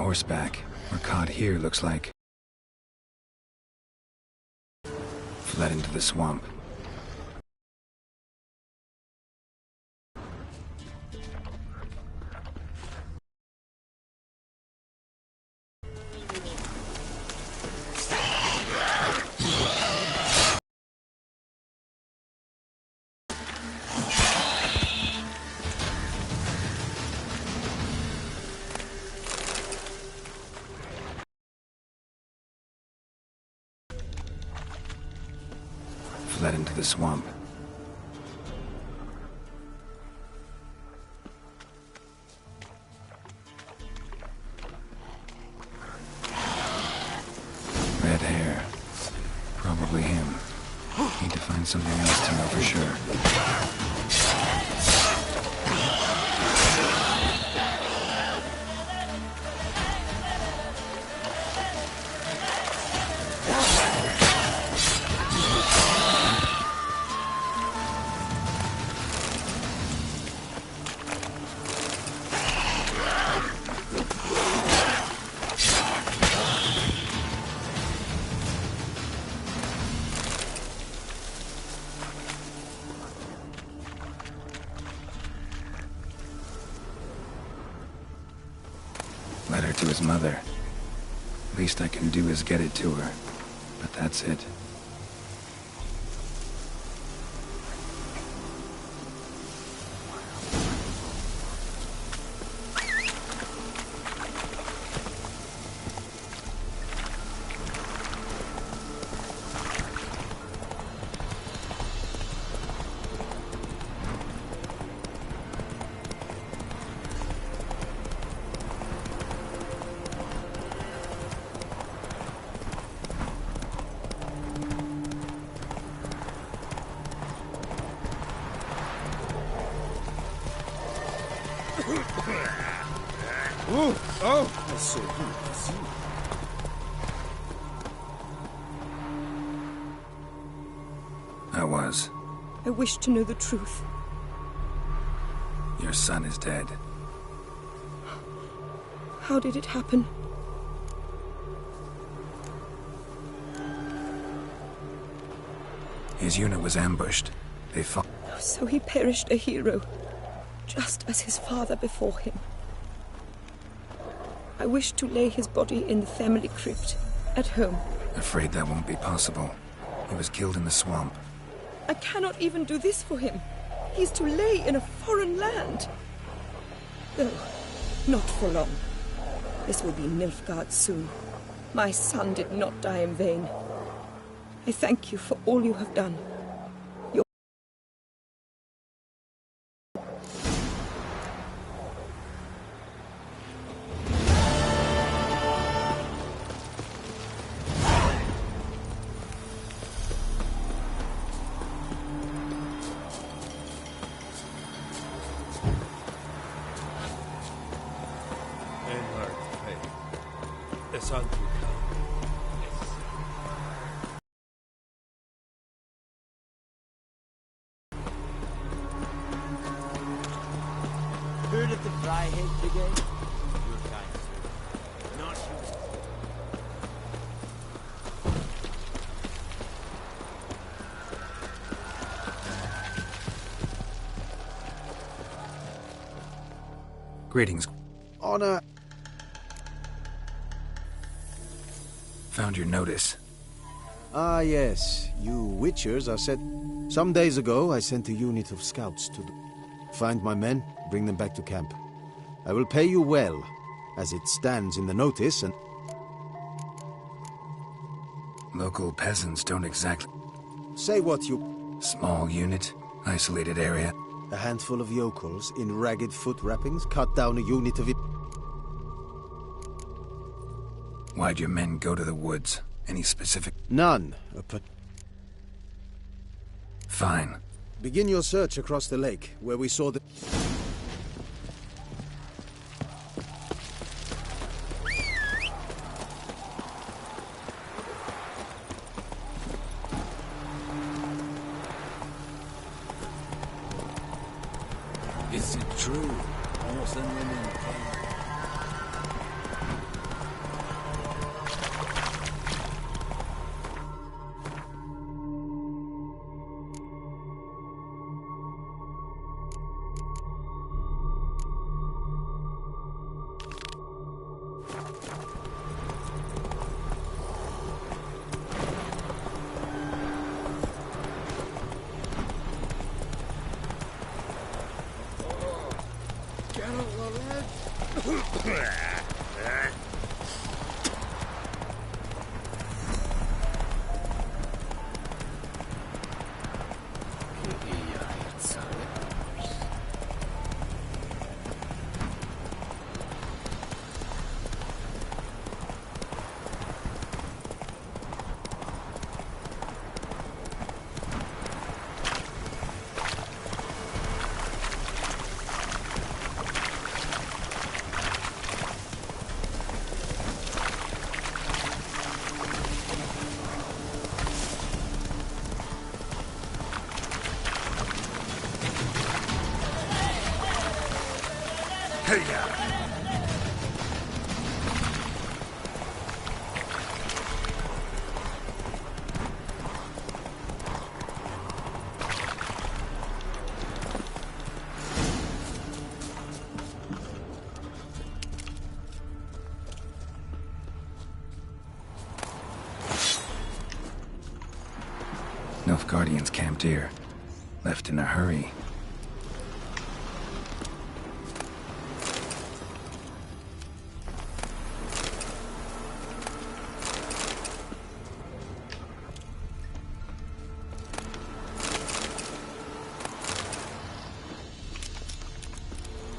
Horseback. We're caught here, looks like. Fled into the swamp. Fled into the swamp. Red hair. Probably him. Need to find something else to know for sure. Letter to his mother. Least I can do is get it to her. But that's it. Oh, that's so good to see. I was. I wish to know the truth. Your son is dead. How did it happen? His unit was ambushed. They fought. So he perished a hero, just as his father before him. I wish to lay his body in the family crypt, at home. Afraid that won't be possible. He was killed in the swamp. I cannot even do this for him. He's to lay in a foreign land. Though, not for long. This will be Nilfgaard soon. My son did not die in vain. I thank you for all you have done. Heard of the Fryhead Brigade? Your kind, sir. Not you. Greetings. Honor. Found your notice. Ah, yes. You Witchers are set. Some days ago, I sent a unit of scouts to find my men, bring them back to camp. I will pay you well, as it stands in the notice, and... Local peasants don't exactly... Say what you... Small unit, isolated area. A handful of yokels in ragged foot wrappings cut down a unit of it. Why'd your men go to the woods? Any specific... None. Fine. Begin your search across the lake, where we saw the... Is it true? Almost unlimited. Nilfgaardians camped here. Left in a hurry.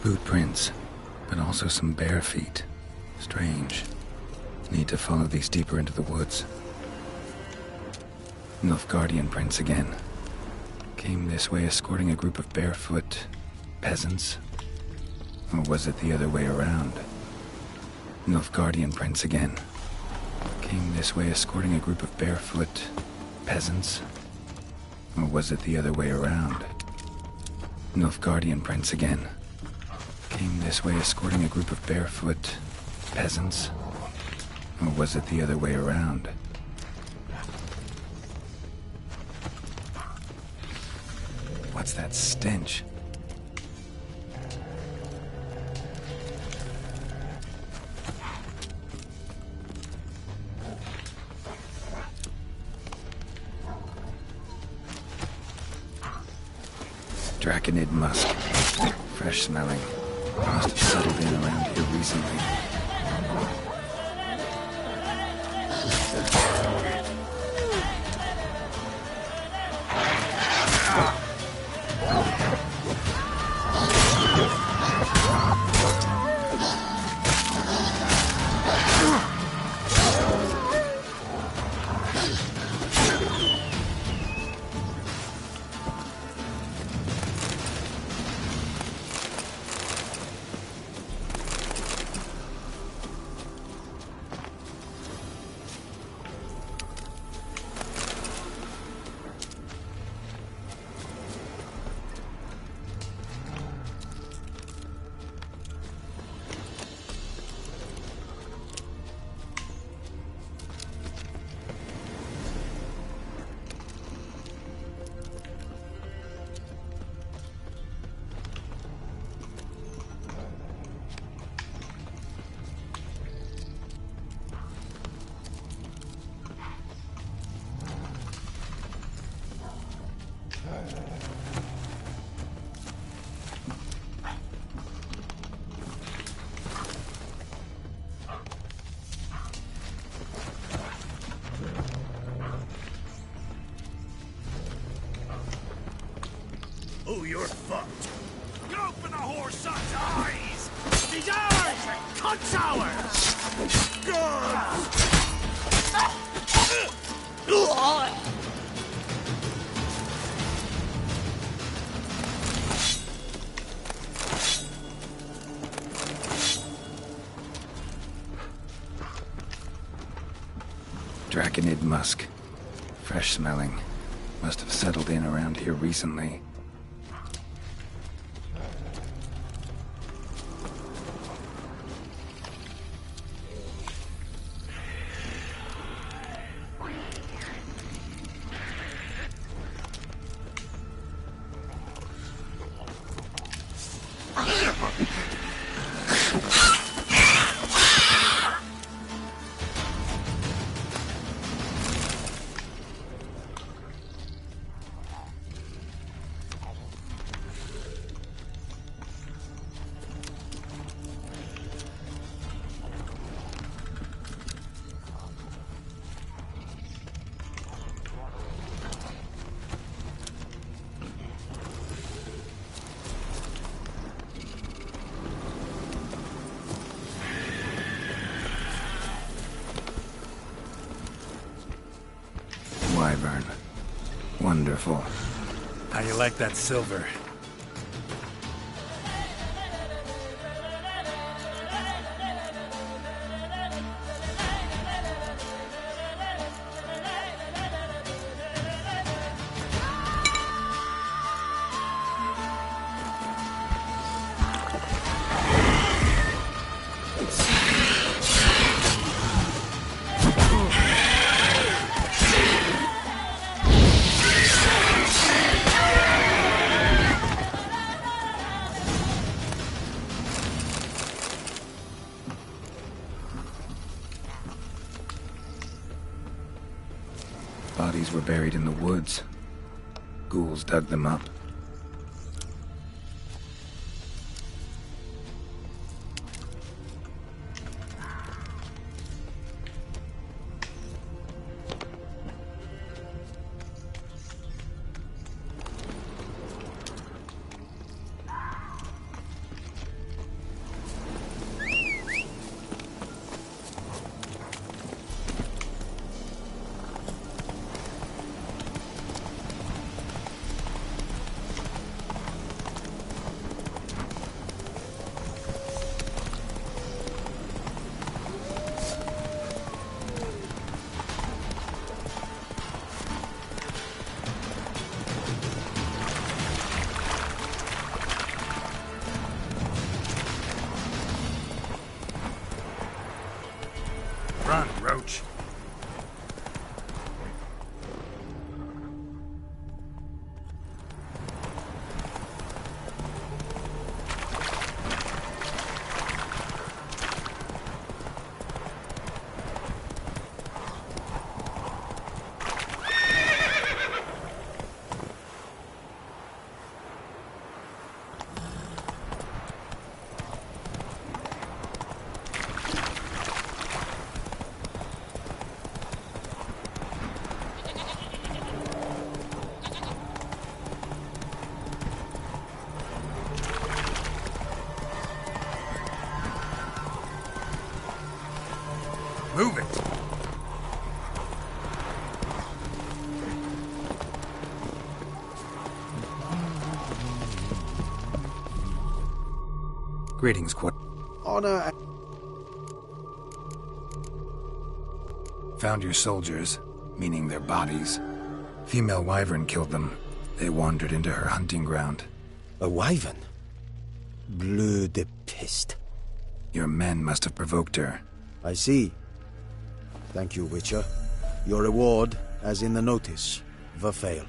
Boot prints, but also some bare feet. Strange. Need to follow these deeper into the woods. Nilfgaardian prints again. Came this way escorting a group of barefoot peasants? Or was it the other way around? Nilfgaardian prints again. Came this way escorting a group of barefoot peasants? Or was it the other way around? Nilfgaardian prints again. Came this way escorting a group of barefoot peasants? Or was it the other way around? What's that stench? Draconid musk. Fresh smelling. Must have settled in around here recently. Oh, you're fucked. You open the whoresuck's eyes! These eyes are cunt's ours! God! Draconid musk. Fresh smelling. Must have settled in around here recently. Wonderful. How you like that silver? Bodies were buried in the woods. Ghouls dug them up. Run, Roach. Move it! Greetings, Quad. Honor. Found your soldiers, meaning their bodies. Female wyvern killed them. They wandered into her hunting ground. A wyvern? Bleu de peste. Your men must have provoked her. I see. Thank you, Witcher. Your reward, as in the notice, verfail.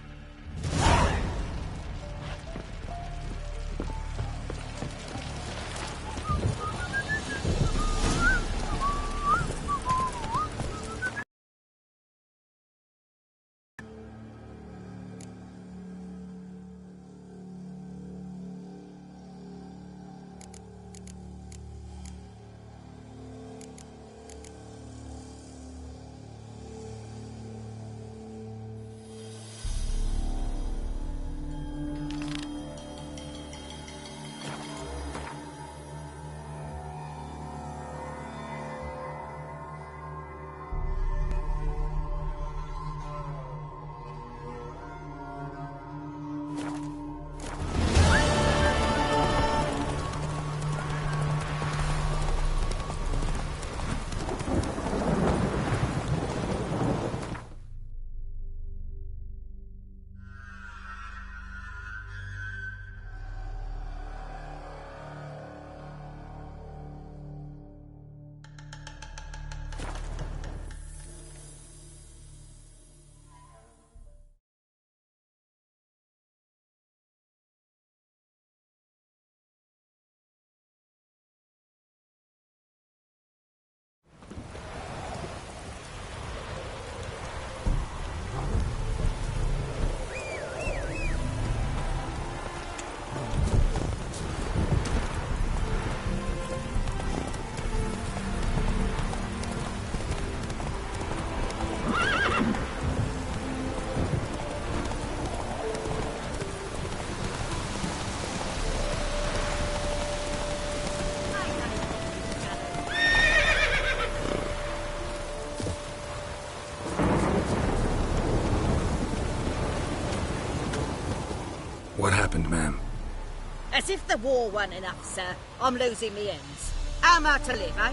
As if the war weren't enough, sir. I'm losing me ends. How am I to live, eh?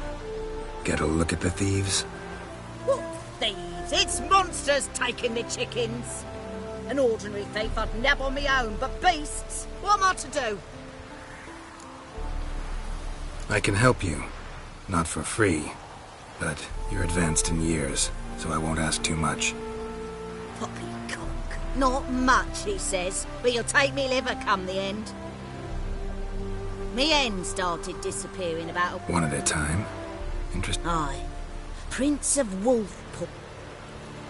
Get a look at the thieves? What thieves? It's monsters taking me chickens. An ordinary thief I'd nab on me own, but beasts? What am I to do? I can help you. Not for free. But you're advanced in years, so I won't ask too much. Poppycock. Not much, he says, but you'll take me liver come the end. Me hen started disappearing about One at a time. Aye. Prince of Wolfpaw.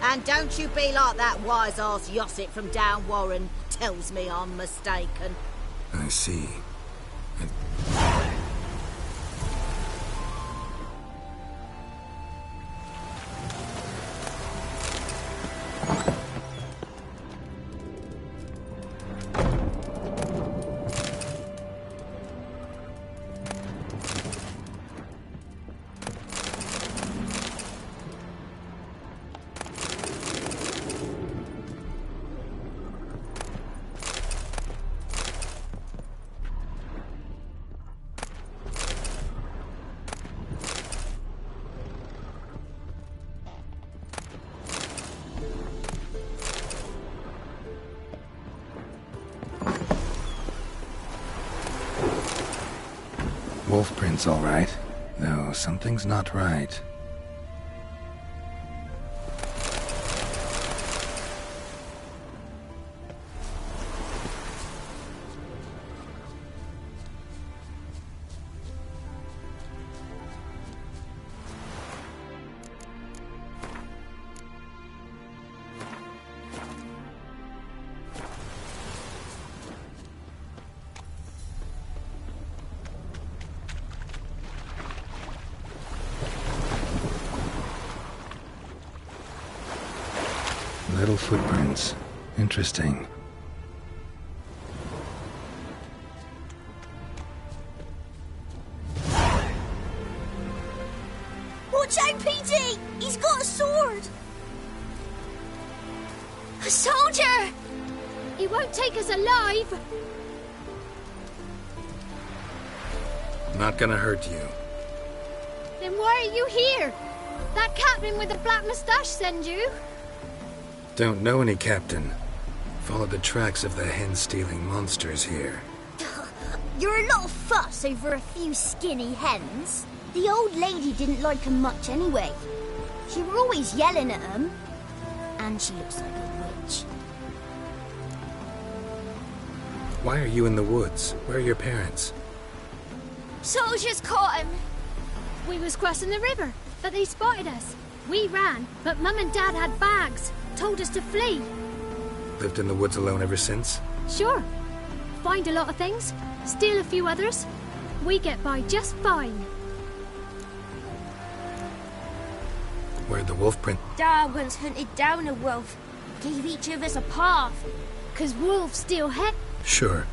And don't you be like that wise-ass Yossit from down Warren tells me I'm mistaken. I see. Wolf prints, all right. Though something's not right. Little footprints. Interesting. Watch out, PG! He's got a sword! A soldier! He won't take us alive! Not gonna hurt you. Then why are you here? That captain with the black moustache send you? Don't know any captain. Followed the tracks of the hen-stealing monsters here. You're a lot of fuss over a few skinny hens. The old lady didn't like 'em much anyway. She were always yelling at 'em. And she looks like a witch. Why are you in the woods? Where are your parents? Soldiers caught him. We was crossing the river, but they spotted us. We ran, but Mum and Dad had bags. Told us to flee. Lived in the woods alone ever since? Sure. Find a lot of things, steal a few others. We get by just fine. Where'd the wolf print? Dad once hunted down a wolf. Gave each of us a path. 'Cause wolves steal Sure.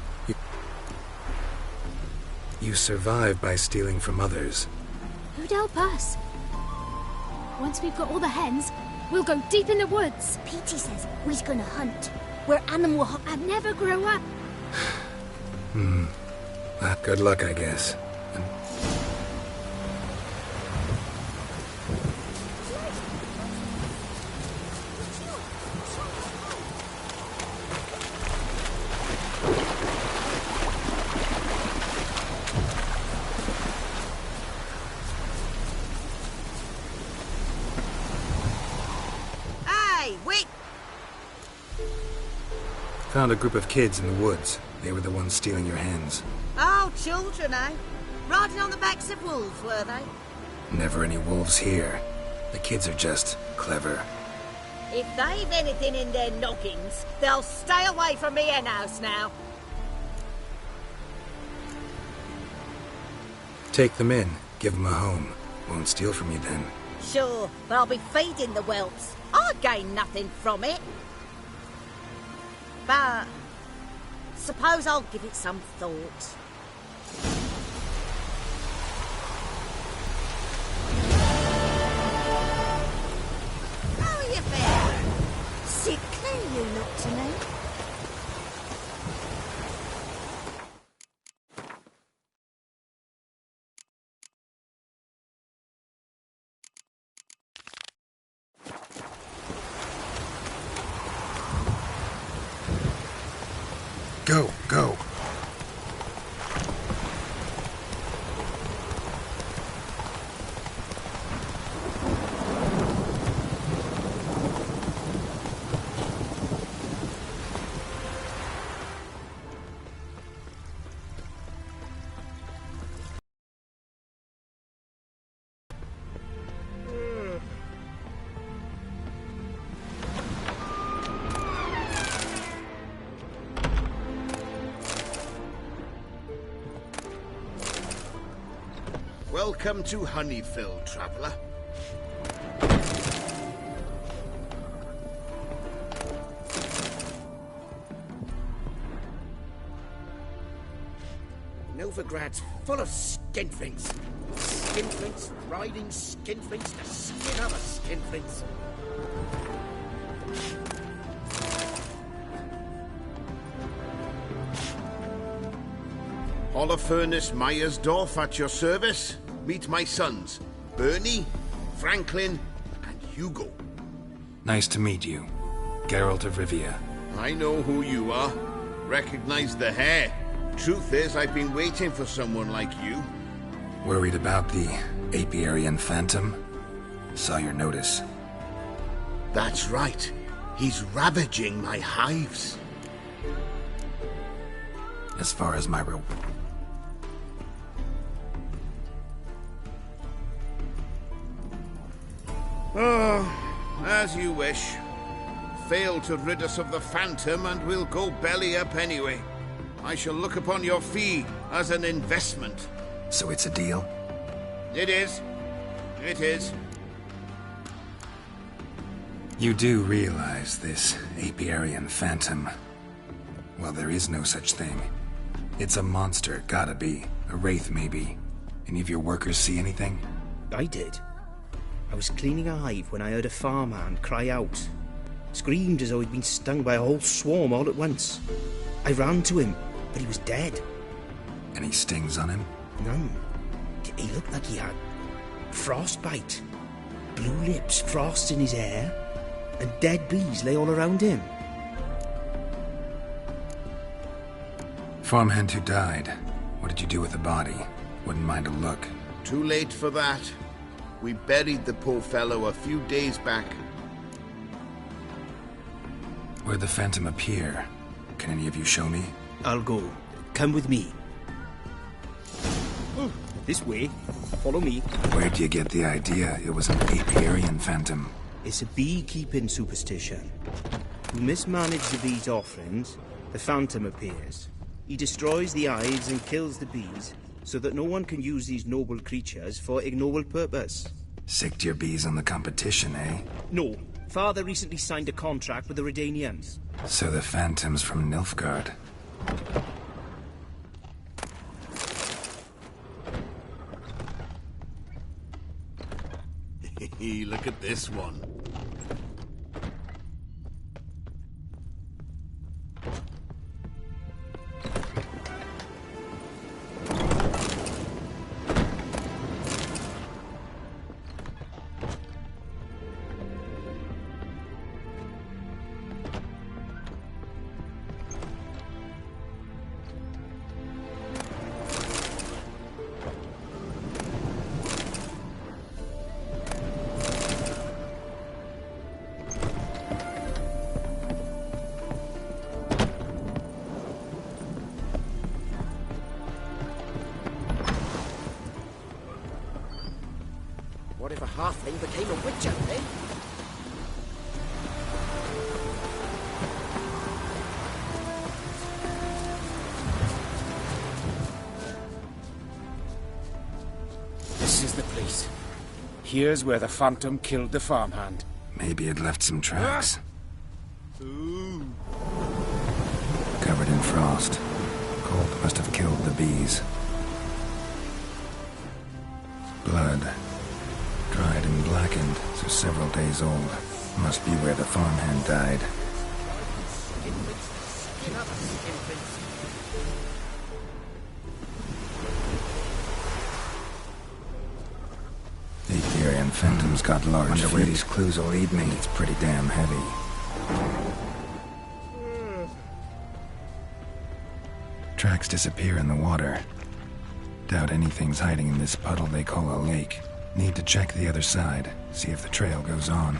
You survive by stealing from others. Who'd help us? Once we've got all the hens, we'll go deep in the woods. Petey says we's gonna hunt. Where animal and never grow up. Good luck, I guess. Hey, wait! Found a group of kids in the woods. They were the ones stealing your hens. Oh, children, eh? Riding on the backs of wolves, were they? Never any wolves here. The kids are just clever. If they've anything in their noggins, they'll stay away from me hen house now. Take them in. Give them a home. Won't steal from you then. Sure, but I'll be feeding the whelps. I gain nothing from it. But suppose I'll give it some thought. How are you faring? Sickly, you look to me. Go. Welcome to Honeyfield, traveler. Novigrad's full of skinflints. Skinflints riding skinflints to skin other skinflints. Holofernes Myersdorf at your service. Meet my sons, Bernie, Franklin, and Hugo. Nice to meet you. Geralt of Rivia. I know who you are. Recognize the hair. Truth is, I've been waiting for someone like you. Worried about the Apiarian Phantom? Saw your notice. That's right. He's ravaging my hives. As far as my Oh, as you wish. Fail to rid us of the Phantom and we'll go belly up anyway. I shall look upon your fee as an investment. So it's a deal? It is. It is. You do realize this Apiarian Phantom... Well, there is no such thing. It's a monster, gotta be. A wraith, maybe. Any of your workers see anything? I did. I was cleaning a hive when I heard a farmhand cry out. Screamed as though he'd been stung by a whole swarm all at once. I ran to him, but he was dead. Any stings on him? None. He looked like he had frostbite. Blue lips, frost in his hair, and dead bees lay all around him. Farmhand who died. What did you do with the body? Wouldn't mind a look. Too late for that. We buried the poor fellow a few days back. Where'd the Phantom appear? Can any of you show me? I'll go. Come with me. This way. Follow me. Where'd you get the idea it was an Apiarian Phantom? It's a beekeeping superstition. You mismanage the bees' offerings, the Phantom appears. He destroys the hives and kills the bees, so that no one can use these noble creatures for ignoble purpose. Sicked your bees on the competition, eh? No. Father recently signed a contract with the Redanians. So the Phantom's from Nilfgaard. Look at this one. What if a halfling became a witcher, eh? This is the place. Here's where the Phantom killed the farmhand. Maybe it left some tracks. Ooh. Covered in frost. Cold must have killed the bees. Blood. Dried and blackened, so several days old. Must be where the farmhand died. The Apiarian Phantom's got large feet. Wonder where these clues will lead me. It's pretty damn heavy. Tracks disappear in the water. Doubt anything's hiding in this puddle they call a lake. Need to check the other side, see if the trail goes on.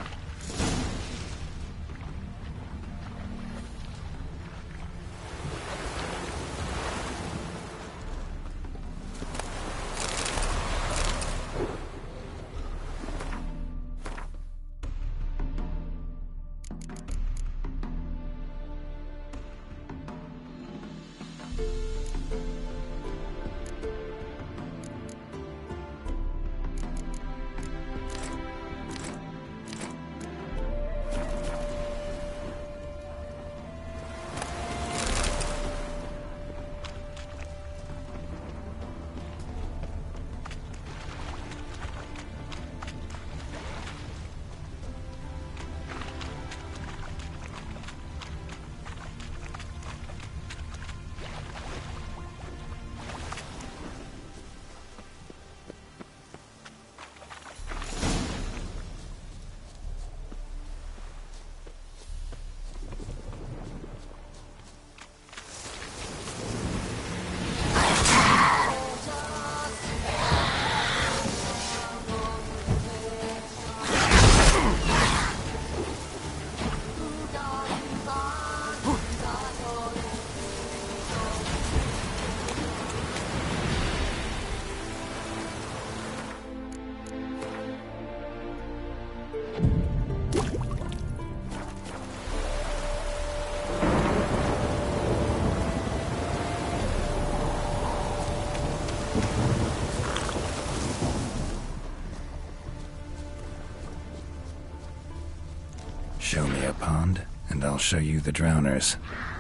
Show me a pond, and I'll show you the drowners.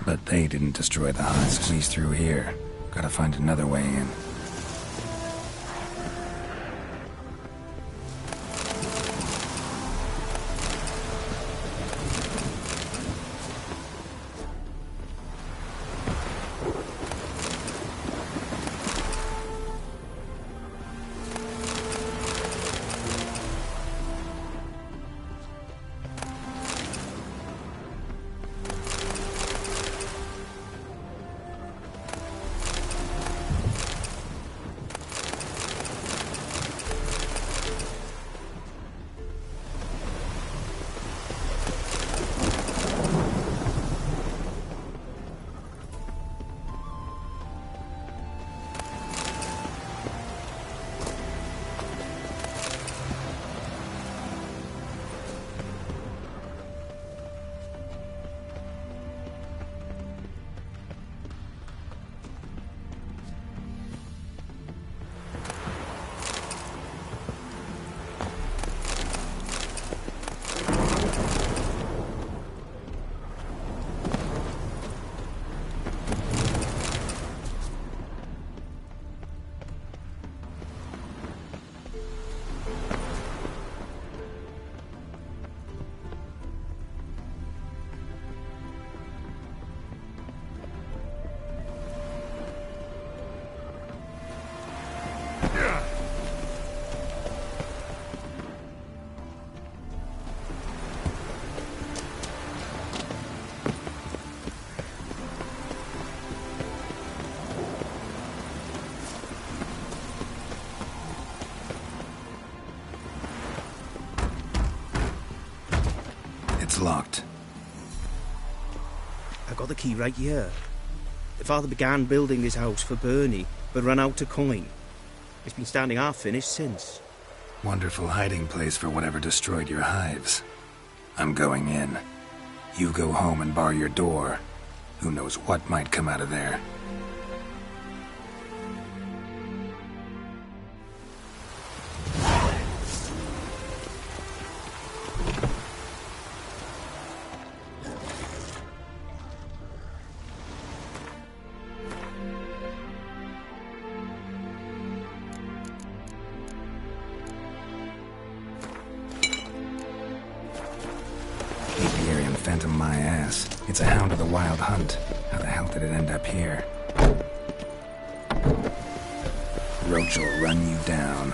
But they didn't destroy the hive. Squeeze through here. Gotta find another way in. It's locked. I got the key right here. The father began building this house for Bernie, but ran out of coin. It's been standing half finished since. Wonderful hiding place for whatever destroyed your hives. I'm going in. You go home and bar your door. Who knows what might come out of there. Apiarian phantom my ass. It's a hound of the wild hunt. How the hell did it end up here? Roach will run you down.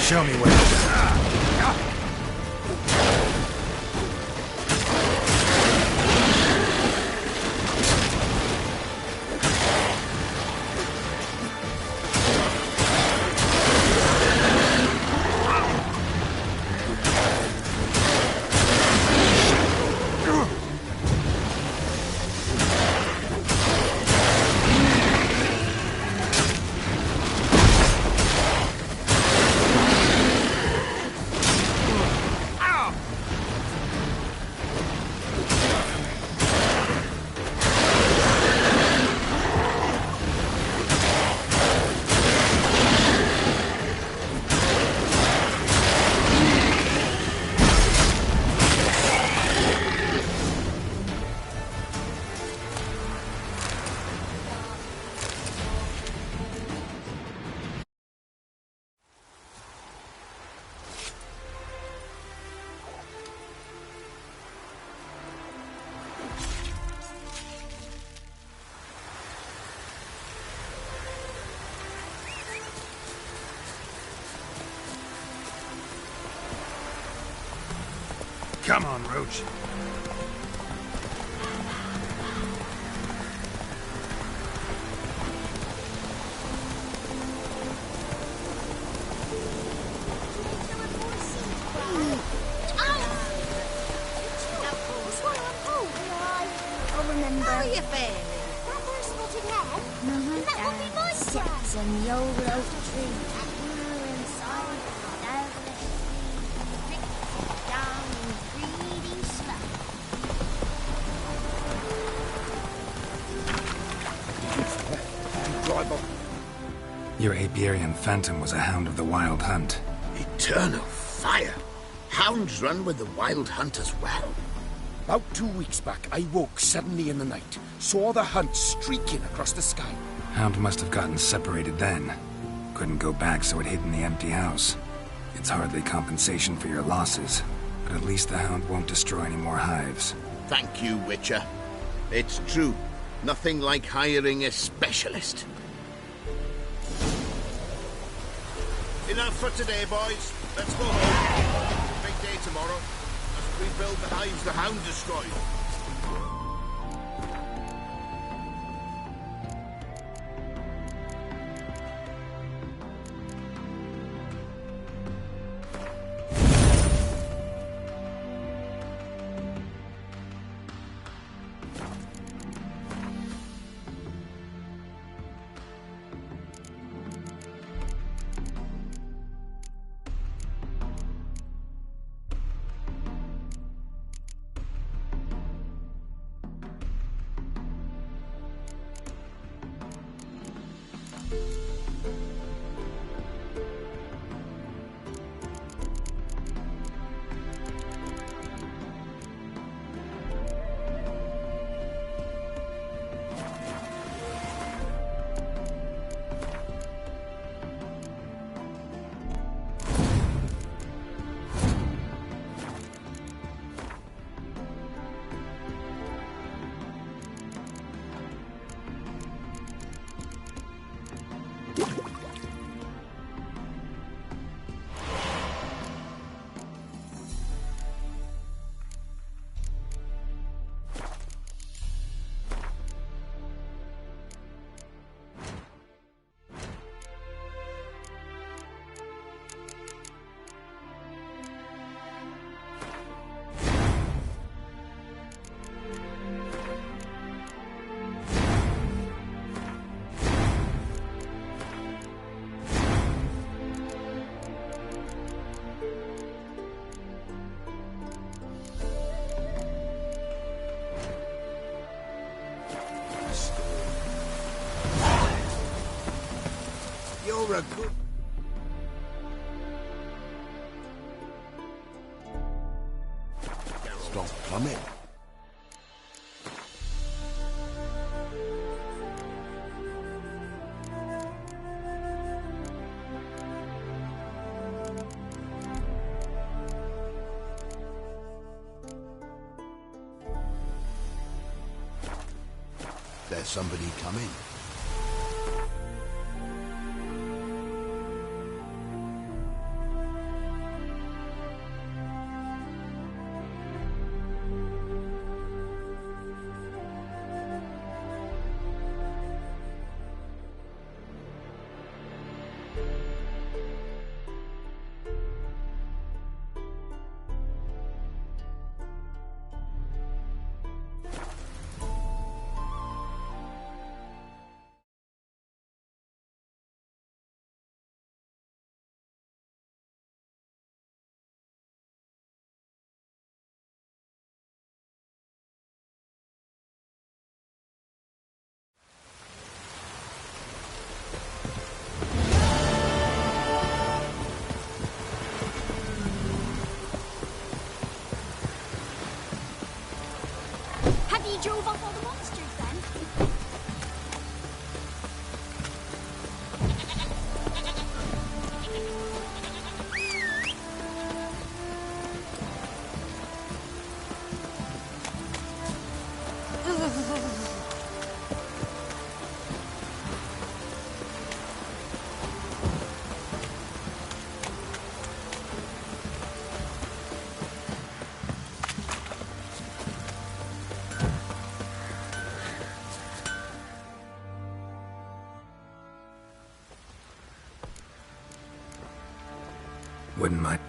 Show me where it is. Come on, Roach. I'll remember. How are you feeling? That first spotted head? That would be my sits in the old oak tree. Inside, down the tree, down in greedy slow. Your Apiarian phantom was a hound of the Wild Hunt. Eternal fire! Hounds run with the Wild Hunt as well. About 2 weeks back, I woke suddenly in the night, saw the hunt streaking across the sky. Hound must have gotten separated then. Couldn't go back, so it hid in the empty house. It's hardly compensation for your losses, but at least the hound won't destroy any more hives. Thank you, Witcher. It's true. Nothing like hiring a specialist. Enough for today, boys. Let's go home. Big day tomorrow. Let's rebuild the hives the hound destroyed. You're a good... Stop coming. There's somebody coming. He drove off all the monsters then? Wouldn't mind.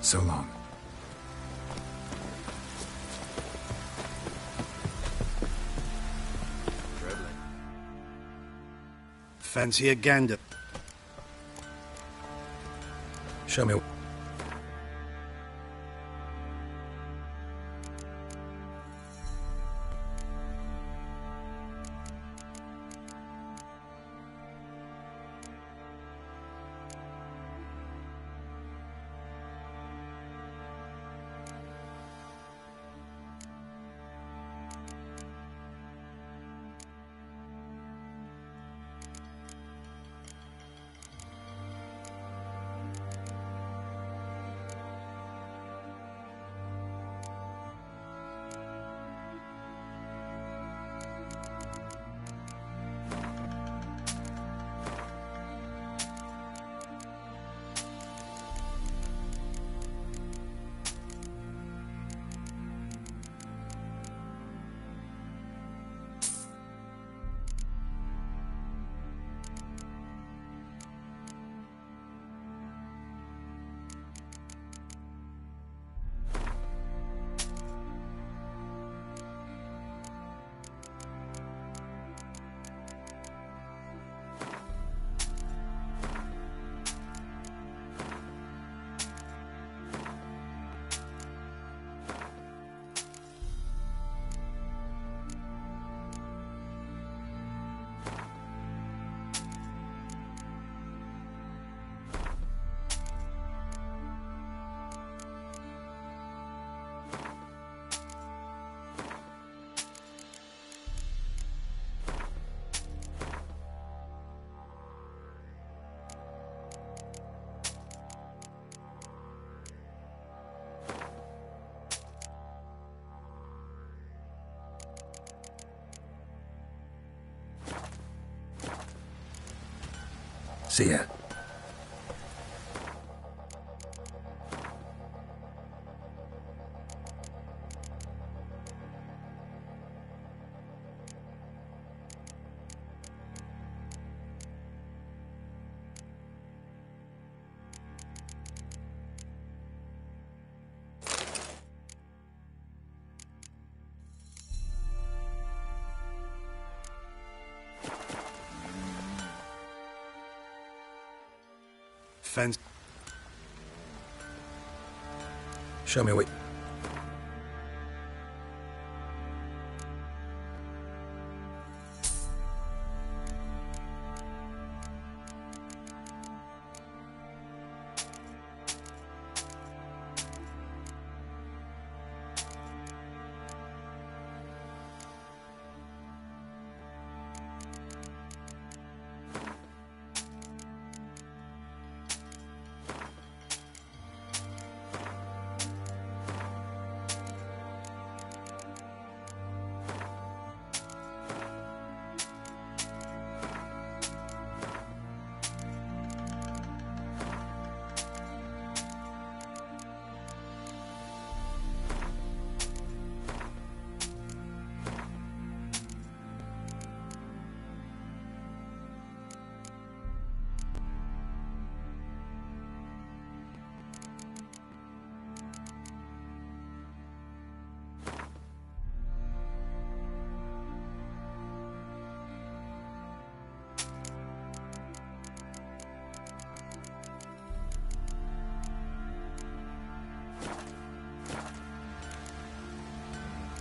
So long. Fancy a gander? Show me. See ya. Fancy. Show me what.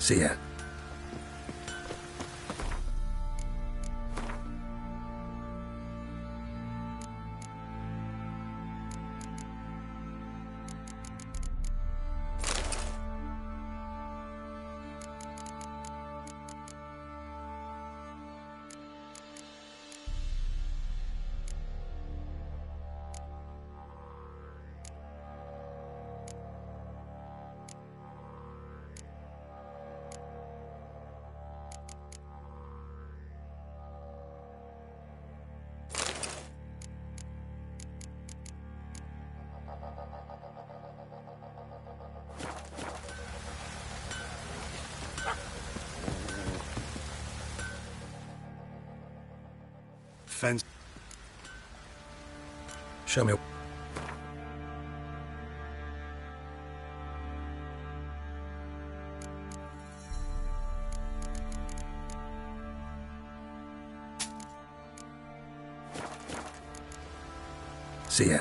See ya. Fence. Show me. See ya.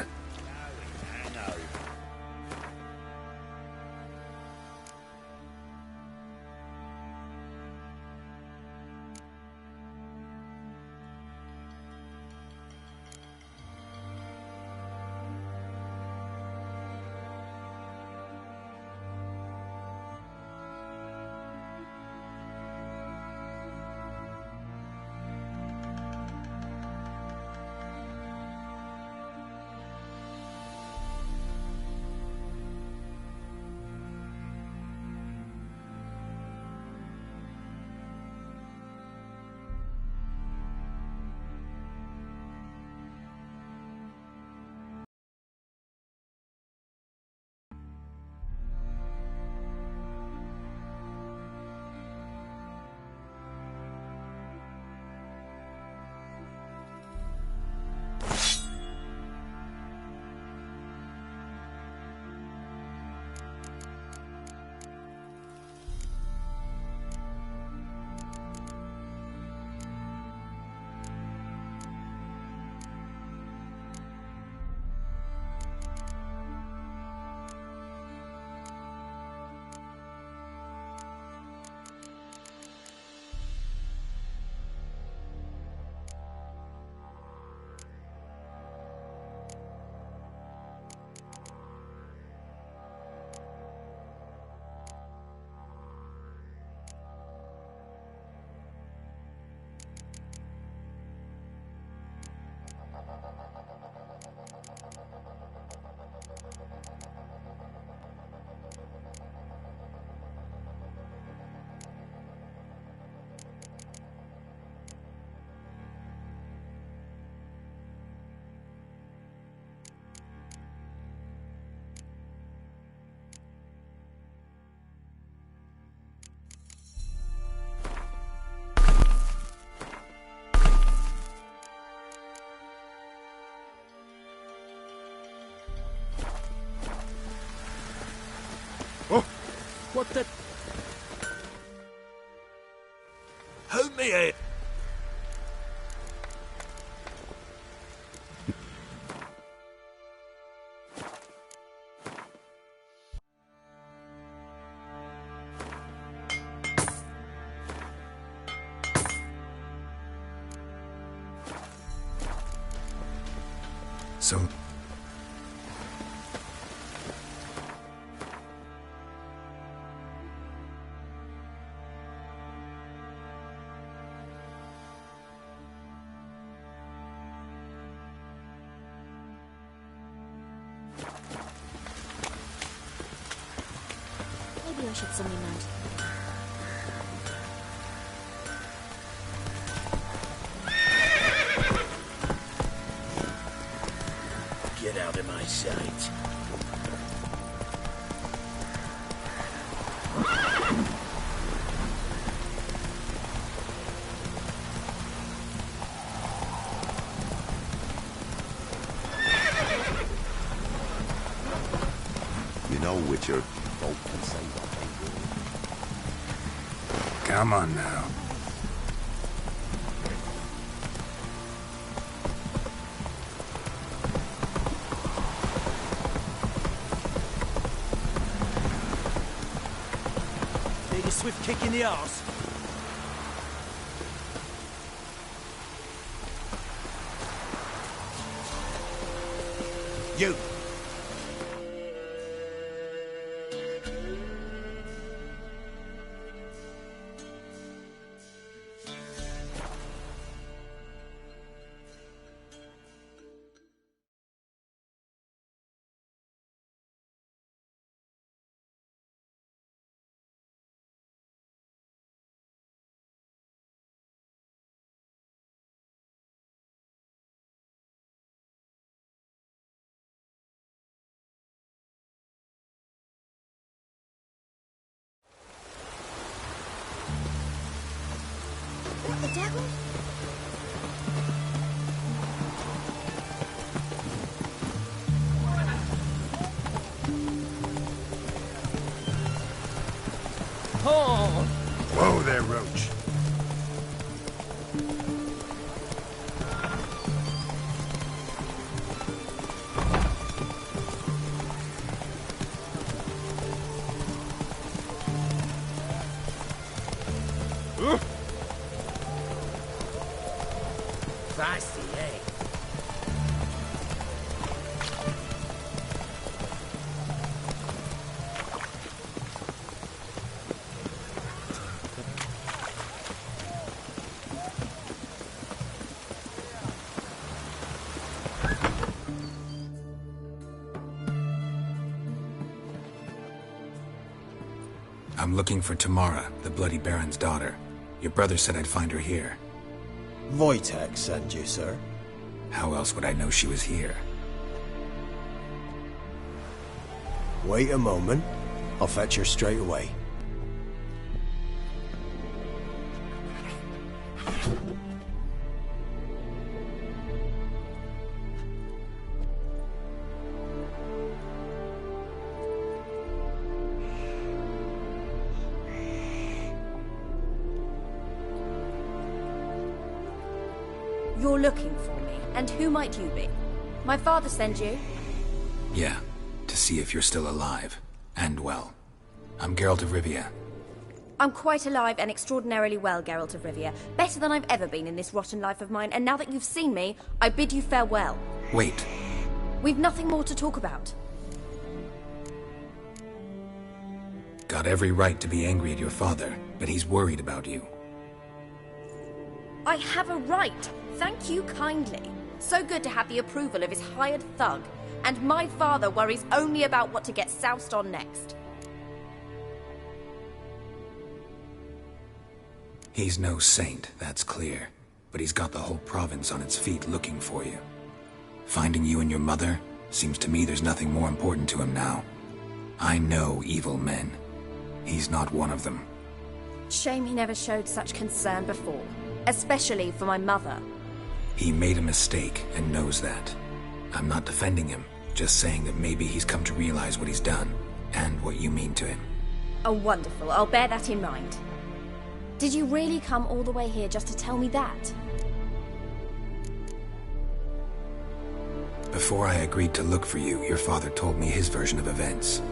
What the... Hold me here! So... Maybe I should suddenly mount. Get out of my sight. You know, Witcher, folk can say what they will. Come on now. Biggest swift kick in the arse. You! What the devil? Oh! Whoa there, Roach. Feisty, eh? I'm looking for Tamara, the Bloody Baron's daughter. Your brother said I'd find her here. Wojtek sent you, sir. How else would I know she was here? Wait a moment. I'll fetch her straight away. You're looking for me, and who might you be? My father sent you? Yeah, to see if you're still alive. And well. I'm Geralt of Rivia. I'm quite alive and extraordinarily well, Geralt of Rivia. Better than I've ever been in this rotten life of mine, and now that you've seen me, I bid you farewell. Wait. We've nothing more to talk about. Got every right to be angry at your father, but he's worried about you. I have a right. Thank you kindly. So good to have the approval of his hired thug. And my father worries only about what to get soused on next. He's no saint, that's clear. But he's got the whole province on its feet looking for you. Finding you and your mother, seems to me there's nothing more important to him now. I know evil men. He's not one of them. Shame he never showed such concern before. Especially for my mother. He made a mistake and knows that. I'm not defending him, just saying that maybe he's come to realize what he's done, and what you mean to him. Oh, wonderful. I'll bear that in mind. Did you really come all the way here just to tell me that? Before I agreed to look for you, your father told me his version of events.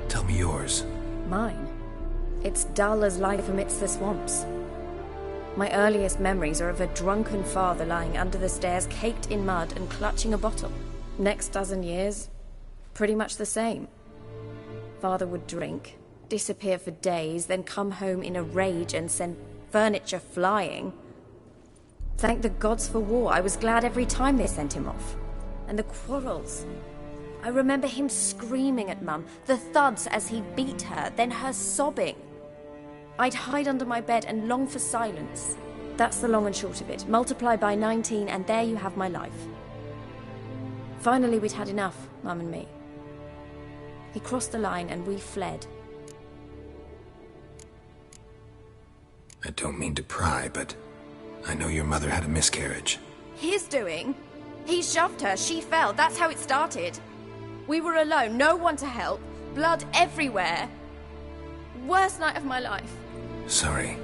Tell me yours. Mine? It's dull as life amidst the swamps. My earliest memories are of a drunken father lying under the stairs, caked in mud and clutching a bottle. Next dozen years, pretty much the same. Father would drink, disappear for days, then come home in a rage and send furniture flying. Thank the gods for war. I was glad every time they sent him off. And the quarrels. I remember him screaming at Mum, the thuds as he beat her, then her sobbing. I'd hide under my bed and long for silence. That's the long and short of it. Multiply by 19 and there you have my life. Finally we'd had enough, Mum and me. He crossed the line and we fled. I don't mean to pry, but I know your mother had a miscarriage. His doing? He shoved her, she fell, that's how it started. We were alone, no one to help, blood everywhere. Worst night of my life. Sorry.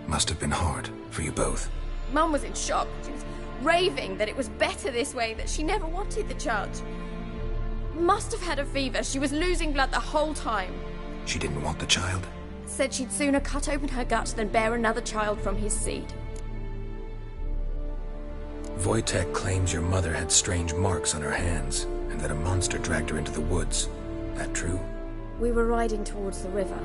Must have been hard for you both. Mum was in shock. She was raving that it was better this way, that she never wanted the charge. Must have had a fever. She was losing blood the whole time. She didn't want the child? Said she'd sooner cut open her gut than bear another child from his seed. Wojtek claims your mother had strange marks on her hands, and that a monster dragged her into the woods. That true? We were riding towards the river.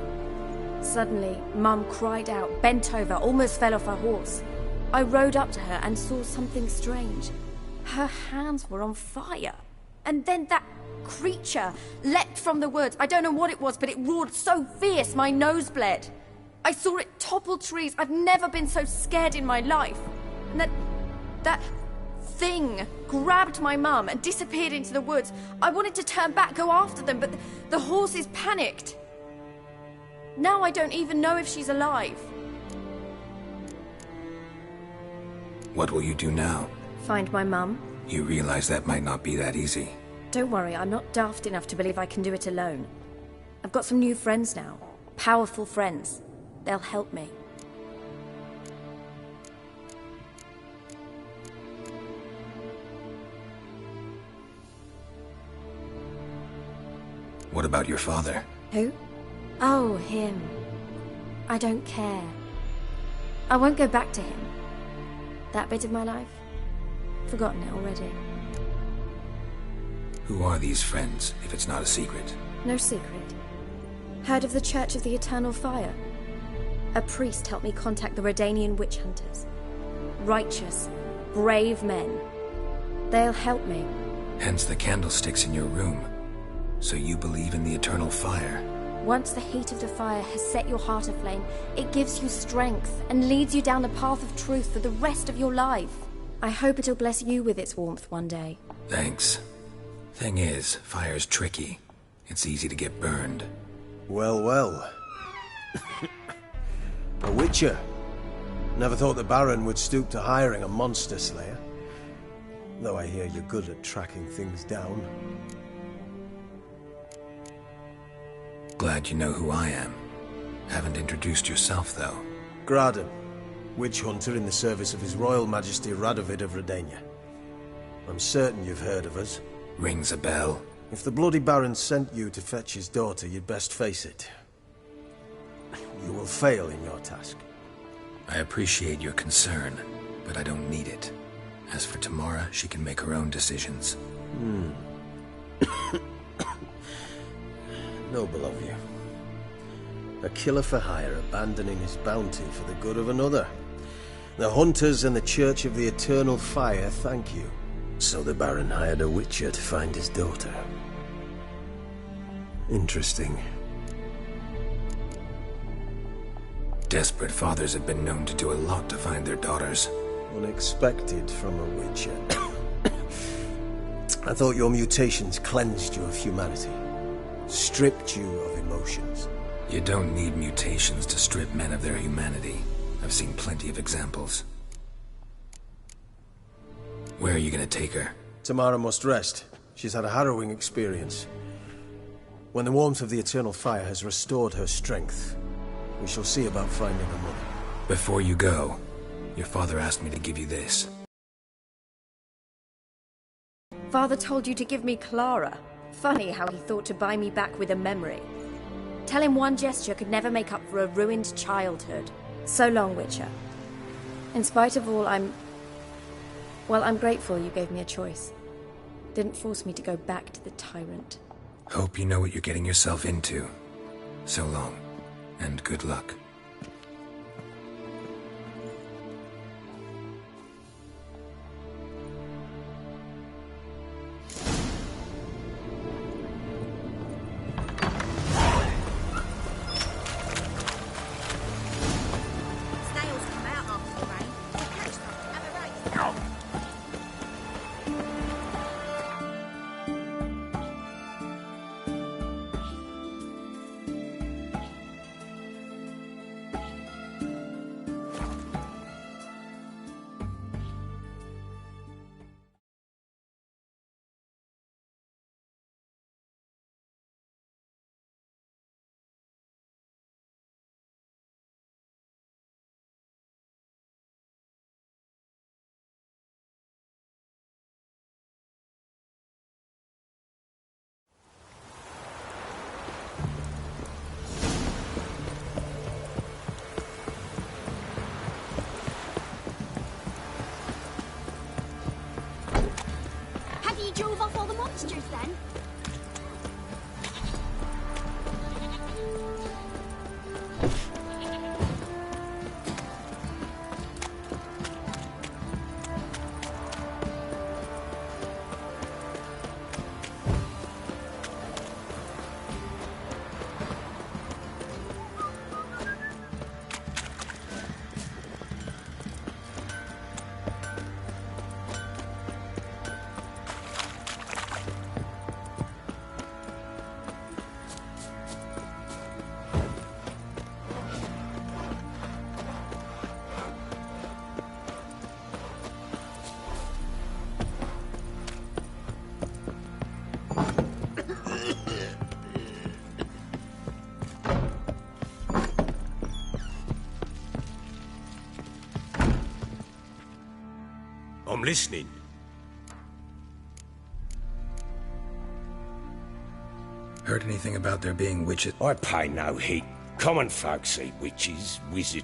Suddenly, Mum cried out, bent over, almost fell off her horse. I rode up to her and saw something strange. Her hands were on fire. And then that creature leapt from the woods. I don't know what it was, but it roared so fierce my nose bled. I saw it topple trees. I've never been so scared in my life. And that thing grabbed my mum and disappeared into the woods. I wanted to turn back, go after them, but the horses panicked. Now I don't even know if she's alive. What will you do now? Find my mum. You realize that might not be that easy. Don't worry, I'm not daft enough to believe I can do it alone. I've got some new friends now. Powerful friends. They'll help me. What about your father? Who? Oh, him. I don't care. I won't go back to him. That bit of my life? Forgotten it already. Who are these friends, if it's not a secret? No secret. Heard of the Church of the Eternal Fire? A priest helped me contact the Redanian witch hunters. Righteous, brave men. They'll help me. Hence the candlesticks in your room. So you believe in the eternal fire? Once the heat of the fire has set your heart aflame, it gives you strength and leads you down the path of truth for the rest of your life. I hope it'll bless you with its warmth one day. Thanks. Thing is, fire's tricky. It's easy to get burned. Well, well. A witcher. Never thought the Baron would stoop to hiring a monster slayer. Though I hear you're good at tracking things down. Glad you know who I am. Haven't introduced yourself, though. Graden, witch hunter in the service of His Royal Majesty Radovid of Redania. I'm certain you've heard of us. Rings a bell. If the Bloody Baron sent you to fetch his daughter, you'd best face it. You will fail in your task. I appreciate your concern, but I don't need it. As for Tamara, she can make her own decisions. Noble of you. A killer for hire abandoning his bounty for the good of another. The hunters and the Church of the Eternal Fire thank you. So the Baron hired a witcher to find his daughter. Interesting. Desperate fathers have been known to do a lot to find their daughters. Unexpected from a witcher. I thought your mutations cleansed you of humanity. Stripped you of emotions. You don't need mutations to strip men of their humanity. I've seen plenty of examples. Where are you gonna take her? Tamara must rest. She's had a harrowing experience. When the warmth of the Eternal Fire has restored her strength, we shall see about finding her mother. Before you go, your father asked me to give you this. Father told you to give me Clara. Funny how he thought to buy me back with a memory. Tell him one gesture could never make up for a ruined childhood. So long, Witcher. In spite of all, I'm grateful you gave me a choice. Didn't force me to go back to the tyrant. Hope you know what you're getting yourself into. So long, and good luck. drove off all the monsters then? I'm listening. Heard anything about there being witches? I pay no heed. Common folk say witches, wizards.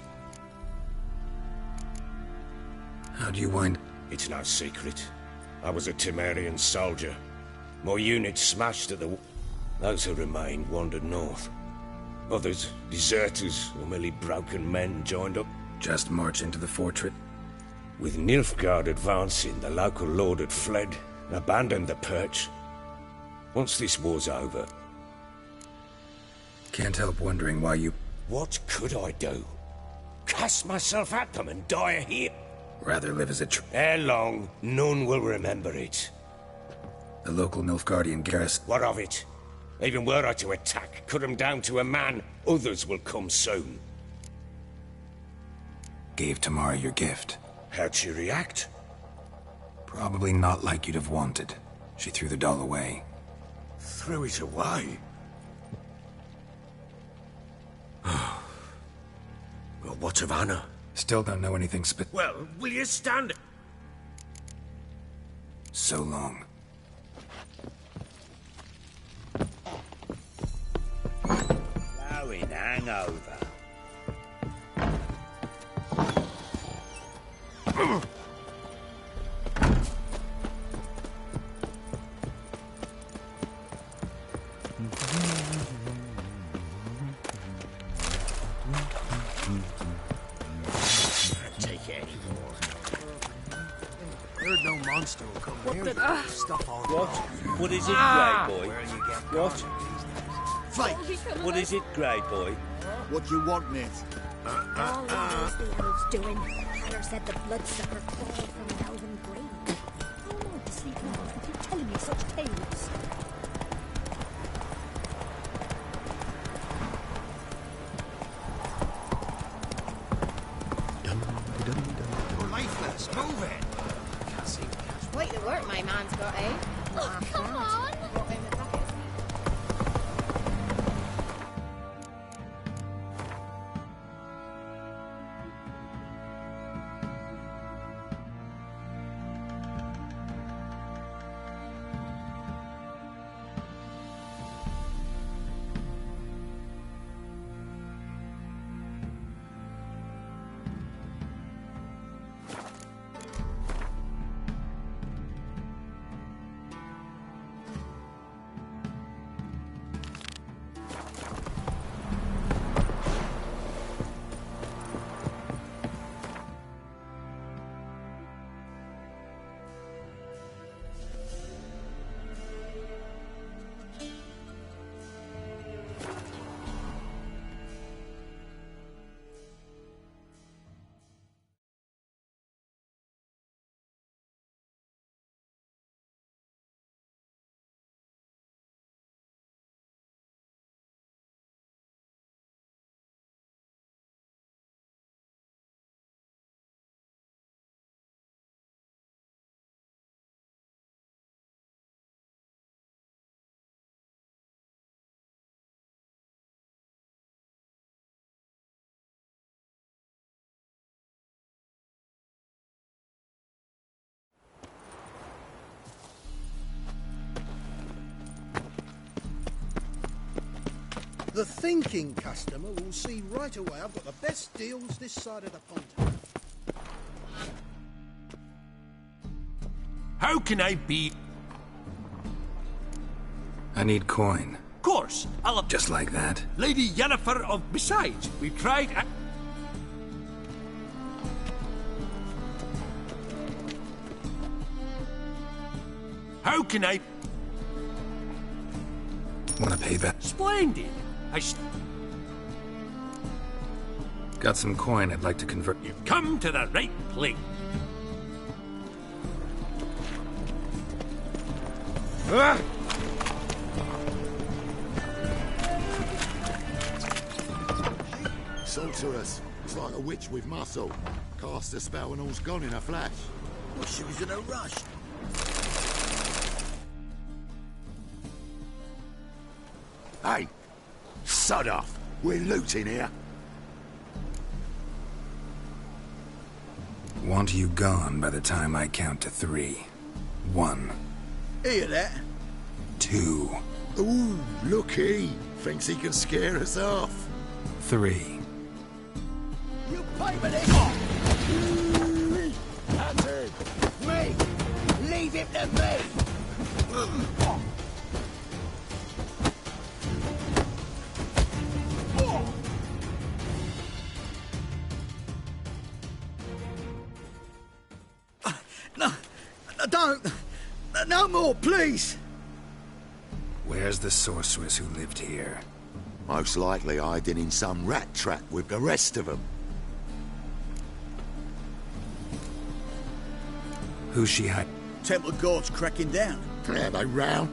How do you wind? It's no secret. I was a Temerian soldier. My unit smashed at the... Those who remained wandered north. Others, deserters or merely broken men, joined up. Just march into the fortress? With Nilfgaard advancing, the local lord had fled and abandoned the perch. Once this war's over... Can't help wondering why you... What could I do? Cast myself at them and die here? Rather live as a Ere long, none will remember it. The local Nilfgaardian garrison... What of it? Even were I to attack, cut them down to a man, others will come soon. Gave Tamara your gift. How'd she react? Probably not like you'd have wanted. She threw the doll away. Threw it away? Well, what of Anna? Still don't know anything Well, will you stand... So long. Blowing hangover. Take it anymore. Heard no monster will come near you. Stuff all What is it, Grey Boy? Where you get What? Fake. What is it, Grey Boy? What you want, mate? All he knows the elves doing. Father said the bloodsucker crawled from an elven grave. How long to sleep now if you keep telling me such tales? You're lifeless. Move it. Quite the work my man's got, eh? Oh, come on! Got him a bucket. The thinking customer will see right away I've got the best deals this side of the pond. How can I be... I need coin. Of course, I'll... Just like that? Lady Yennefer of... Besides, we've tried... How can I... Wanna pay back? Splendid! Got some coin I'd like to convert. You've come to the right place. Ah! Sorceress. It's like a witch with muscle. Cast a spell and all's gone in a flash. Well, she was in a rush. Hey! Sod off! We're looting here. Want you gone by the time I count to 3. 1. Hear that? 2. Ooh, looky! Thinks he can scare us off. 3. You pay me this! That's it! Me! Leave him to me! No, don't! No more, please! Where's the sorceress who lived here? Most likely hiding in some rat trap with the rest of them. Who's she hiding? Temple guards cracking down. Are they round?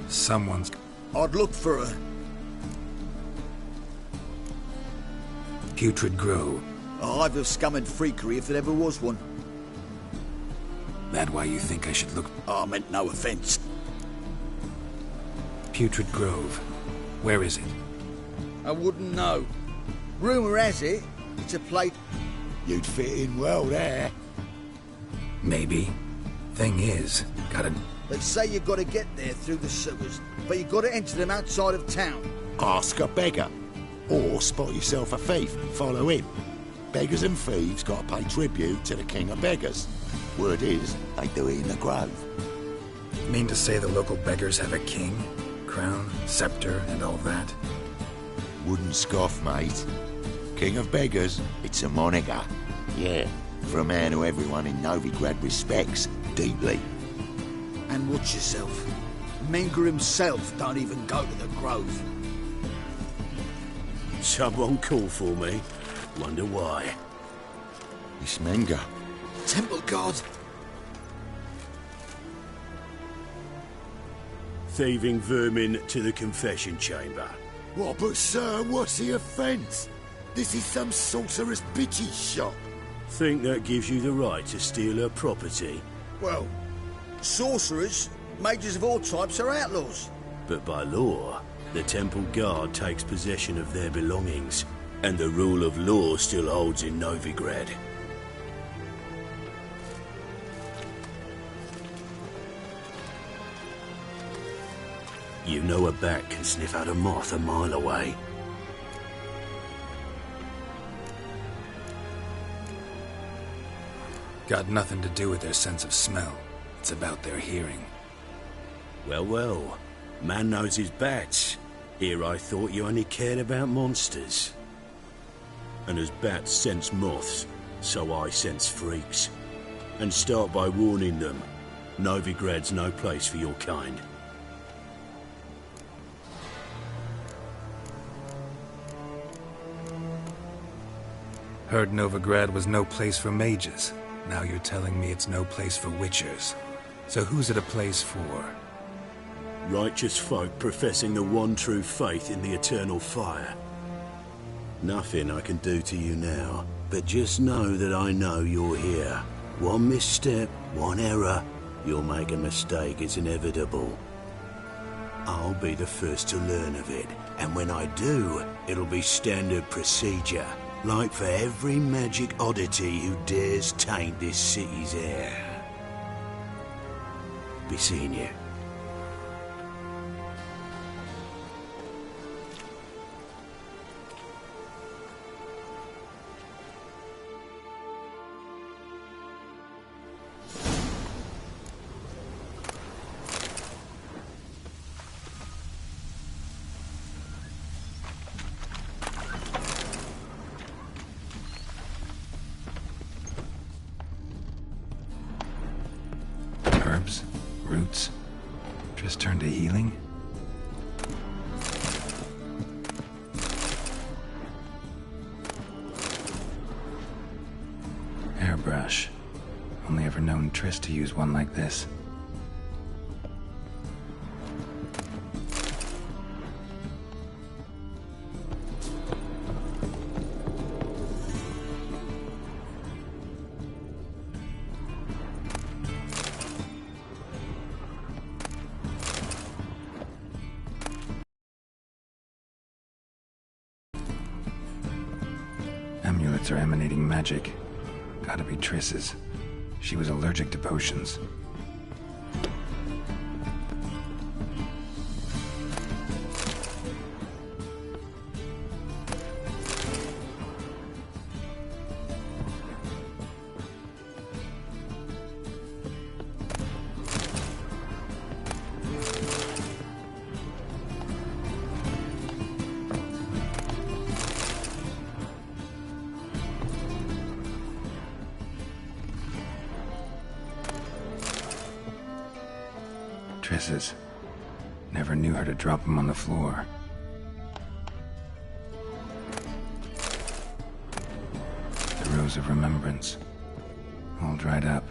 Someone's... I'd look for her. Putrid Grove. A hive of scum and freakery if there ever was one. That why you think I should look... I meant no offense. Putrid Grove. Where is it? I wouldn't know. Rumour has it, it's a place... You'd fit in well there. Maybe. Thing is, gotta... They say you gotta get there through the sewers, but you gotta enter them outside of town. Ask a beggar. Or spot yourself a thief and follow him. Beggars and thieves gotta pay tribute to the king of beggars. Word is, they do it in the grove. Mean to say the local beggars have a king? Crown, scepter, and all that? Wouldn't scoff, mate. King of beggars, it's a moniker. Yeah, for a man who everyone in Novigrad respects deeply. And watch yourself. Menger himself don't even go to the grove. Someone call for me. Wonder why. It's Menger. Temple guard. Thieving vermin to the confession chamber. What, but sir, what's the offence? This is some sorcerer's bitchy shop. Think that gives you the right to steal her property? Well, sorcerers, mages of all types are outlaws. But by law, the temple guard takes possession of their belongings, and the rule of law still holds in Novigrad. You know a bat can sniff out a moth a mile away. Got nothing to do with their sense of smell. It's about their hearing. Well, well. Man knows his bats. Here I thought you only cared about monsters. And as bats sense moths, so I sense freaks. And start by warning them. Novigrad's no place for your kind. Heard Novigrad was no place for mages. Now you're telling me it's no place for witchers. So who's it a place for? Righteous folk professing the one true faith in the eternal fire. Nothing I can do to you now, but just know that I know you're here. One misstep, one error, you'll make a mistake, it's inevitable. I'll be the first to learn of it, and when I do, it'll be standard procedure. Like for every magic oddity who dares taint this city's air. Be seeing you. Herbs? Roots? Just turn to healing? Airbrush. Only ever known Triss to use one like this. Amulets are emanating magic. Gotta be Triss's. She was allergic to potions. Triss's. Never knew her to drop them on the floor. The Rose of Remembrance. All dried up.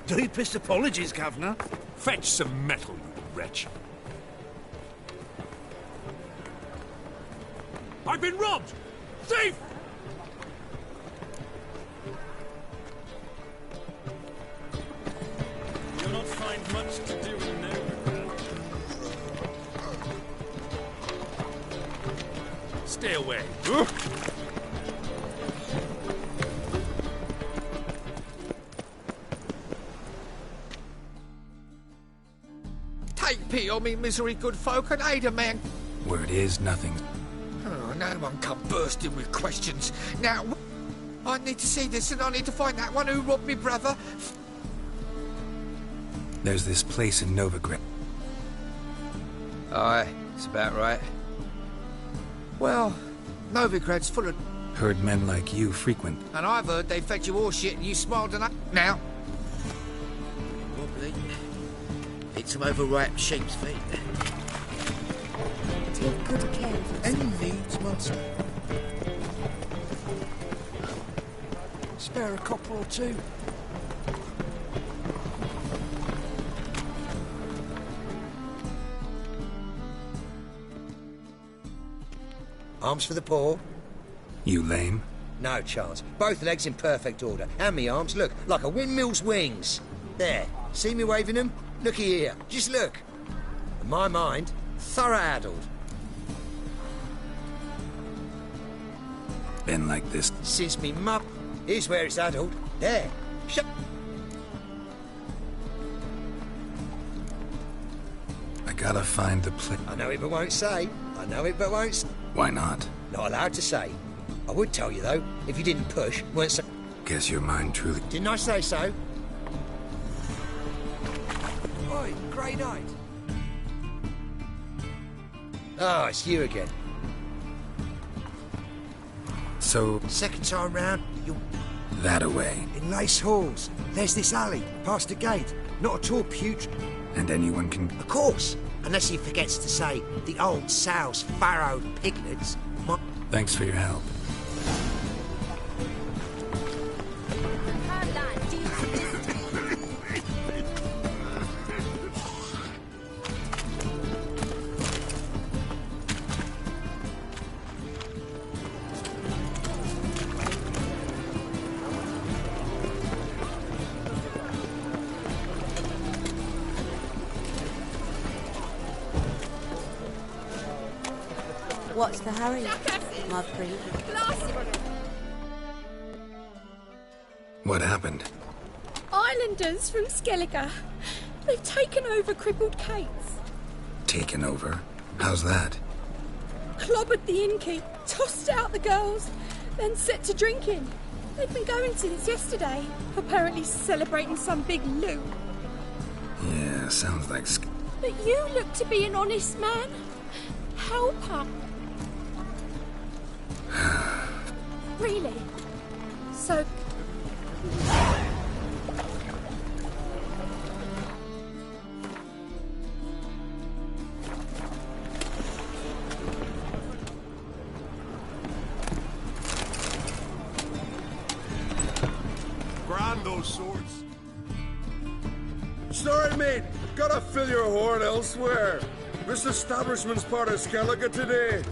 Deepest apologies, Governor. Fetch some metal, you wretch. I've been robbed! Thief! You'll not find much to do in Novigrad. Stay away. Take pity on me, misery good folk, and aid a man. Word is nothing. Oh, no one come bursting with questions. Now, I need to see this, and I need to find that one who robbed me brother. There's this place in Novigrad. Aye, it's about right. Well, Novigrad's full of... Heard men like you frequent. And I've heard they fed you all shit and you smiled and... Now... Wobbly. Eat some overripe sheep's feet. Take good care of yourself. Any needs must. Spare a copper or two. Arms for the poor? You lame? No chance. Both legs in perfect order. And me arms, look, like a windmill's wings. There. See me waving them? Looky here. Just look. In my mind, thorough addled. Been like this? Since me mup. Here's where it's addled. There. Shut. I gotta find the place. I know it but won't say. I know it but won't say. Why not? Not allowed to say. I would tell you, though, if you didn't push, weren't so... Guess your mind truly... Didn't I say so? Oi, grey night. Ah, it's you again. So... Second time round, you... That away. In Lace Halls. There's this alley, past the gate. Not at all putrid. And anyone can... Of course. Unless he forgets to say, the old sow's farrowed piglets... Thanks for your help. What's the hurry, my pretty? What happened? Islanders from Skellige. They've taken over crippled Kate's. Taken over? How's that? Clobbered the innkeep, tossed out the girls, then set to drinking. They've been going since yesterday, apparently celebrating some big loot. Yeah, sounds like... But you look to be an honest man. Help her. Really? So... Grand those swords. Sorry, mate. Gotta fill your horn elsewhere. This establishment's part of Skellige today.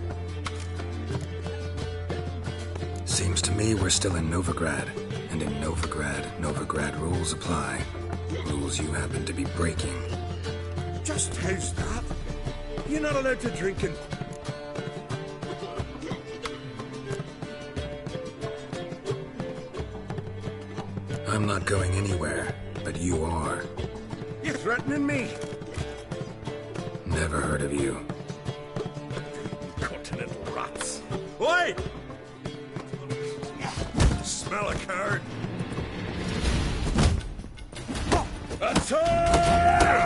Seems to me we're still in Novigrad. And in Novigrad rules apply. Rules you happen to be breaking. Just how's that? You're not allowed to drink in... I'm not going anywhere, but you are. You threatening me? Never heard of you. Cunty little rats. Oi! Smell a card. Attack!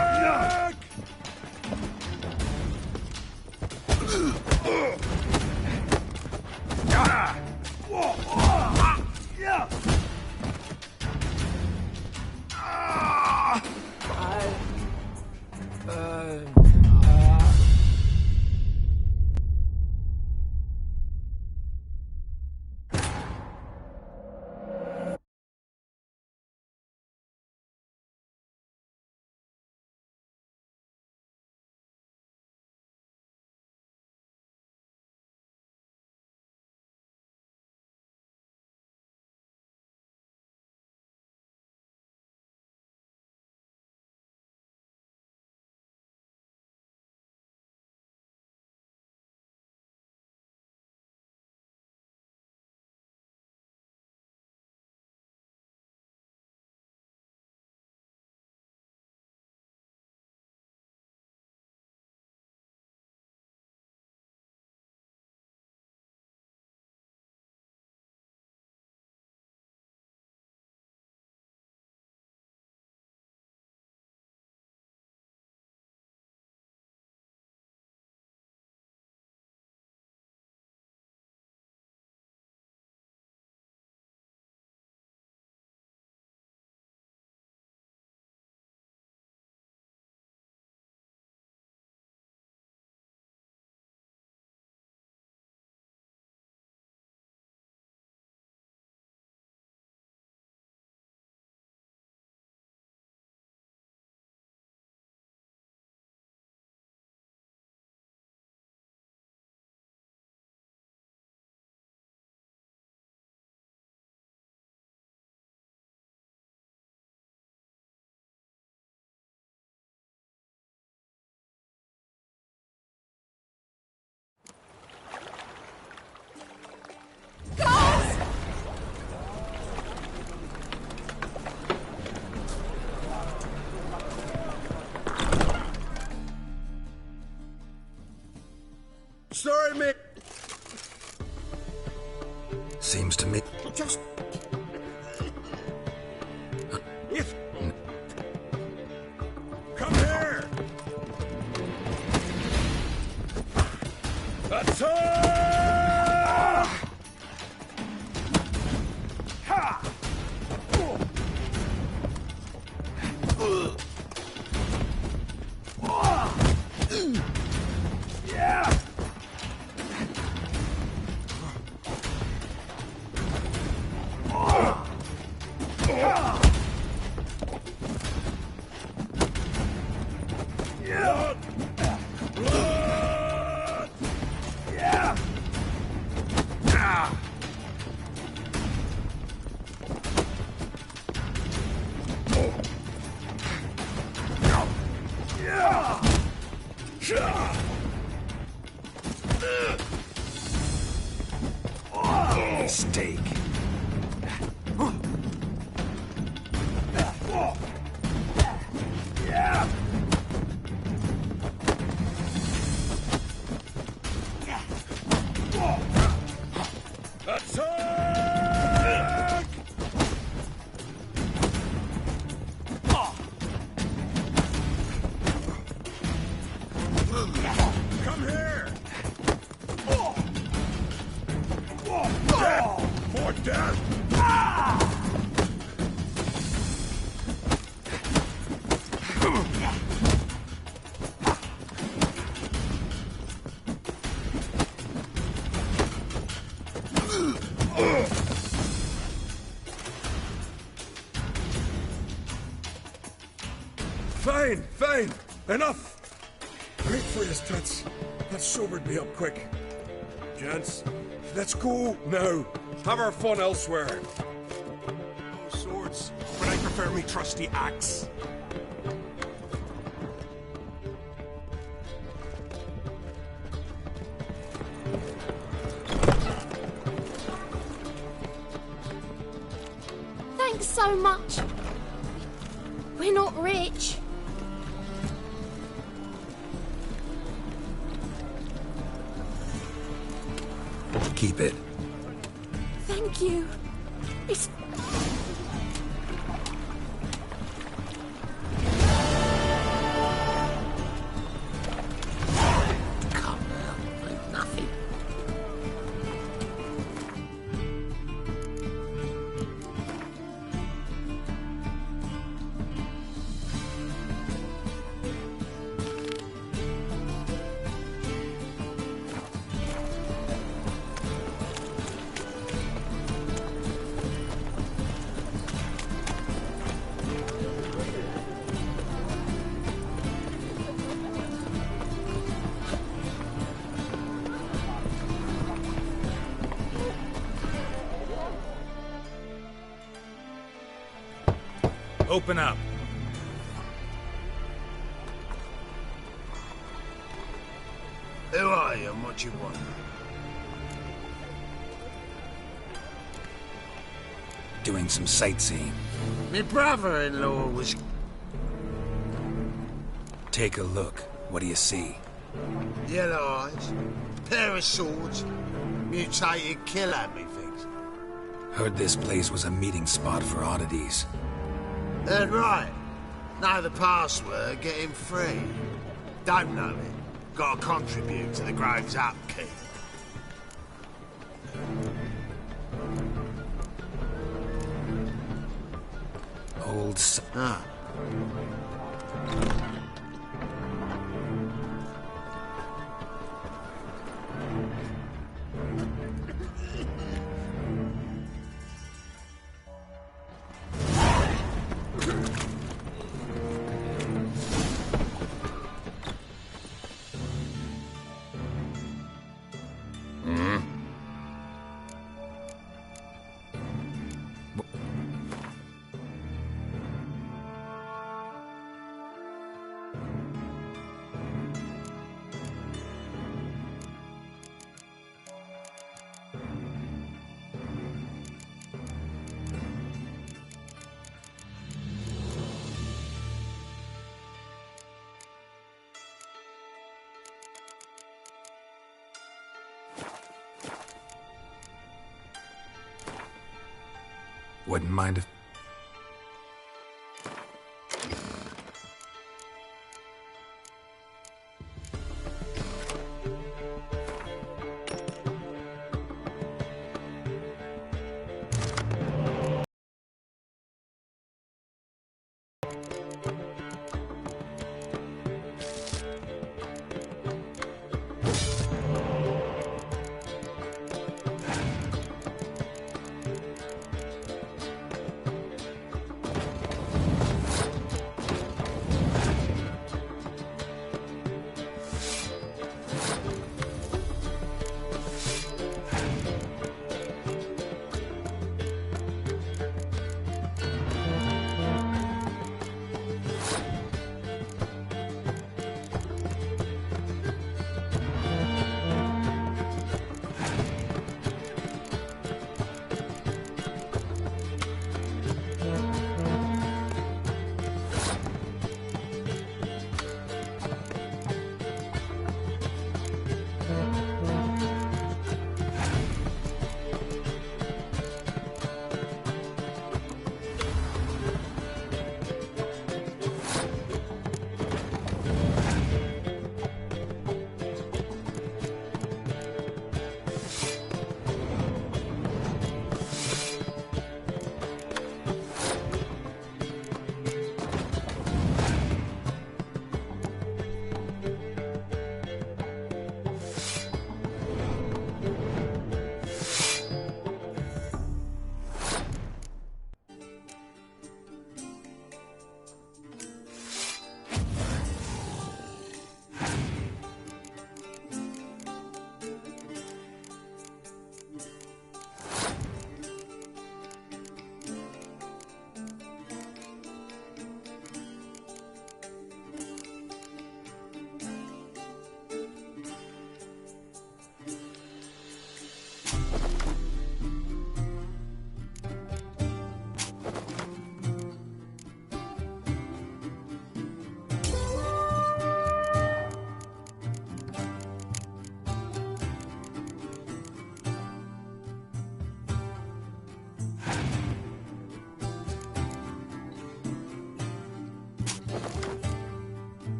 Sorry, mate. Seems to me... Just... If... Come here! Attack! Ha! Yeah! mistake. Attack! Come here! For death! Fine. Enough! Great for his tuts. That sobered me up quick. Gents, let's go now. Have our fun elsewhere. No swords, but I prefer me trusty axe. Thanks so much. We're not rich. Keep it. Thank you. It's... Come now, ain't nothing. Open up. Who are you and what you want? Doing some sightseeing. My brother-in-law was... Take a look. What do you see? Yellow eyes, pair of swords, mutated killer, methinks. Heard this place was a meeting spot for oddities. Heard right. Know the password, get him free. Don't know it. Gotta contribute to the grove's upkeep. Old Wouldn't mind if...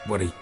What are you...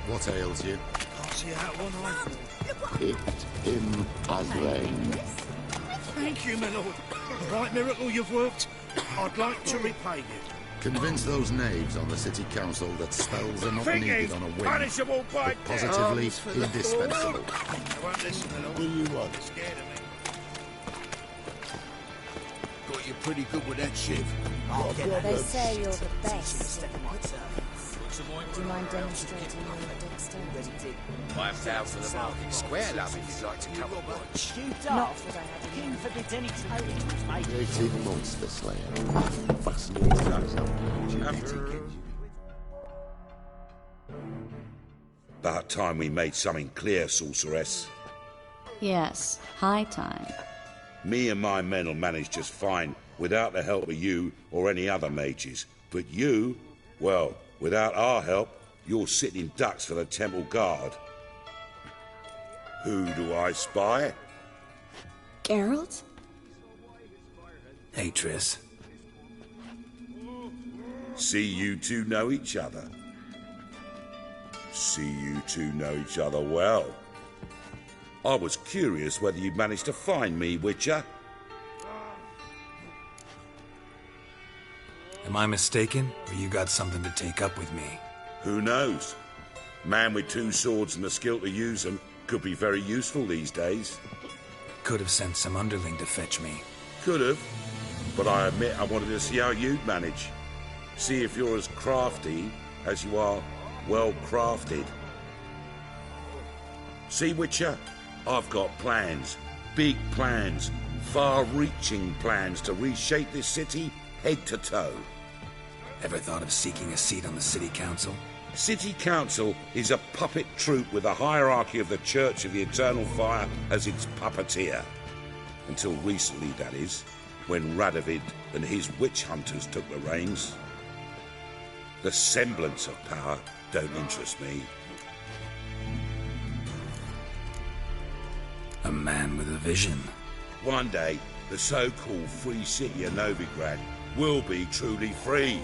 What ails you? Can't see out one eye. Picked him as rain. Thank you, my lord. The right miracle you've worked. I'd like to repay you. Convince those knaves on the city council that spells are not needed on a whim, punishable by but positively death. Arms for the indispensable. I won't listen, my lord. Do you want? You're scared of me. Got you pretty good with that shiv. They say you're the best. Do you mind demonstrating your dexterity? 5,000 a market square, love, if you'd like to come and watch. Not that I had any. King forbids any traditions, mate. Creative monster slayer. Fascinating eyes up. Genetic. About time we made something clear, sorceress. Yes, high time. Me and my men will manage just fine without the help of you or any other mages. But you, well, without our help, you're sitting ducks for the temple guard. Who do I spy? Geralt? Hey, Triss. See you two know each other. See you two know each other well. I was curious whether you'd managed to find me, Witcher. Am I mistaken, or you got something to take up with me? Who knows? Man with two swords and the skill to use them could be very useful these days. Could have sent some underling to fetch me. Could have, but I admit I wanted to see how you'd manage. See if you're as crafty as you are well crafted. See, Witcher, I've got plans, big plans, far-reaching plans to reshape this city head to toe. Ever thought of seeking a seat on the city council? City council is a puppet troupe with a hierarchy of the Church of the Eternal Fire as its puppeteer. Until recently, that is, when Radovid and his witch hunters took the reins. The semblance of power don't interest me. A man with a vision. One day, the so-called free city of Novigrad will be truly free.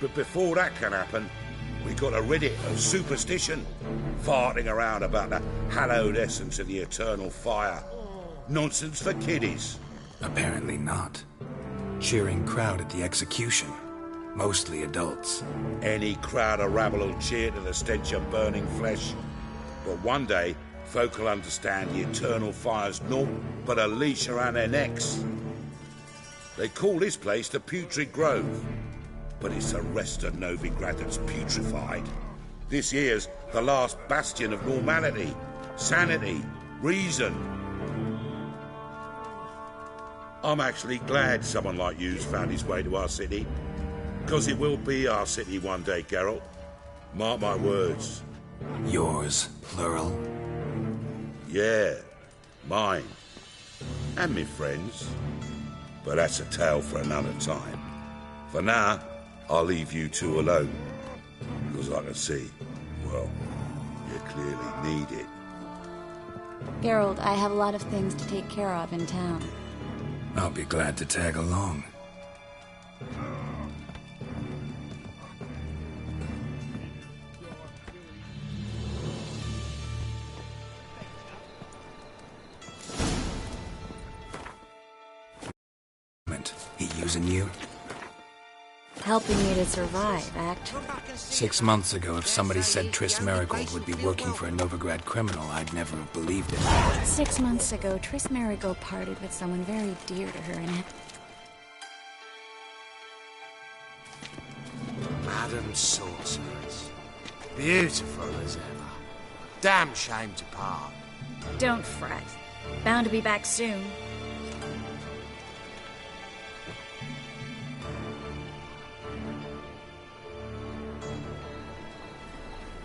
But before that can happen, we got to rid it of superstition, farting around about the hallowed essence of the eternal fire. Nonsense for kiddies. Apparently not. Cheering crowd at the execution. Mostly adults. Any crowd or rabble will cheer to the stench of burning flesh. But one day, folk will understand the eternal fire's naught but a leash around their necks. They call this place the Putrid Grove, but it's the rest of Novigrad that's putrefied. This here's the last bastion of normality, sanity, reason. I'm actually glad someone like you's found his way to our city, because it will be our city one day, Geralt. Mark my words. Yours, plural. Yeah, mine. And me friends. But that's a tale for another time. For now, I'll leave you two alone. Because I can see, well, you clearly need it. Geralt, I have a lot of things to take care of in town. I'll be glad to tag along. He using you? Helping me to survive, act. 6 months ago, if somebody said Triss Marigold would be working for a Novigrad criminal, I'd never have believed it. 6 months ago, Triss Marigold parted with someone very dear to her, and Madam Sorceress. Beautiful as ever. Damn shame to part. Don't fret. Bound to be back soon.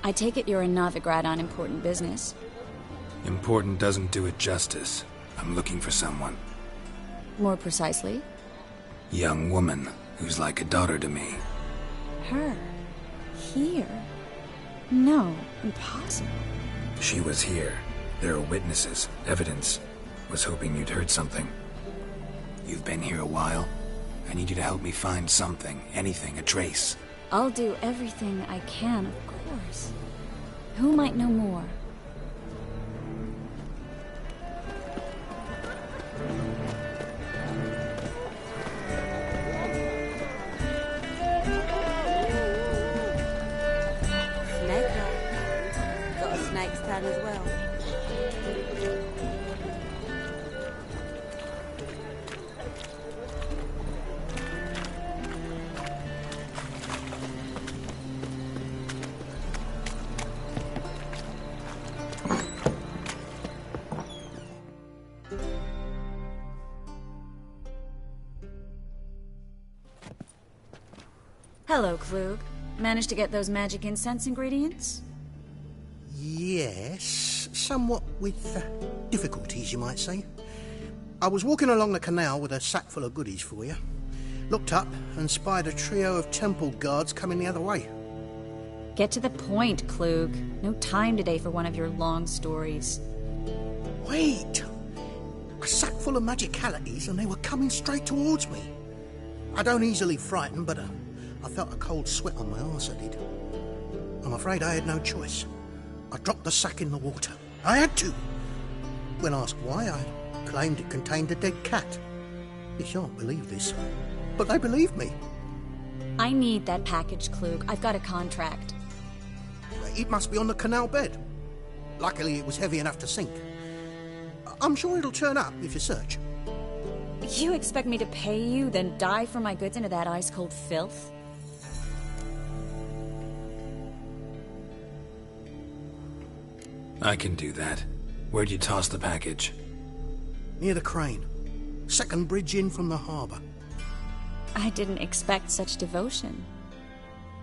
I take it you're a Novigrad on important business. Important doesn't do it justice. I'm looking for someone. More precisely? Young woman who's like a daughter to me. Her? Here? No, impossible. She was here. There are witnesses, evidence. Was hoping you'd heard something. You've been here a while. I need you to help me find something, anything, a trace. I'll do everything I can, of course. Who might know more? Snake got a snake's tongue as well. Hello, Klug. Managed to get those magic incense ingredients? Yes, somewhat with difficulties, you might say. I was walking along the canal with a sack full of goodies for you. Looked up and spied a trio of temple guards coming the other way. Get to the point, Klug. No time today for one of your long stories. Wait! A sack full of magicalities and they were coming straight towards me. I don't easily frighten, but I felt a cold sweat on my arse, I did. I'm afraid I had no choice. I dropped the sack in the water. I had to. When asked why, I claimed it contained a dead cat. You shan't believe this, but they believed me. I need that package, Klug. I've got a contract. It must be on the canal bed. Luckily, it was heavy enough to sink. I'm sure it'll turn up if you search. You expect me to pay you, then dive for my goods into that ice-cold filth? I can do that. Where'd you toss the package? Near the crane. Second bridge in from the harbour. I didn't expect such devotion.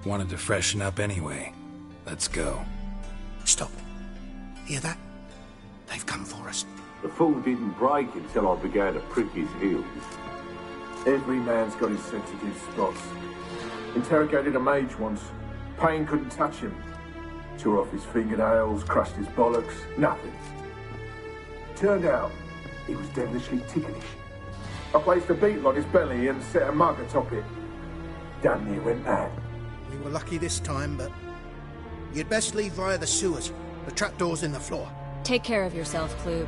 Wanted to freshen up anyway. Let's go. Stop. Hear that? They've come for us. The fool didn't break until I began to prick his heels. Every man's got his sensitive spots. Interrogated a mage once. Pain couldn't touch him. Tore off his fingernails, crushed his bollocks, nothing. Turned out, he was devilishly ticklish. I placed a beetle on his belly and set a mug atop it. Damn near went mad. We were lucky this time, but you'd best leave via the sewers. The trapdoor's in the floor. Take care of yourself, Klug.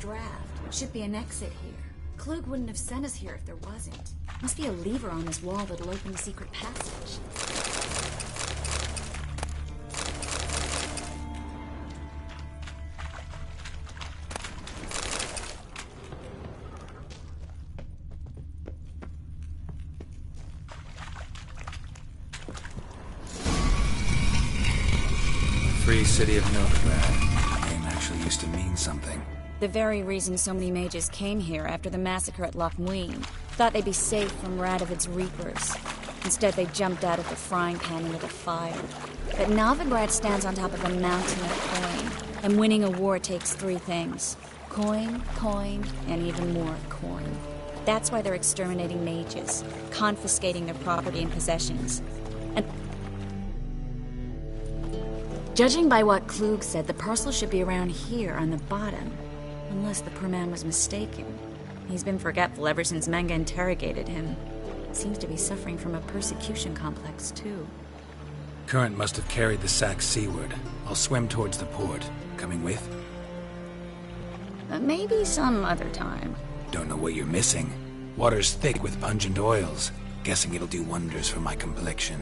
draft. Should be an exit here. Klug wouldn't have sent us here if there wasn't. Must be a lever on this wall that'll open the secret passage. Free city of Novigrad. The name actually used to mean something. The very reason so many mages came here after the massacre at Loch Muin. Thought they'd be safe from Radovid's reapers. Instead, they jumped out of the frying pan into the fire. But Novigrad stands on top of a mountain of coin. And winning a war takes three things. Coin, coin, and even more coin. That's why they're exterminating mages, confiscating their property and possessions. And judging by what Klug said, the parcel should be around here on the bottom. Unless the poor man was mistaken. He's been forgetful ever since Manga interrogated him. Seems to be suffering from a persecution complex, too. Current must have carried the sack seaward. I'll swim towards the port. Coming with? Maybe some other time. Don't know what you're missing. Water's thick with pungent oils. Guessing it'll do wonders for my complexion.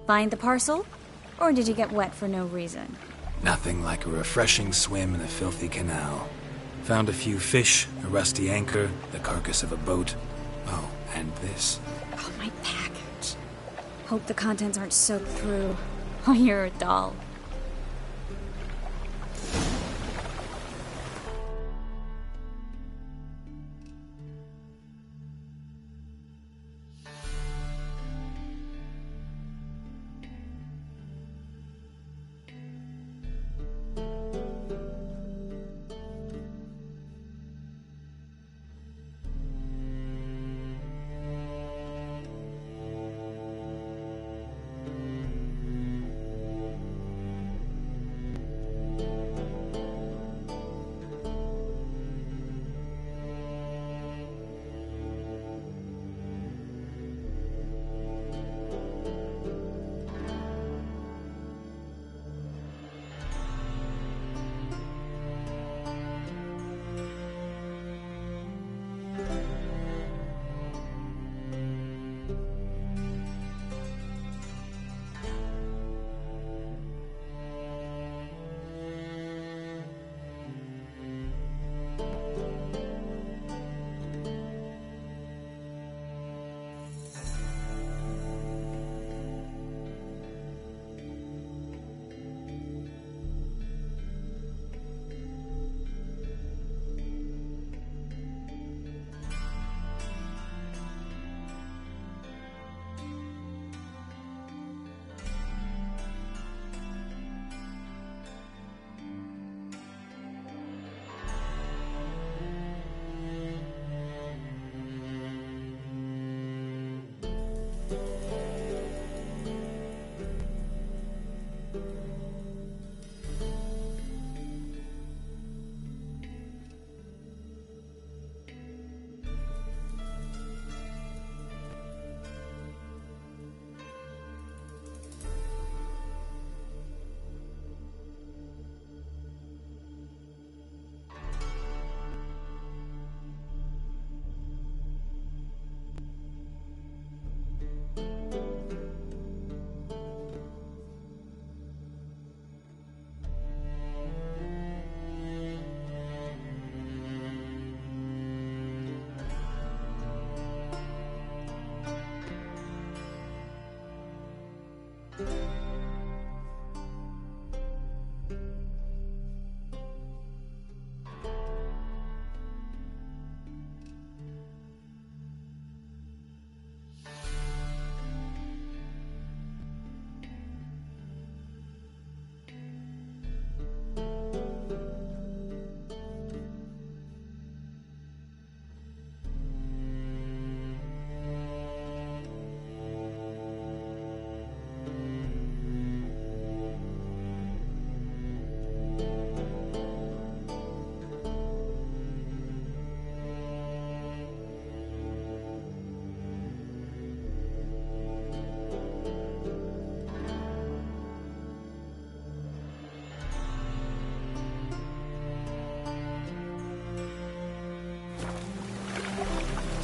Find the parcel? Or did you get wet for no reason? Nothing like a refreshing swim in a filthy canal. Found a few fish, a rusty anchor, the carcass of a boat. Oh, and this. Oh, my package. Hope the contents aren't soaked through. Oh, you're a doll.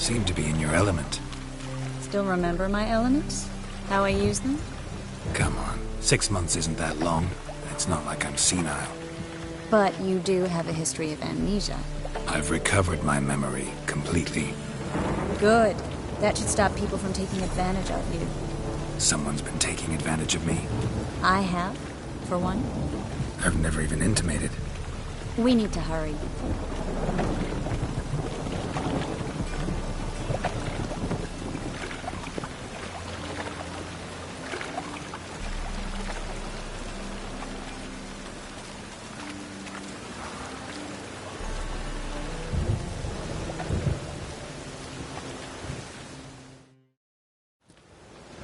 Seem to be in your element. Still remember my elements? How I use them? Come on, 6 months isn't that long. It's not like I'm senile. But you do have a history of amnesia. I've recovered my memory completely. Good. That should stop people from taking advantage of you. Someone's been taking advantage of me. I have, for one. I've never even intimated. We need to hurry.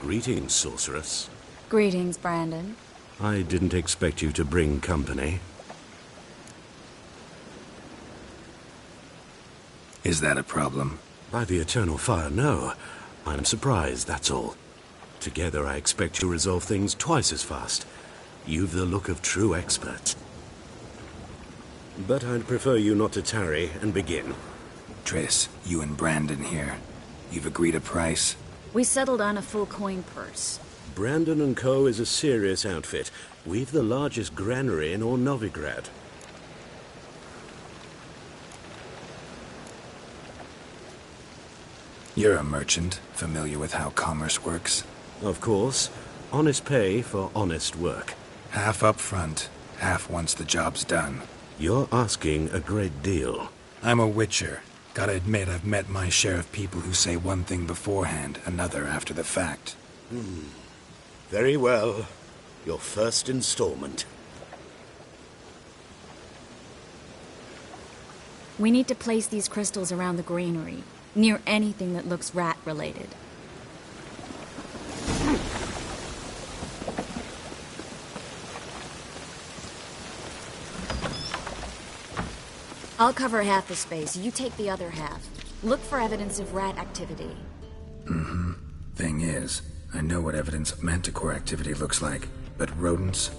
Greetings, sorceress. Greetings, Brandon. I didn't expect you to bring company. Is that a problem? By the eternal fire, no. I'm surprised, that's all. Together, I expect you to resolve things twice as fast. You've the look of true experts. But I'd prefer you not to tarry and begin. Triss, you and Brandon here. You've agreed a price? We settled on a full coin purse. Brandon & Co. is a serious outfit. We've the largest granary in all Novigrad. You're a merchant, familiar with how commerce works? Of course. Honest pay for honest work. Half up front, half once the job's done. You're asking a great deal. I'm a witcher. Gotta admit, I've met my share of people who say one thing beforehand, another after the fact. Very well. Your first installment. We need to place these crystals around the granary, near anything that looks rat-related. I'll cover half the space, you take the other half. Look for evidence of rat activity. Thing is, I know what evidence of manticore activity looks like, but rodents?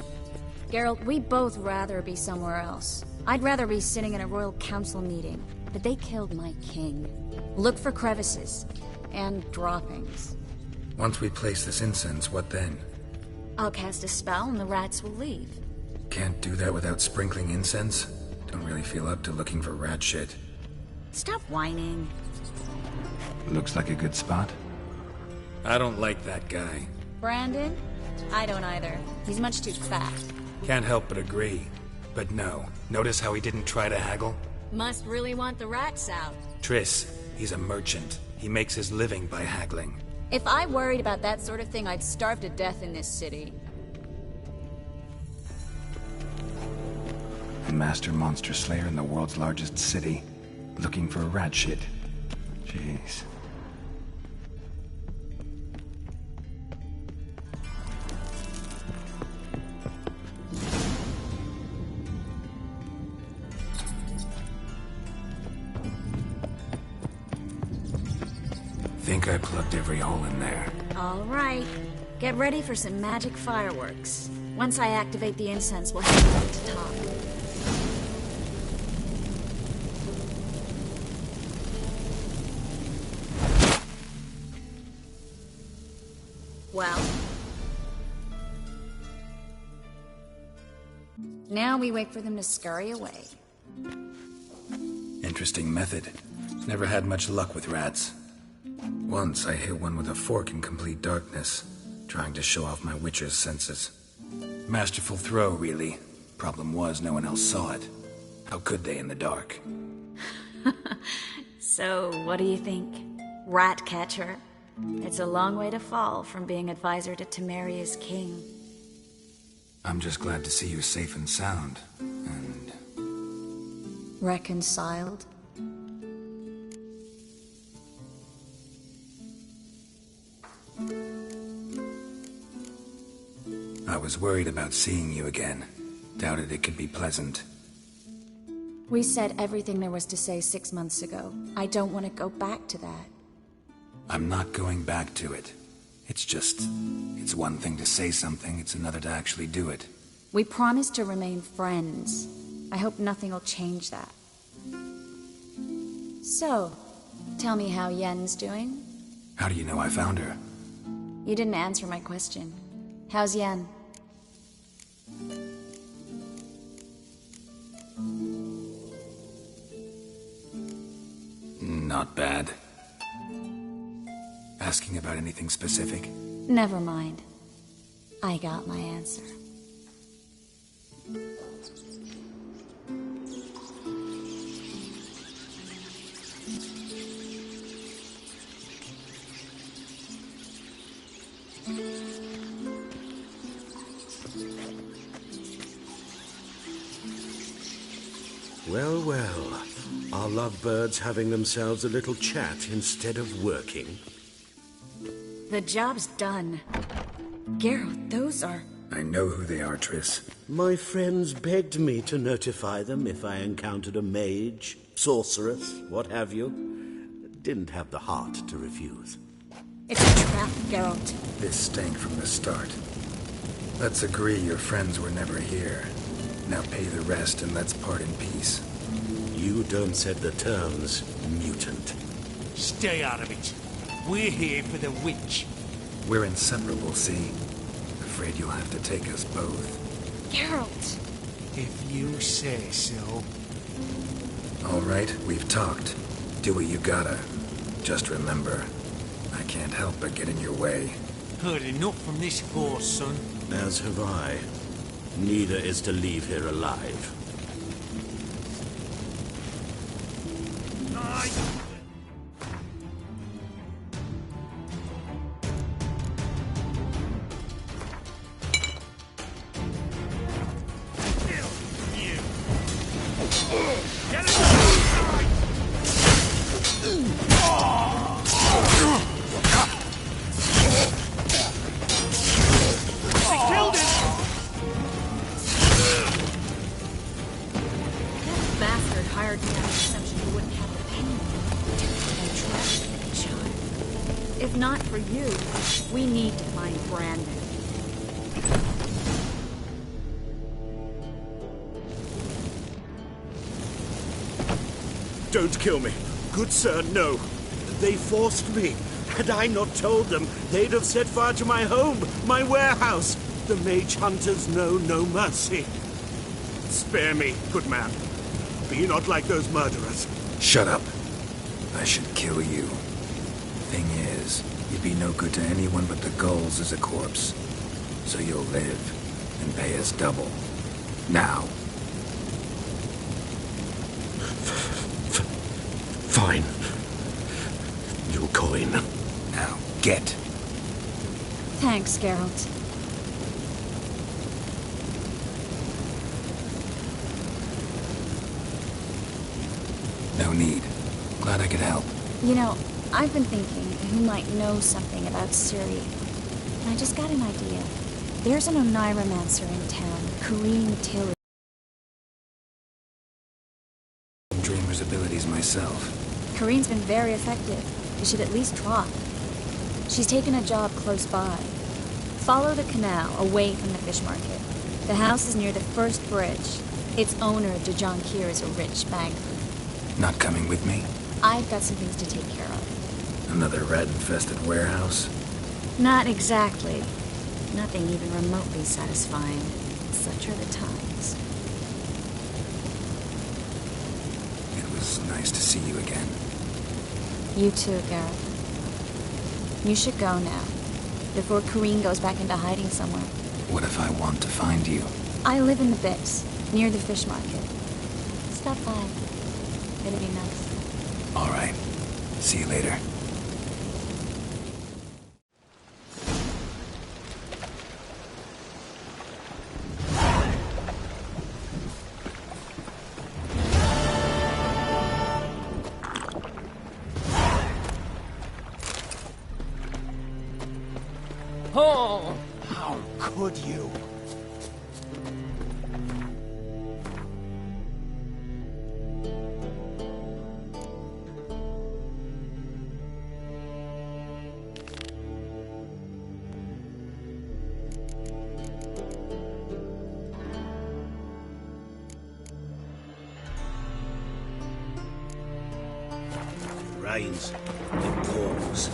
Geralt, we'd both rather be somewhere else. I'd rather be sitting in a royal council meeting, but they killed my king. Look for crevices, and droppings. Once we place this incense, what then? I'll cast a spell and the rats will leave. Can't do that without sprinkling incense? Don't really feel up to looking for rat shit. Stop whining. Looks like a good spot. I don't like that guy. Brandon? I don't either. He's much too fat. Can't help but agree. But no, notice how he didn't try to haggle? Must really want the rats out. Triss, he's a merchant. He makes his living by haggling. If I worried about that sort of thing, I'd starve to death in this city. A master monster slayer in the world's largest city, looking for rat shit. Jeez. Think I plugged every hole in there. All right. Get ready for some magic fireworks. Once I activate the incense, we'll head up to top. Well. Now we wait for them to scurry away. Interesting method. Never had much luck with rats. Once I hit one with a fork in complete darkness, trying to show off my witcher's senses. Masterful throw, really. Problem was, no one else saw it. How could they in the dark? So, what do you think? Rat catcher? It's a long way to fall from being advisor to Temeria's king. I'm just glad to see you safe and sound, and... Reconciled? I was worried about seeing you again. Doubted it could be pleasant. We said everything there was to say 6 months ago. I don't want to go back to that. I'm not going back to it. It's just... it's one thing to say something, it's another to actually do it. We promised to remain friends. I hope nothing will change that. So, Tell me how Yen's doing. How do you know I found her? You didn't answer my question. How's Yen? Not bad. Asking about anything specific? Never mind. I got my answer. Well, well. Are lovebirds having themselves a little chat instead of working? The job's done. Geralt, those are... I know who they are, Triss. My friends begged me to notify them if I encountered a mage, sorceress, what have you. Didn't have the heart to refuse. It's a trap, Geralt. This stank from the start. Let's agree your friends were never here. Now pay the rest and let's part in peace. You don't set the terms, mutant. Stay out of it. We're here for the witch. We're inseparable, see? Afraid you'll have to take us both. Geralt! If you say so. All right, we've talked. Do what you gotta. Just remember, I can't help but get in your way. Heard enough from this horse, son. As have I. Neither is to leave here alive. If not for you, we need to find Brandon. Don't kill me. Good sir, no. They forced me. Had I not told them, they'd have set fire to my home, my warehouse. The mage hunters know no mercy. Spare me, good man. Be not like those murderers. Shut up. I should kill you. Thing is, you'd be no good to anyone but the gulls as a corpse. So you'll live and pay us double. Now. Fine. Your coin. Now, get. Thanks, Geralt. No need. Glad I could help. You know, I've been thinking who might know something about Ciri. And I just got an idea. There's an Oneiromancer in town, Corrine Tilley. Dreamer's abilities myself. Corrine's been very effective. You should at least try. She's taken a job close by. Follow the canal away from the fish market. The house is near the first bridge. Its owner, Dejan Kier, is a rich banker. Not coming with me? I've got some things to take care of. Another rat-infested warehouse? Not exactly. Nothing even remotely satisfying. Such are the times. It was nice to see you again. You too, Gareth. You should go now, before Corrine goes back into hiding somewhere. What if I want to find you? I live in the Bix, near the fish market. Stop by. It'll be nice. All right. See you later. Oh, how could you? brains and paws.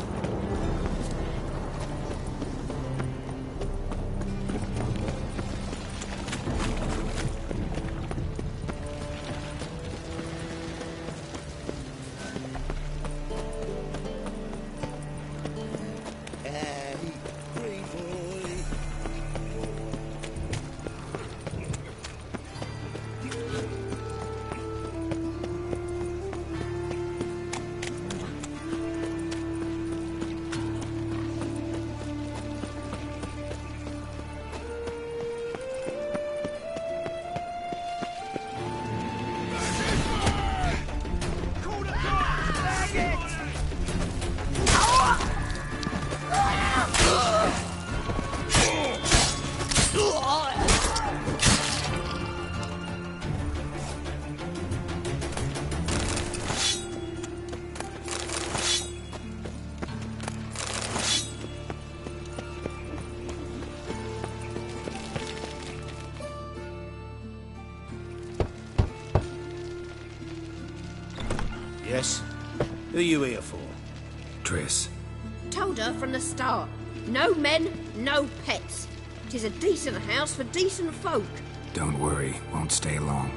Yes? Who are you here for? Triss. Told her from the start. No men, no pets. 'Tis a decent house for decent folk. Don't worry, won't stay long.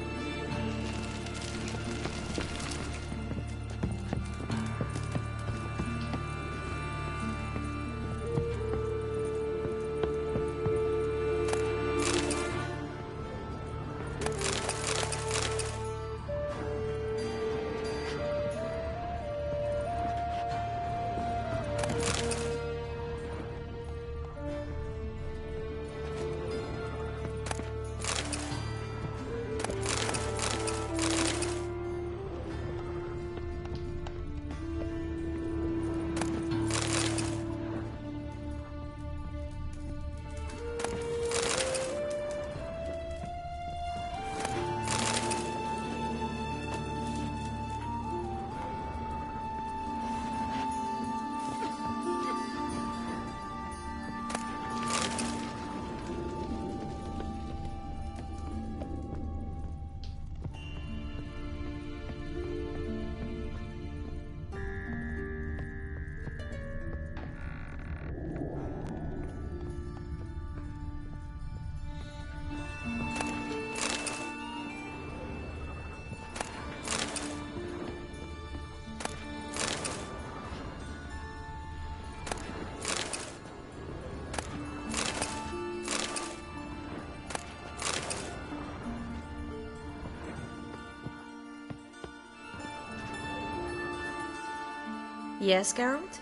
Yes, Geralt?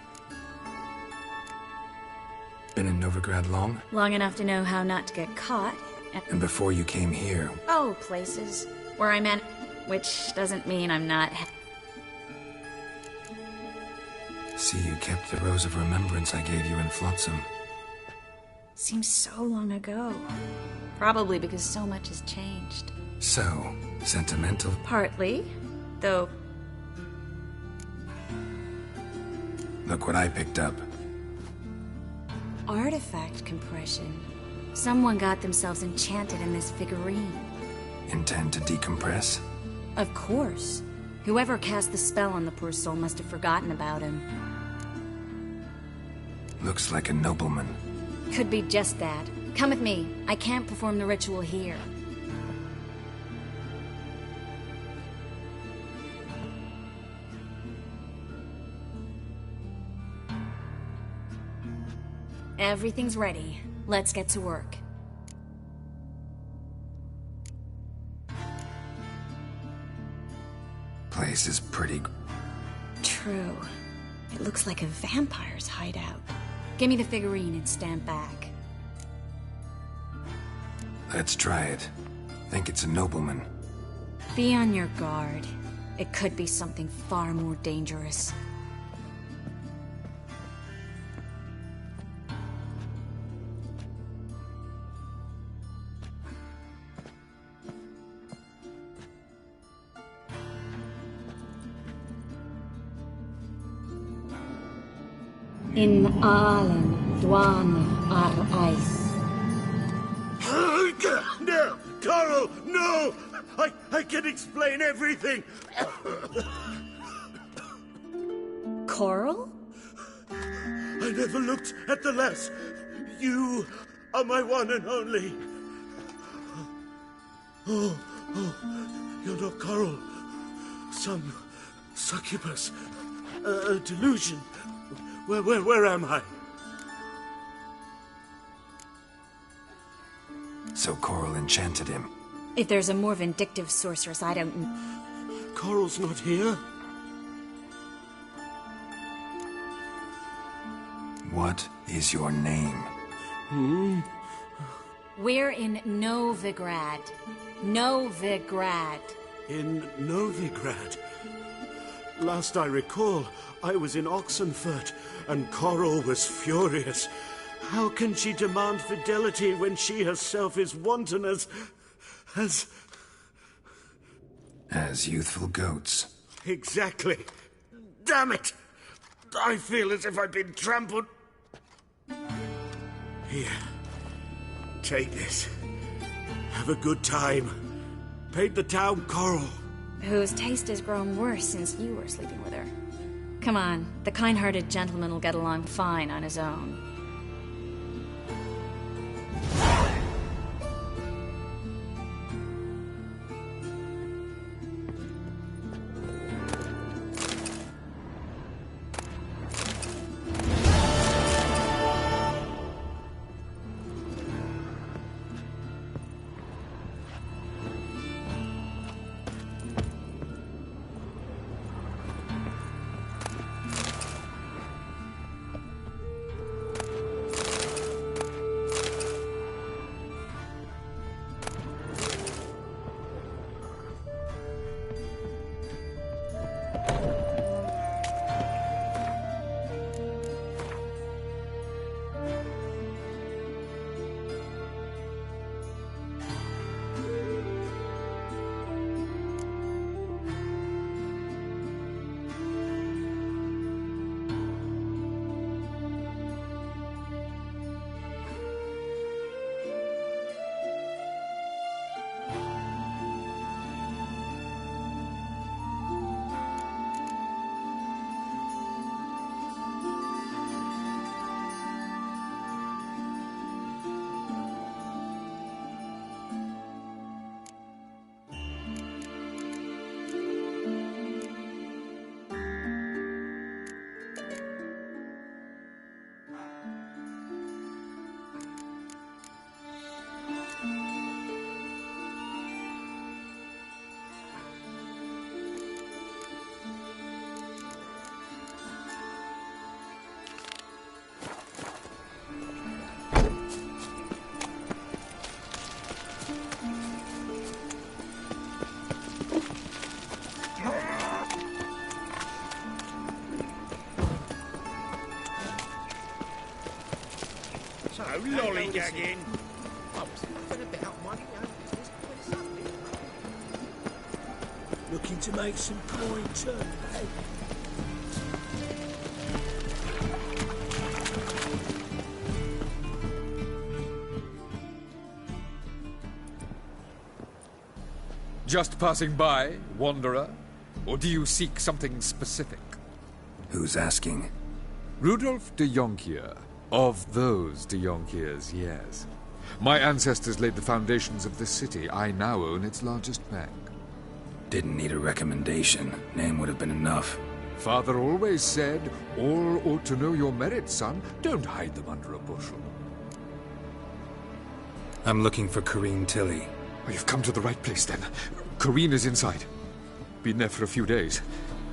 Been in Novigrad long? Long enough to know how not to get caught. And before you came here? Oh, places. Where I meant... Which doesn't mean I'm not... See, you kept the rose of remembrance I gave you in Flotsam. Seems so long ago. Probably because so much has changed. So, sentimental? Partly. Though... Look what I picked up. Artifact compression. Someone got themselves enchanted in this figurine. Intend to decompress? Of course. Whoever cast the spell on the poor soul must have forgotten about him. Looks like a nobleman. Could be just that. Come with me. I can't perform the ritual here. Everything's ready. Let's get to work. Place is pretty... True. It looks like a vampire's hideout. Give me the figurine and stand back. Let's try it. Think it's a nobleman. Be on your guard. It could be something far more dangerous. In Allen, Dwan, Ar Ice. No! Carl, no! I can explain everything! Coral? I never looked at the lass. You are my one and only. Oh, you're not Coral. Some succubus. A delusion. Where am I? So Coral enchanted him. If there's a more vindictive sorceress, I don't... Coral's not here. What is your name? We're in Novigrad. Novigrad. In Novigrad? Last I recall, I was in Oxenfurt, and Coral was furious. How can she demand fidelity when she herself is wanton as youthful goats. Exactly. Damn it! I feel as if I've been trampled. Here. Take this. Have a good time. Paint the town Coral. Whose taste has grown worse since you were sleeping with her. Come on, the kind-hearted gentleman will get along fine on his own. Lollygagging. Looking to make some coin too, eh? Just passing by, wanderer? Or do you seek something specific? Who's asking? Rudolf de Jonkier. Of those de Jonkiers, yes. My ancestors laid the foundations of this city. I now own its largest bank. Didn't need a recommendation. Name would have been enough. Father always said, all ought to know your merits, son. Don't hide them under a bushel. I'm looking for Corrine Tilly. Oh, you've come to the right place, then. Corrine is inside. Been there for a few days,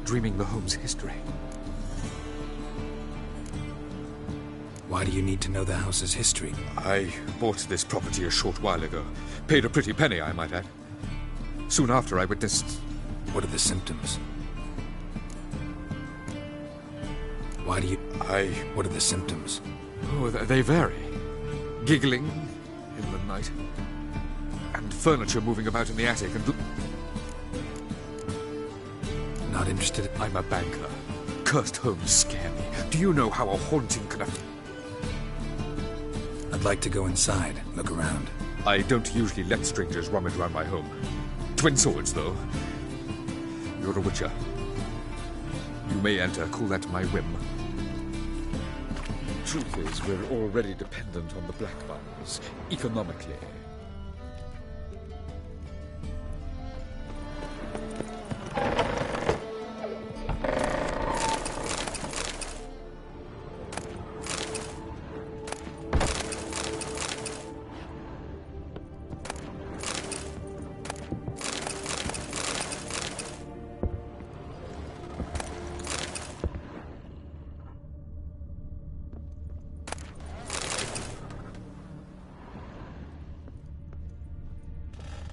dreaming the home's history. Why do you need to know the house's history? I bought this property a short while ago. Paid a pretty penny, I might add. Soon after, I witnessed... What are the symptoms? Why do you... What are the symptoms? Oh, they vary. Giggling in the night. And furniture moving about in the attic and... Not interested? I'm a banker. Cursed homes scare me. Do you know how a haunting can affect... I'd like to go inside, look around. I don't usually let strangers rummage around my home. Twin swords, though. You're a witcher. You may enter, call that my whim. Truth is, we're already dependent on the black ones, economically.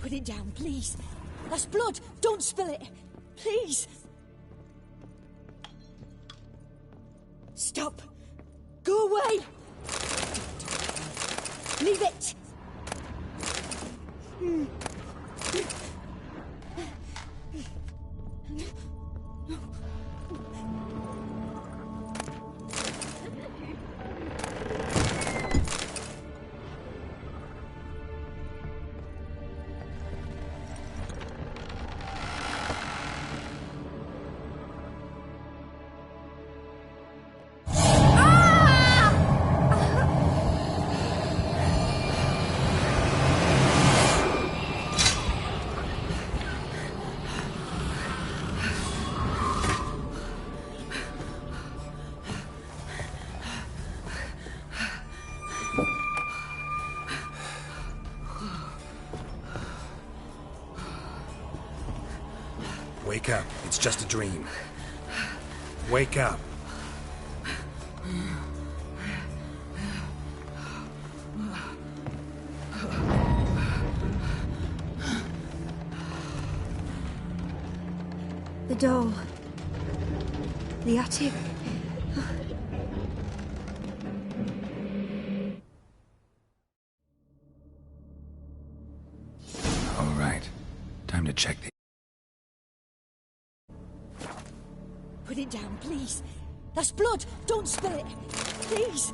Put it down, please. That's blood. Don't spill it. Please. Stop. Go away. Leave it. Wake up. It's just a dream. Wake up. The doll. The attic. All right. Time to check the... Put it down, please. That's blood. Don't spill it. Please.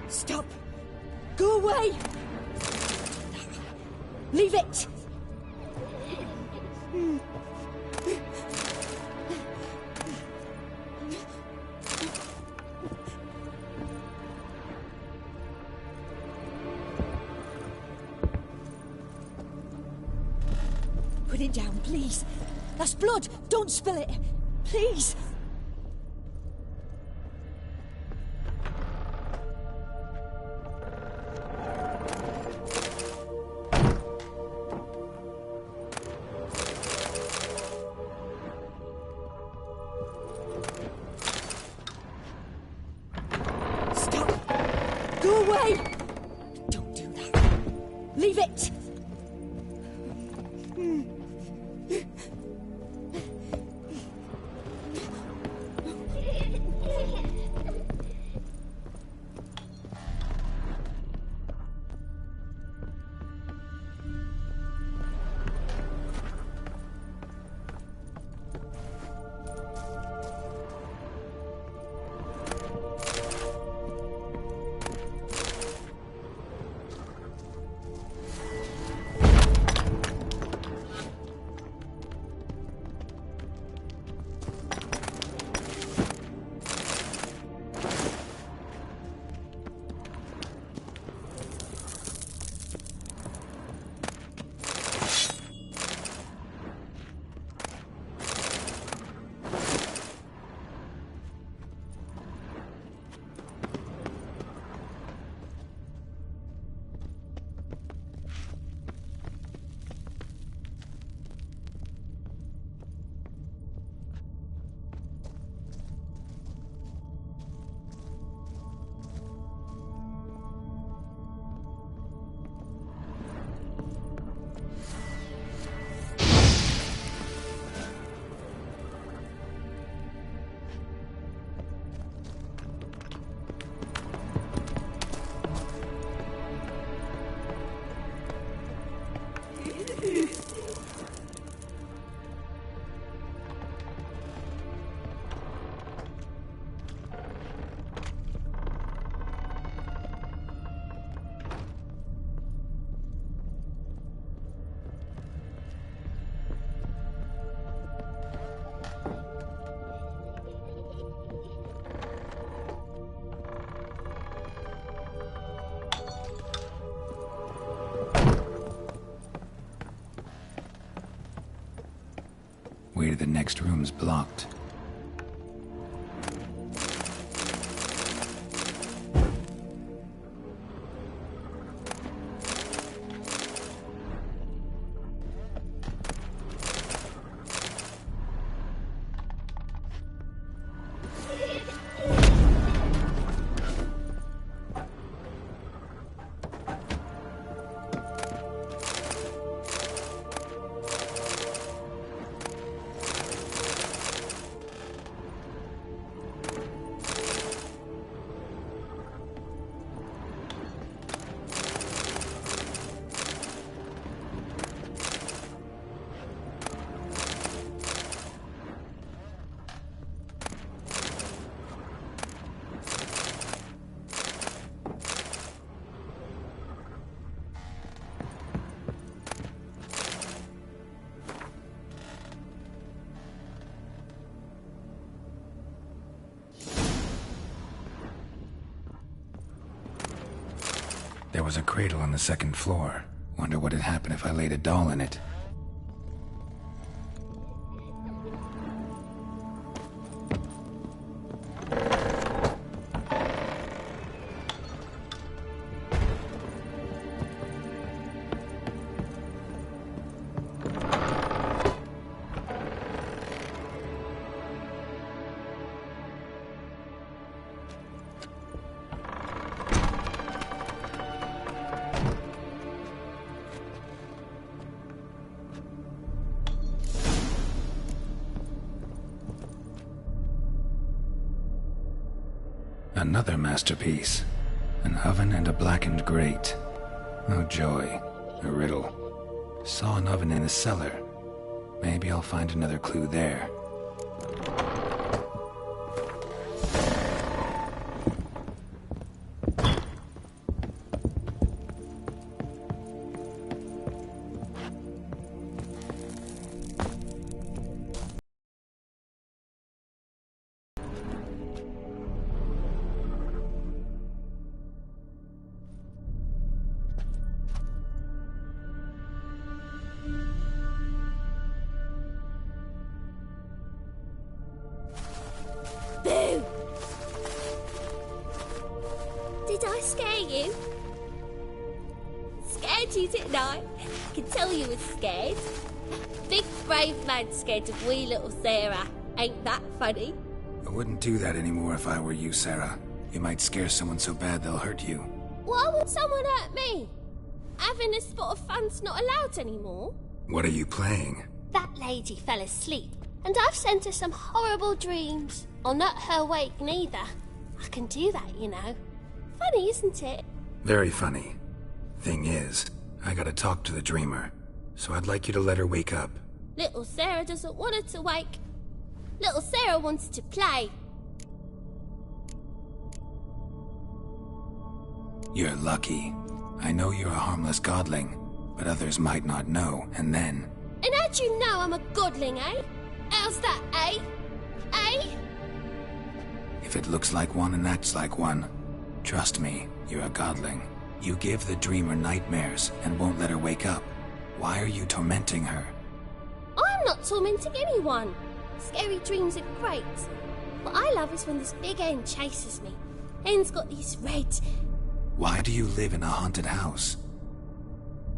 Stop. Go away. Leave it. Put it down, please. That's blood. Don't spill it. Please. Stop. Go away. Don't do that. Leave it. next room's blocked. There was a cradle on the second floor. Wonder what'd happen if I laid a doll in it. Another masterpiece. An oven and a blackened grate. Oh joy. A riddle. Saw an oven in the cellar. Maybe I'll find another clue there. Boo! Did I scare you? Scared you, didn't I? I can tell you was scared. Big brave man scared of wee little Sarah. Ain't that funny? I wouldn't do that anymore if I were you, Sarah. You might scare someone so bad they'll hurt you. Why would someone hurt me? Having a spot of fun's not allowed anymore. What are you playing? That lady fell asleep, and I've sent her some horrible dreams. I'll not her wake neither. I can do that, you know. Funny, isn't it? Very funny. Thing is, I gotta talk to the dreamer, so I'd like you to let her wake up. Little Sarah doesn't want her to wake. Little Sarah wants to play. You're lucky. I know you're a harmless godling, but others might not know, and then... And how'd you know I'm a godling, eh? How's that, eh? Eh? If it looks like one and acts like one, trust me, you're a godling. You give the dreamer nightmares and won't let her wake up. Why are you tormenting her? I'm not tormenting anyone. Scary dreams are great. What I love is when this big hen chases me. Hen's got these red... Why do you live in a haunted house?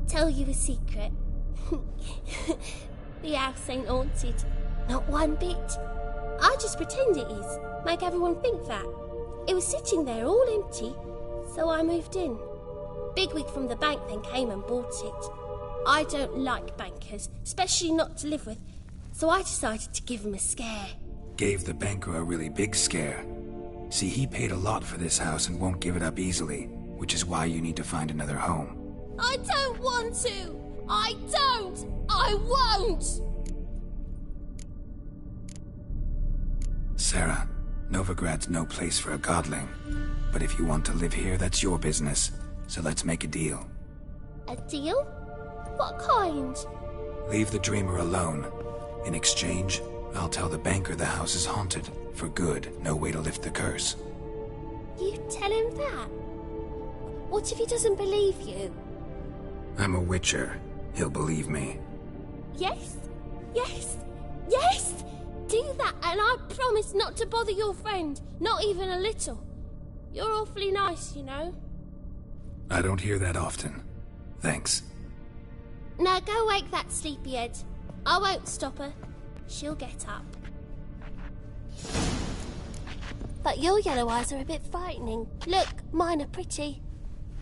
Tell you a secret. The house ain't haunted. Not one bit. I just pretend it is. Make everyone think that. It was sitting there all empty, so I moved in. Bigwig from the bank then came and bought it. I don't like bankers, especially not to live with, so I decided to give him a scare. Gave the banker a really big scare. See, he paid a lot for this house and won't give it up easily, which is why you need to find another home. I don't want to! I don't! I won't! Sarah, Novigrad's no place for a godling. But if you want to live here, that's your business. So let's make a deal. A deal? What kind? Leave the dreamer alone. In exchange, I'll tell the banker the house is haunted. For good, no way to lift the curse. You tell him that? What if he doesn't believe you? I'm a witcher. He'll believe me. Yes? Yes? Yes? Do that, and I promise not to bother your friend, not even a little. You're awfully nice, you know. I don't hear that often. Thanks. Now go wake that sleepyhead. I won't stop her. She'll get up. But your yellow eyes are a bit frightening. Look, mine are pretty.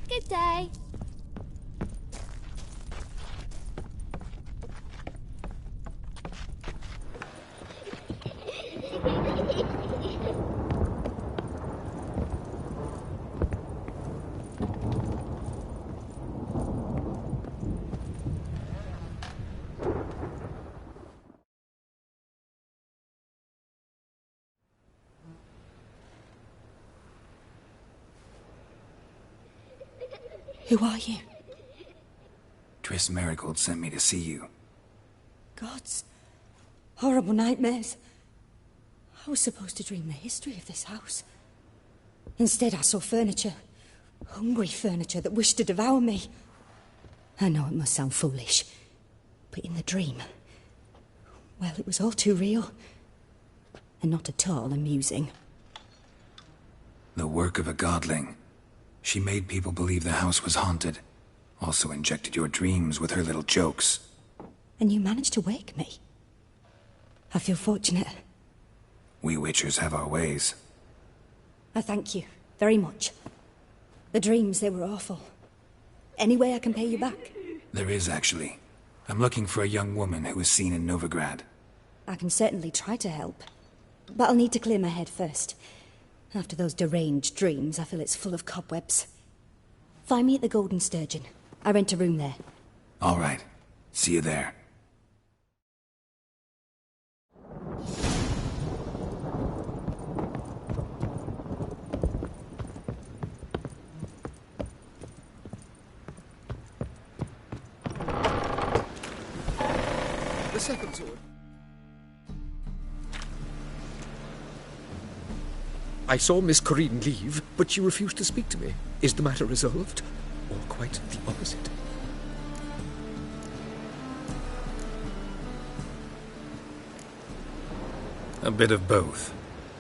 Good day. Who are you? Triss Marigold sent me to see you. Gods. Horrible nightmares. I was supposed to dream the history of this house. Instead, I saw furniture. Hungry furniture that wished to devour me. I know it must sound foolish, but in the dream, well, it was all too real. And not at all amusing. The work of a godling. She made people believe the house was haunted. Also injected your dreams with her little jokes. And you managed to wake me. I feel fortunate. We Witchers have our ways. I thank you very much. The dreams, they were awful. Any way I can pay you back? There is, actually. I'm looking for a young woman who was seen in Novigrad. I can certainly try to help. But I'll need to clear my head first. After those deranged dreams, I feel it's full of cobwebs. Find me at the Golden Sturgeon. I rent a room there. All right. See you there. The second sword. I saw Miss Corinne leave, but she refused to speak to me. Is the matter resolved? Or quite the opposite? A bit of both.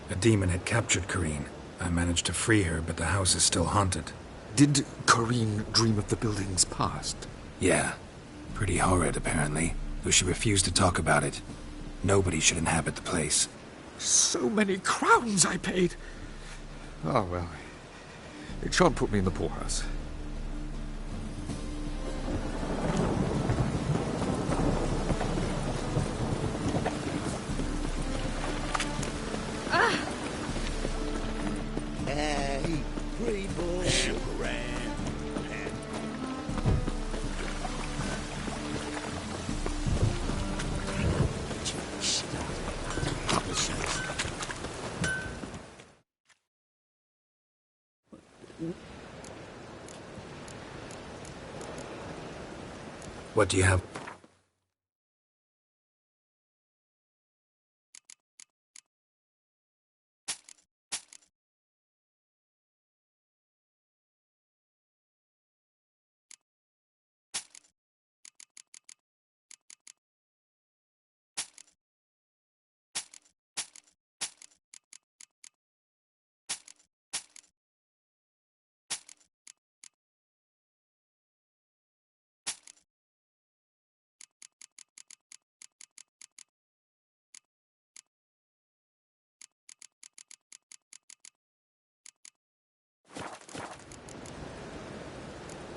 A demon had captured Corinne. I managed to free her, but the house is still haunted. Did Corinne dream of the building's past? Yeah. Pretty horrid, apparently, though she refused to talk about it. Nobody should inhabit the place. So many crowns I paid! Oh, well. It shan't put me in the poorhouse. Hey, free boy. Sugar ram. What do you have?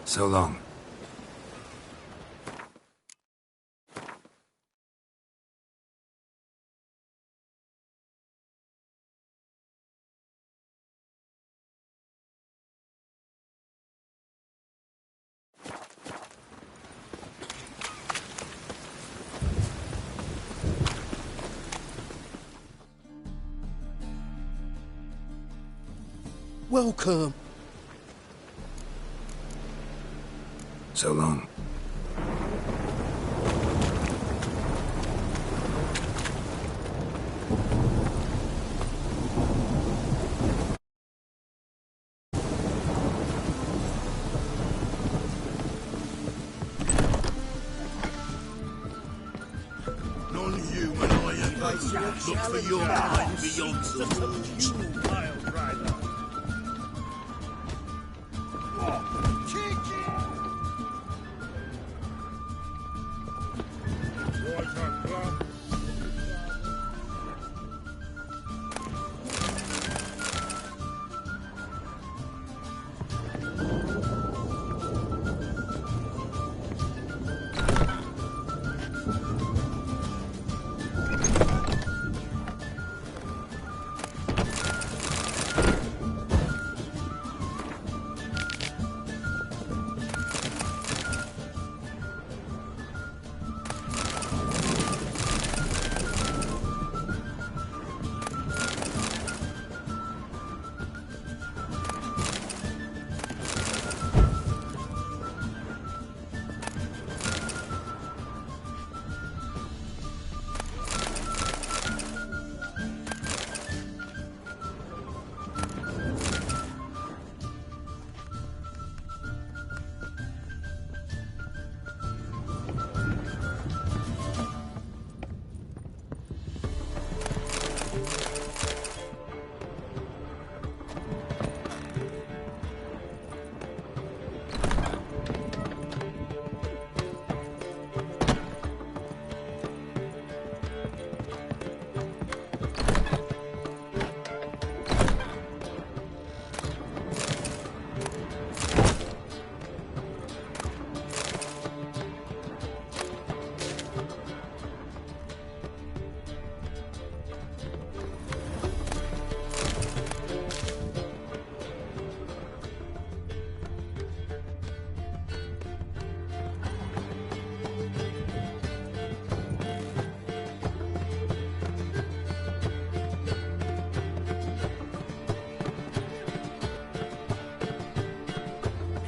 So long. Welcome. So long. Non-human, I am. Look for your mind beyond the Wild rider.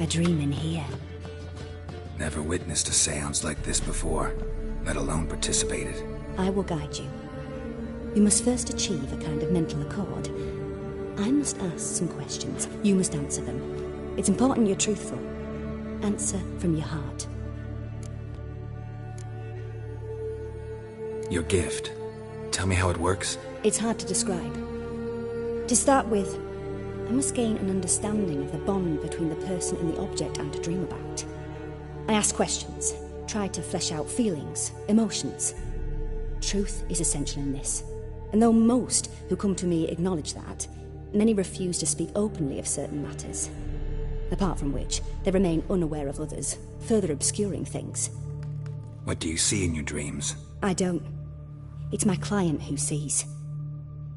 A dream in here. Never witnessed a seance like this before, let alone participated. I will guide you. You must first achieve a kind of mental accord. I must ask some questions. You must answer them. It's important you're truthful. Answer from your heart. Your gift. Tell me how it works. It's hard to describe. To start with, I must gain an understanding of the bond between the person and the object I'm to dream about. I ask questions, try to flesh out feelings, emotions. Truth is essential in this, and though most who come to me acknowledge that, many refuse to speak openly of certain matters. Apart from which, they remain unaware of others, further obscuring things. What do you see in your dreams? I don't. It's my client who sees.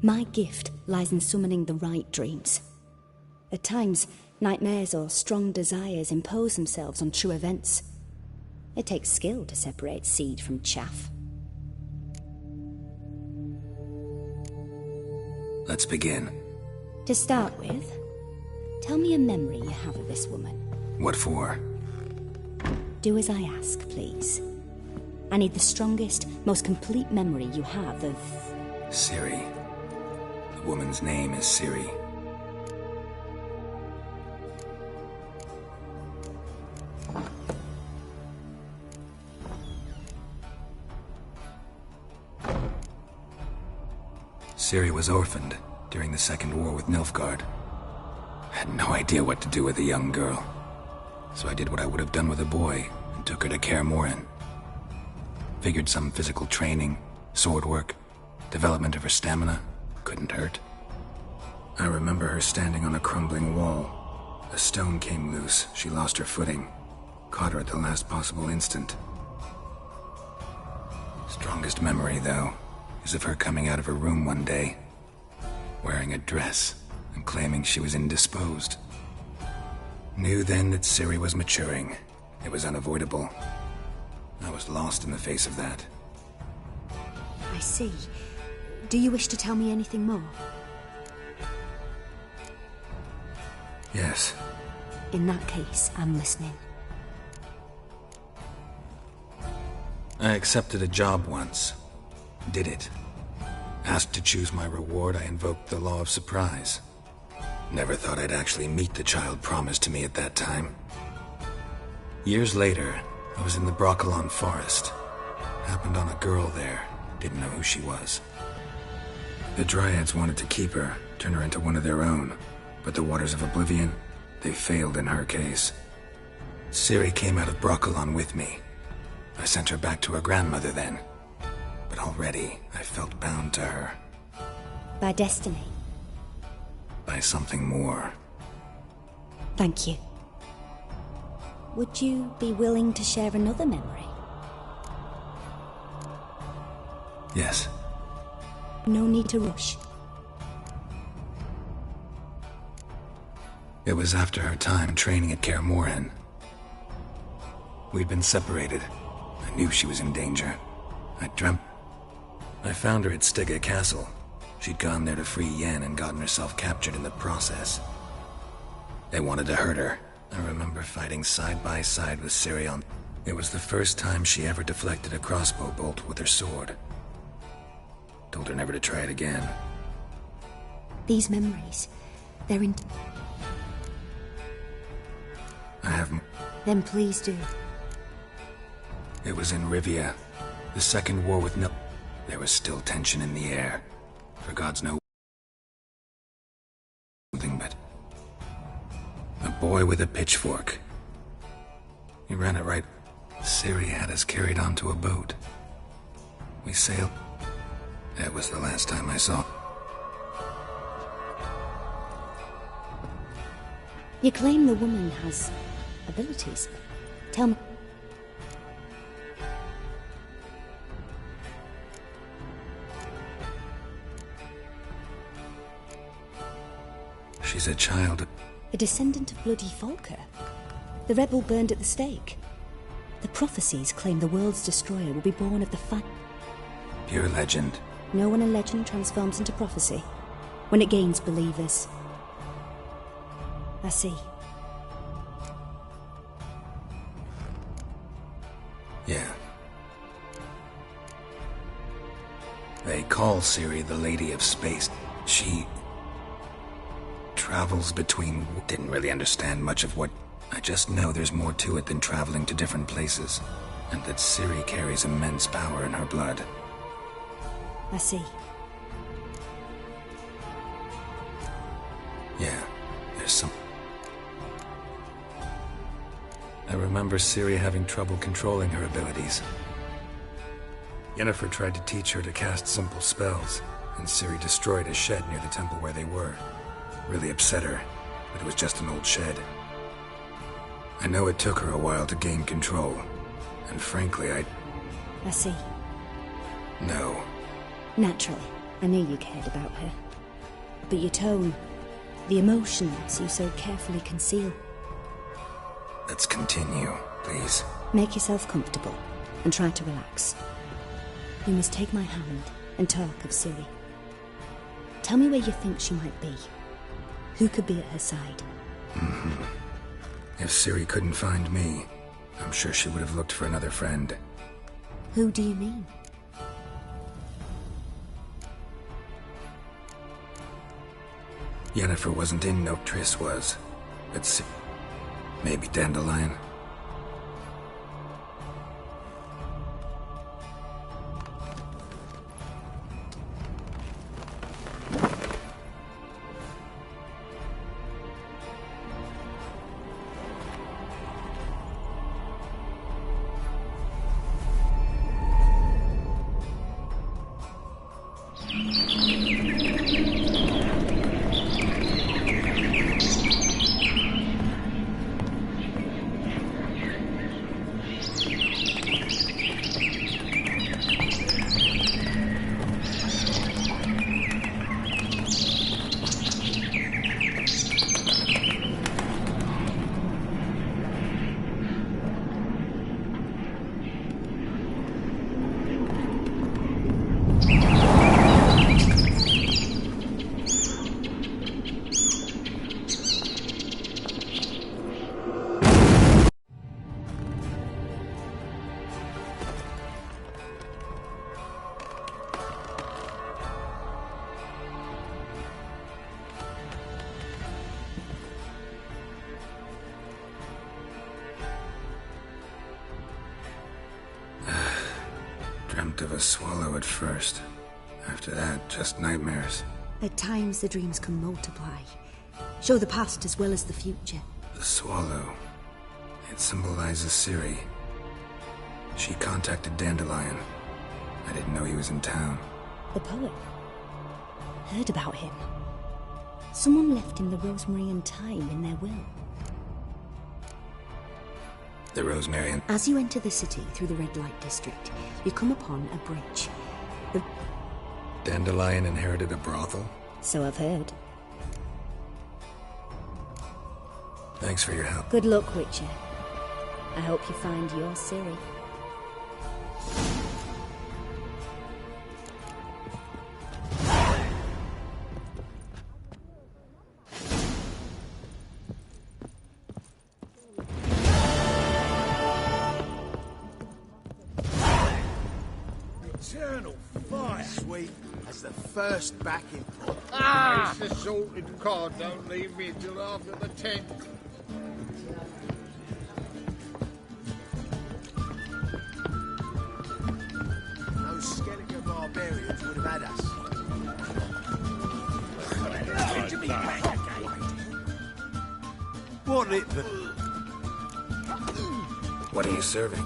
My gift lies in summoning the right dreams. At times, nightmares or strong desires impose themselves on true events. It takes skill to separate seed from chaff. Let's begin. To start with, tell me a memory you have of this woman. What for? Do as I ask, please. I need the strongest, most complete memory you have of... Ciri. The woman's name is Ciri. Ciri was orphaned during the Second War with Nilfgaard. I had no idea what to do with a young girl, so I did what I would have done with a boy and took her to Kaer Morhen. Figured some physical training, sword work, development of her stamina couldn't hurt. I remember her standing on a crumbling wall. A stone came loose, she lost her footing, caught her at the last possible instant. Strongest memory, though, is of her coming out of her room one day, wearing a dress and claiming she was indisposed. Knew then that Ciri was maturing. It was unavoidable. I was lost in the face of that. I see. Do you wish to tell me anything more? Yes. In that case, I'm listening. I accepted a job once. Did it. Asked to choose my reward, I invoked the law of surprise. Never thought I'd actually meet the child promised to me at that time. Years later, I was in the Broccolon forest. Happened on a girl there. Didn't know who she was. The Dryads wanted to keep her, turn her into one of their own, but the Waters of Oblivion, they failed in her case. Ciri came out of Broccolon with me. I sent her back to her grandmother then, but already I felt bound to her. By destiny. By something more. Thank you. Would you be willing to share another memory? Yes. No need to rush. It was after her time training at Kaer Morhen. We'd been separated. I knew she was in danger. I found her at Stygga Castle. She'd gone there to free Yen and gotten herself captured in the process. They wanted to hurt her. I remember fighting side by side with Ciri on... It was the first time she ever deflected a crossbow bolt with her sword. Told her never to try it again. These memories, they're in... I have... Then please do. It was in Rivia. The Second War with There was still tension in the air. For gods know... Something but... A boy with a pitchfork. He ran it right... Ciri had us carried onto a boat. We sailed... That was the last time I saw... You claim the woman has abilities. Tell me... She's a child... A descendant of bloody Volker. The rebel burned at the stake. The prophecies claim the world's destroyer will be born of the Pure legend. No one in legend transforms into prophecy. When it gains believers. I see. Yeah. They call Ciri the Lady of Space. She... travels between... Didn't really understand much of what... I just know there's more to it than traveling to different places. And that Ciri carries immense power in her blood. I see. Yeah, there's some... I remember Ciri having trouble controlling her abilities. Yennefer tried to teach her to cast simple spells, and Ciri destroyed a shed near the temple where they were. Really upset her, but it was just an old shed. I know it took her a while to gain control, and frankly, I see. No. Naturally, I knew you cared about her. But your tone, the emotions you so carefully conceal. Let's continue, please. Make yourself comfortable, and try to relax. You must take my hand and talk of Ciri. Tell me where you think she might be. Who could be at her side? If Ciri couldn't find me, I'm sure she would have looked for another friend. Who do you mean? Yennefer wasn't in Note Triss was, but maybe Dandelion. Dreamt of a swallow at first, After that, just nightmares. At times, the dreams can multiply. Show the past as well as the future. The swallow. It symbolizes Ciri. She contacted Dandelion. I didn't know he was in town. The poet. Heard about him. Someone left him the rosemary and thyme in their will. The rosemary and... As you enter the city through the red light district, you come upon a bridge. Dandelion inherited a brothel? So I've heard. Thanks for your help. Good luck, Witcher. I hope you find your Ciri. Eternal fire. Sweet as the first backing pot. Ah! It's the sorted cod. Don't leave me till after the 10th. Those skeleton barbarians would have had us. What it the... What are you serving?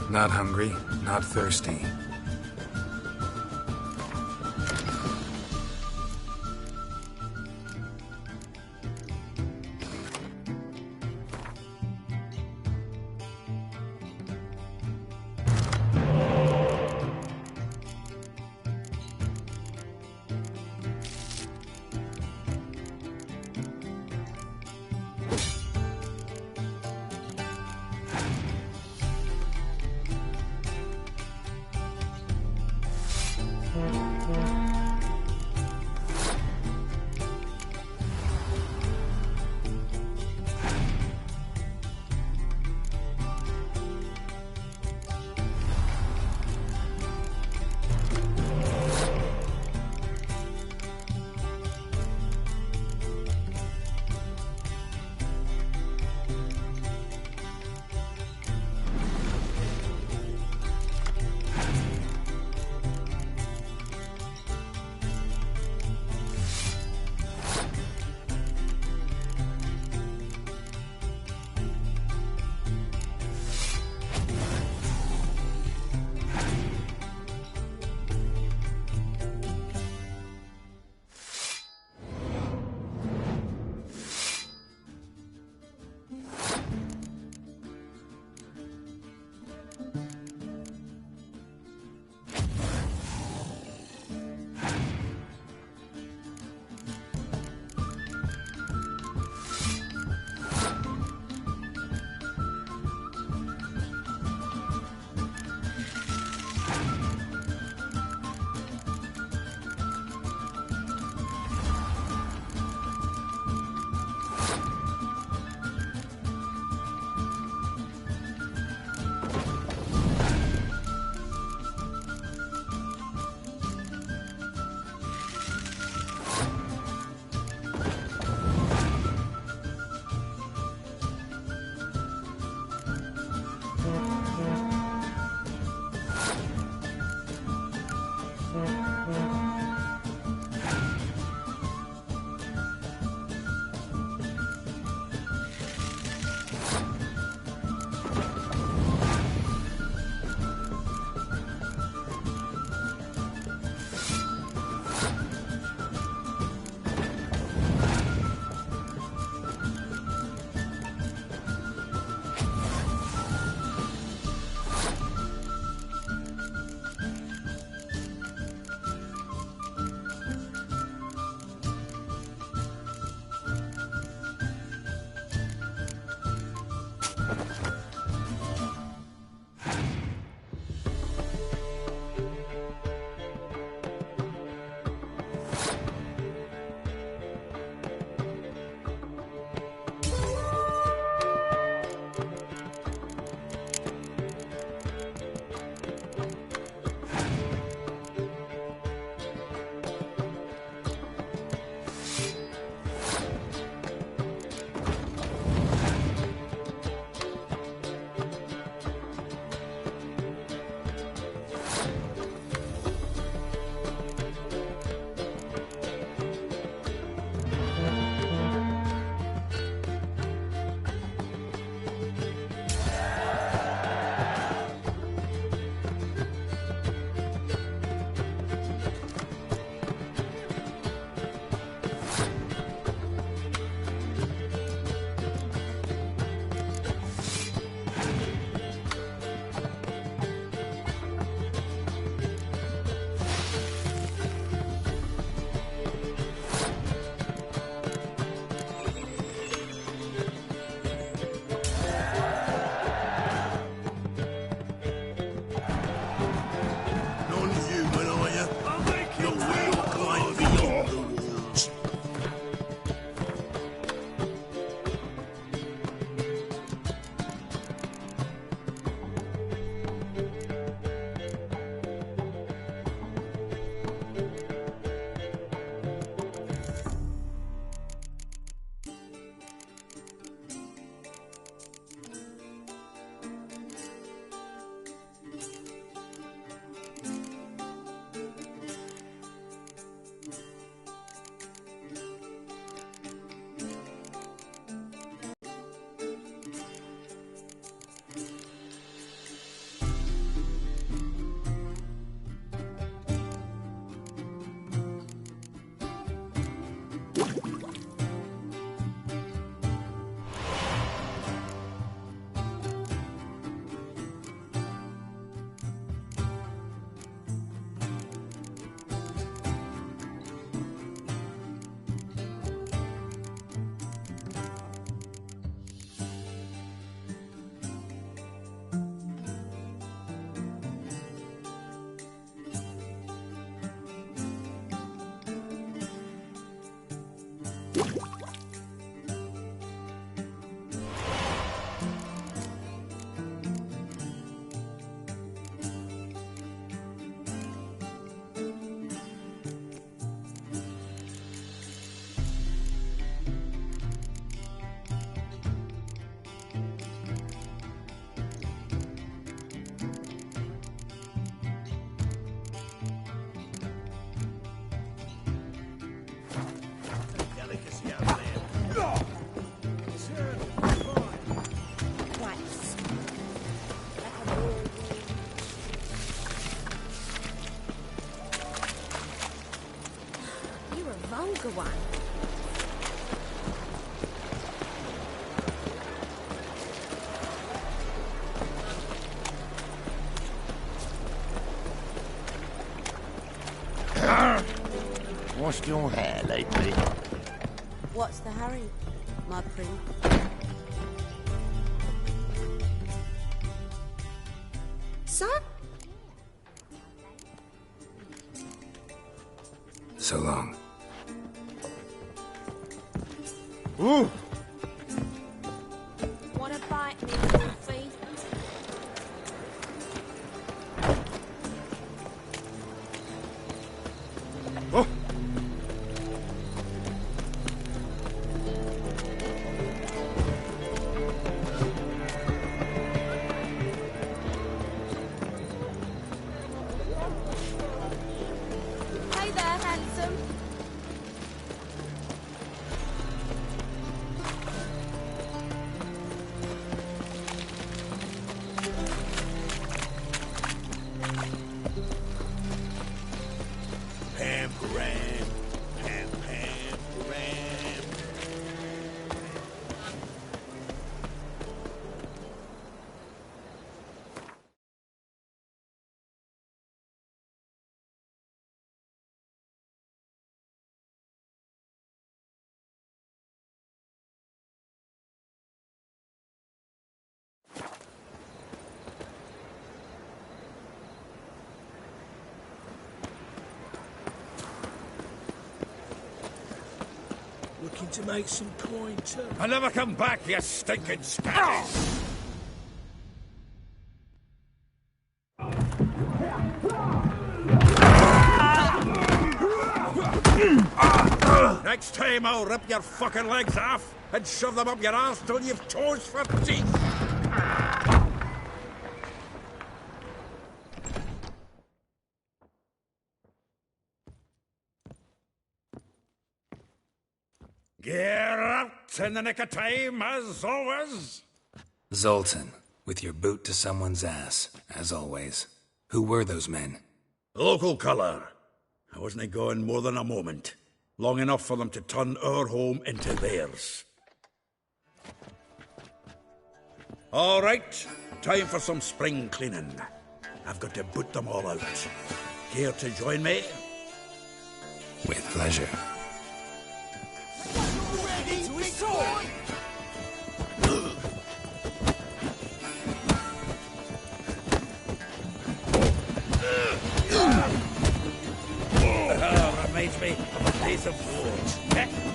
Not hungry, not thirsty. lost your hair lately? What's the hurry, my prince? Son? So long. Ooh! Want to bite me, Wolfie? Oh! Hey there, handsome. Pam Ram, Pam Ram. Looking to make some coin, too. I'll never come back, you stinking scat. Next time I'll rip your fucking legs off and shove them up your arse till you've toes for teeth. Get out in the nick of time, as always. Zoltan, with your boot to someone's ass, as always. Who were those men? Local colour. I wasn't gone more than a moment. Long enough for them to turn our home into theirs. All right, time for some spring cleaning. I've got to boot them all out. Care to join me? With pleasure. Reminds me of the days of war.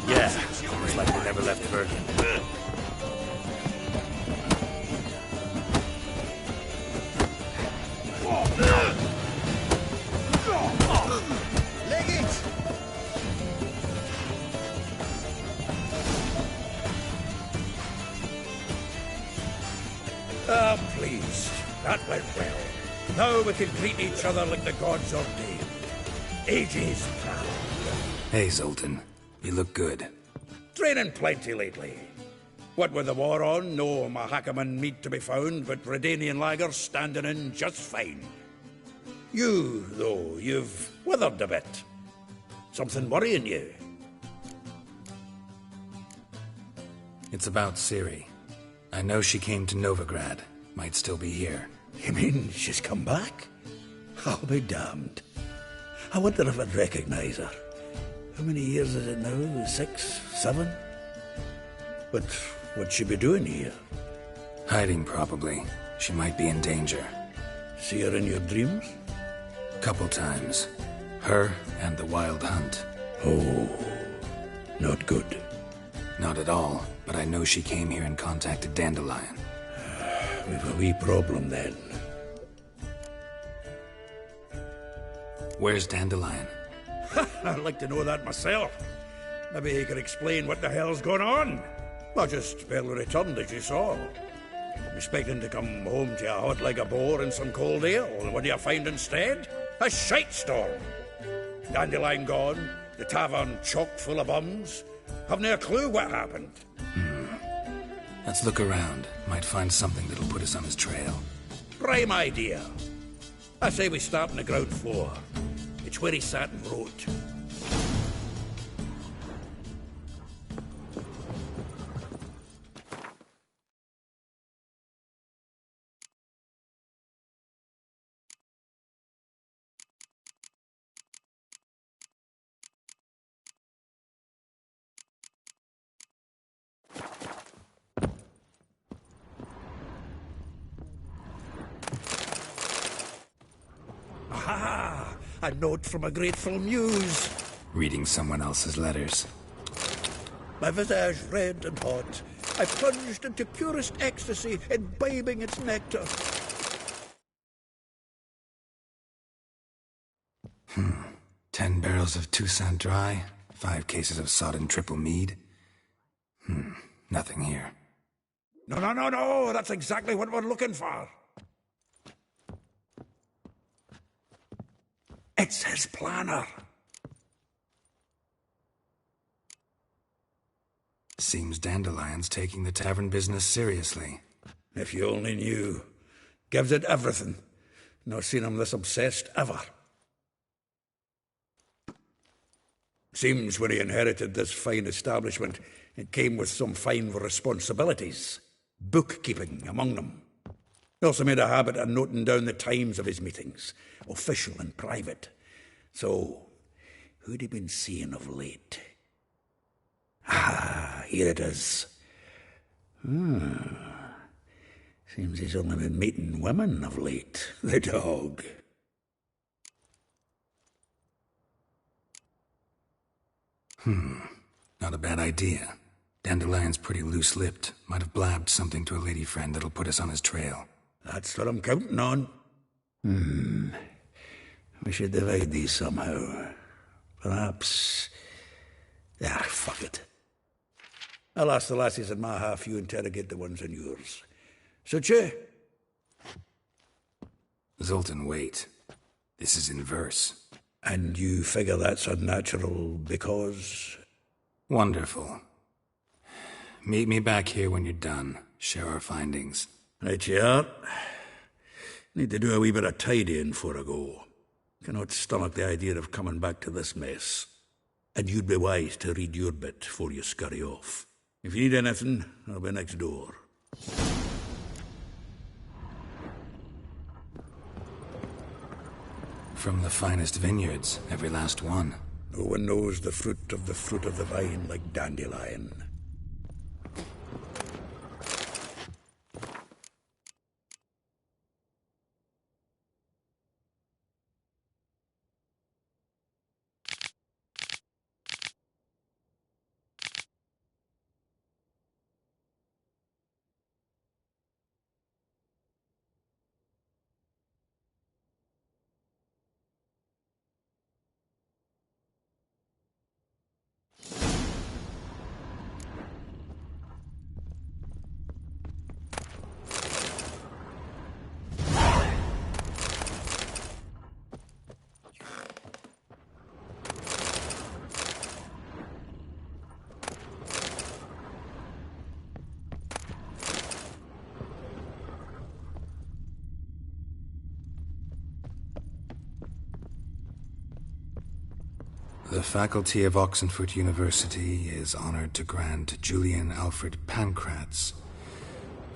Yeah, almost like they never left Bergen. Leg it! Ah, please. That went well. Now we can treat each other like the gods ordained. Ages proud. Hey, Zoltan. You look good. Training plenty lately. What with the war on, no Mahakaman meat to be found, but Redanian lagers standing in just fine. You, though, you've withered a bit. Something worrying you? It's about Ciri. I know she came to Novigrad. Might still be here. You mean she's come back? I'll be damned. I wonder if I'd recognize her. How many years is it now? 6, 7? But what'd she be doing here? Hiding, probably. She might be in danger. See her in your dreams? Couple times. Her and the Wild Hunt. Oh, not good. Not at all, but I know she came here and contacted Dandelion. We've a wee problem then. Where's Dandelion? I'd like to know that myself. Maybe he could explain what the hell's going on. I just barely returned, as you saw. I'm expecting to come home to a hot like a boar and some cold ale, and what do you find instead? A shite storm. Dandelion gone, the tavern chock full of bums. Have no clue what happened. Let's look around. Might find something that'll put us on his trail. Prime idea. I say we start on the ground floor. It's where he sat and wrote. A note from a grateful muse. Reading someone else's letters. My visage red and hot, I plunged into purest ecstasy, imbibing its nectar. 10 barrels of Toussaint Dry, 5 cases of sodden triple mead. Nothing here. No, that's exactly what we're looking for. It's his planner. Seems Dandelion's taking the tavern business seriously. If you only knew. Gives it everything. Not seen him this obsessed ever. Seems when he inherited this fine establishment, it came with some fine responsibilities. Bookkeeping among them. He also made a habit of noting down the times of his meetings, official and private. So, who'd he been seeing of late? Here it is. Seems he's only been meeting women of late, the dog. Not a bad idea. Dandelion's pretty loose-lipped. Might have blabbed something to a lady friend that'll put us on his trail. That's what I'm counting on. We should divide these somehow. Perhaps... fuck it. I'll ask the lassies in my half, you interrogate the ones in yours. Such a... Zoltan, wait. This is in verse. And you figure that's unnatural because... Wonderful. Meet me back here when you're done. Share our findings. Right you are. Need to do a wee bit of tidying before I go. Cannot stomach the idea of coming back to this mess. And you'd be wise to read your bit before you scurry off. If you need anything, I'll be next door. From the finest vineyards, every last one. No one knows the fruit of the vine like Dandelion. The faculty of Oxenfurt University is honored to grant Julian Alfred Pancratz,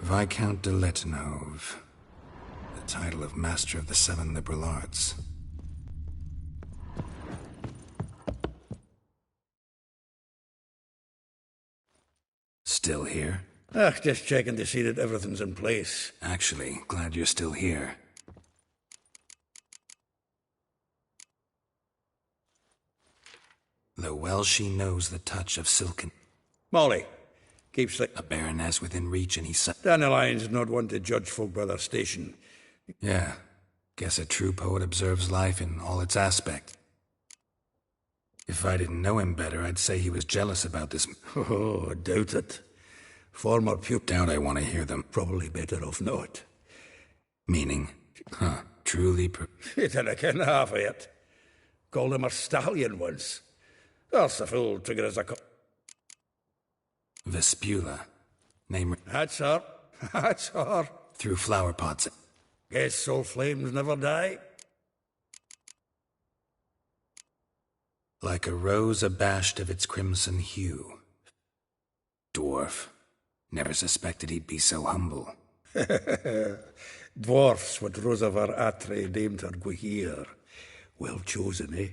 Viscount de Letenove, the title of Master of the Seven Liberal Arts. Still here? Just checking to see that everything's in place. Actually, glad you're still here. Though well she knows the touch of silken... Molly, keeps the... A baroness within reach and he said... Dandelion's not one to judge folk by their station. Yeah, guess a true poet observes life in all its aspects. If I didn't know him better, I'd say he was jealous about this... Oh, I doubt it. Former pupil... Doubt I want to hear them. Probably better off not. Meaning? Truly... You didn't ken half of it. Called him a stallion once. That's the fool took it as a... Vespula. Name... That's her. That's her. Through flower pots. Guess soul flames never die. Like a rose abashed of its crimson hue. Dwarf. Never suspected he'd be so humble. Dwarfs what Rosavar Atre named her Guihir. Well chosen, eh?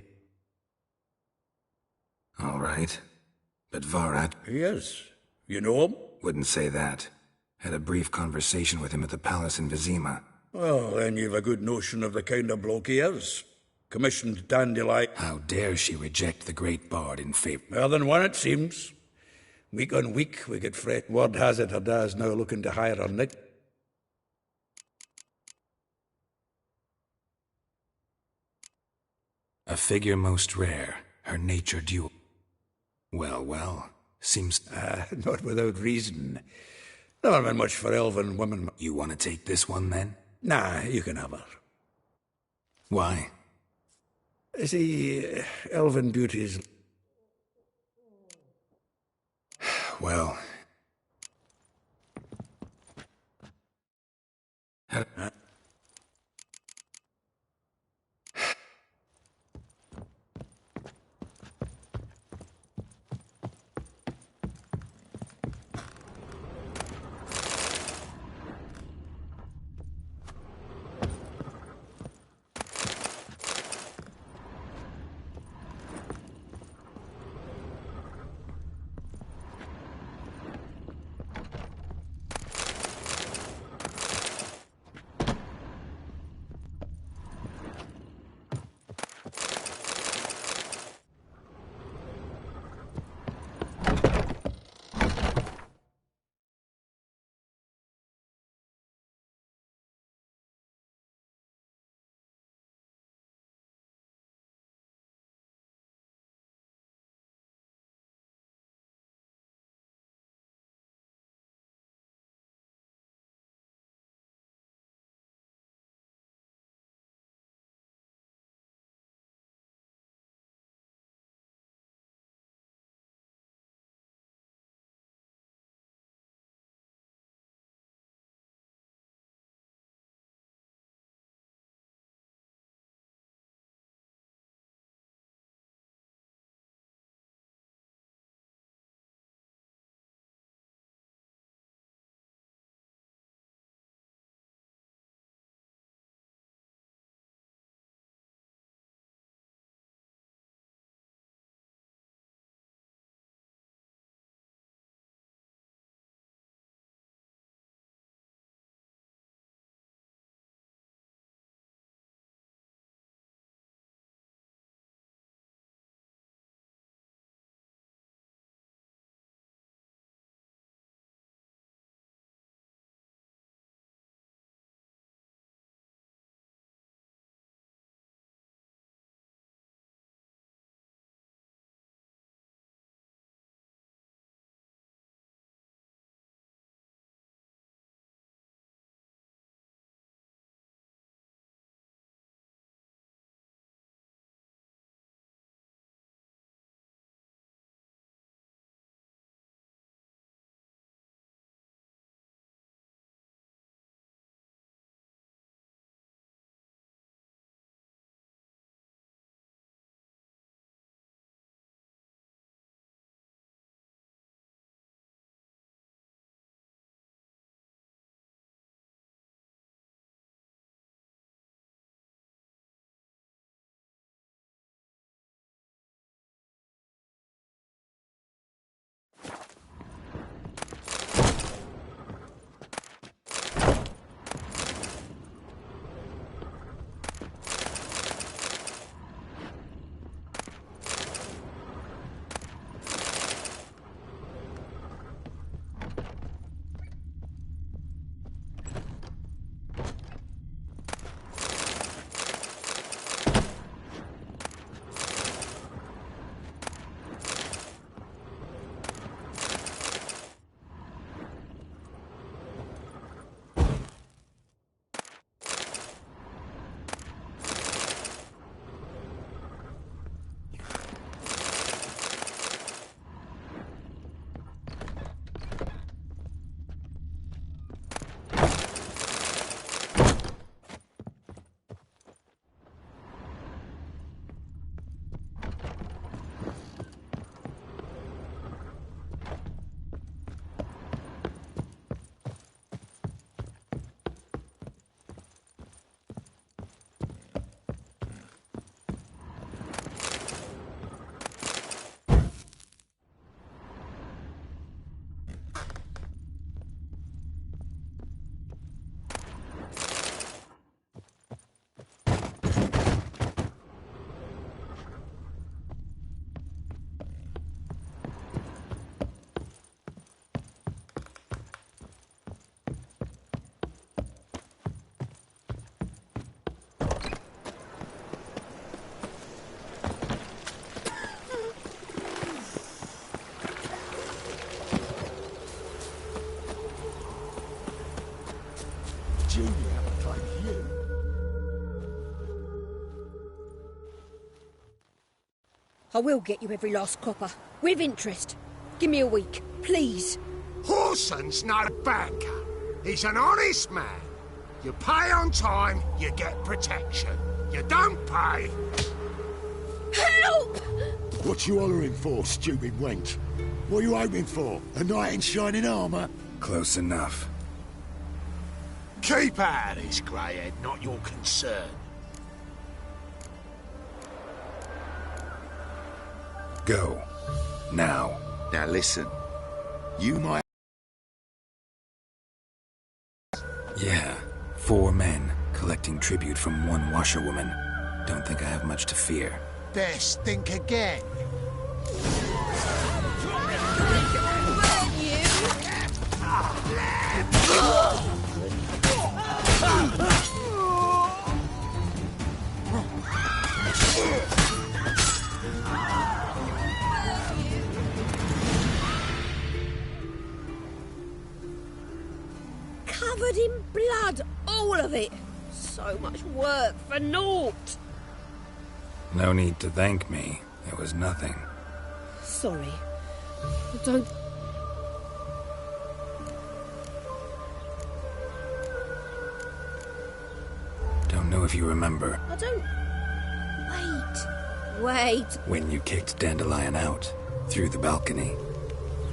All right. But Varat... He is. You know him? Wouldn't say that. Had a brief conversation with him at the palace in Vizima. Well, then you've a good notion of the kind of bloke he is. Commissioned dandelion. How dare she reject the great bard in favour? Well, then one it seems. Week on week we get fret. Word has it Ada's now looking to hire her Nick. A figure most rare, her nature dual. Well, seems... Not without reason. Never been much for elven women. You want to take this one, then? Nah, you can have her. Why? See, elven beauties... Well... I will get you every last copper. With interest. Give me a week, please. Horson's not a banker. He's an honest man. You pay on time, you get protection. You don't pay... Help! What you hollering for, stupid wench? What are you hoping for? A knight in shining armour? Close enough. Keep out of this, greyhead, not your concern. Go. Now. Now listen. You might... Yeah. 4 men, collecting tribute from 1 washerwoman. Don't think I have much to fear. Best think again. Covered in blood, all of it. So much work for naught. No need to thank me. It was nothing. Sorry. Don't... Don't know if you remember. I don't... Wait. When you kicked Dandelion out, through the balcony.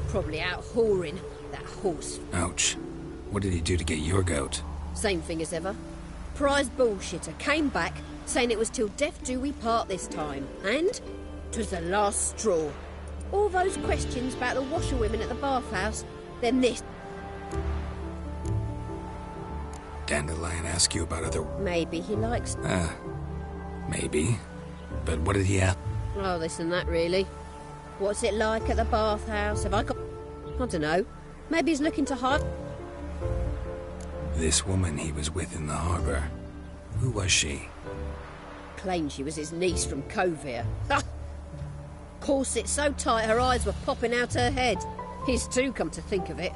Probably out whoring, that horse. Ouch. What did he do to get your goat? Same thing as ever. Prize bullshitter came back, saying it was till death do we part this time. And 'twas the last straw. All those questions about the washerwomen at the bathhouse, then this. Dandelion ask you about other... Maybe he likes... Maybe. But what did he ask? Oh, this and that, really. What's it like at the bathhouse? Have I got... I don't know. Maybe he's looking to hide... This woman he was with in the harbour. Who was she? Claimed she was his niece from Covere. Corset so tight her eyes were popping out her head. His too, come to think of it.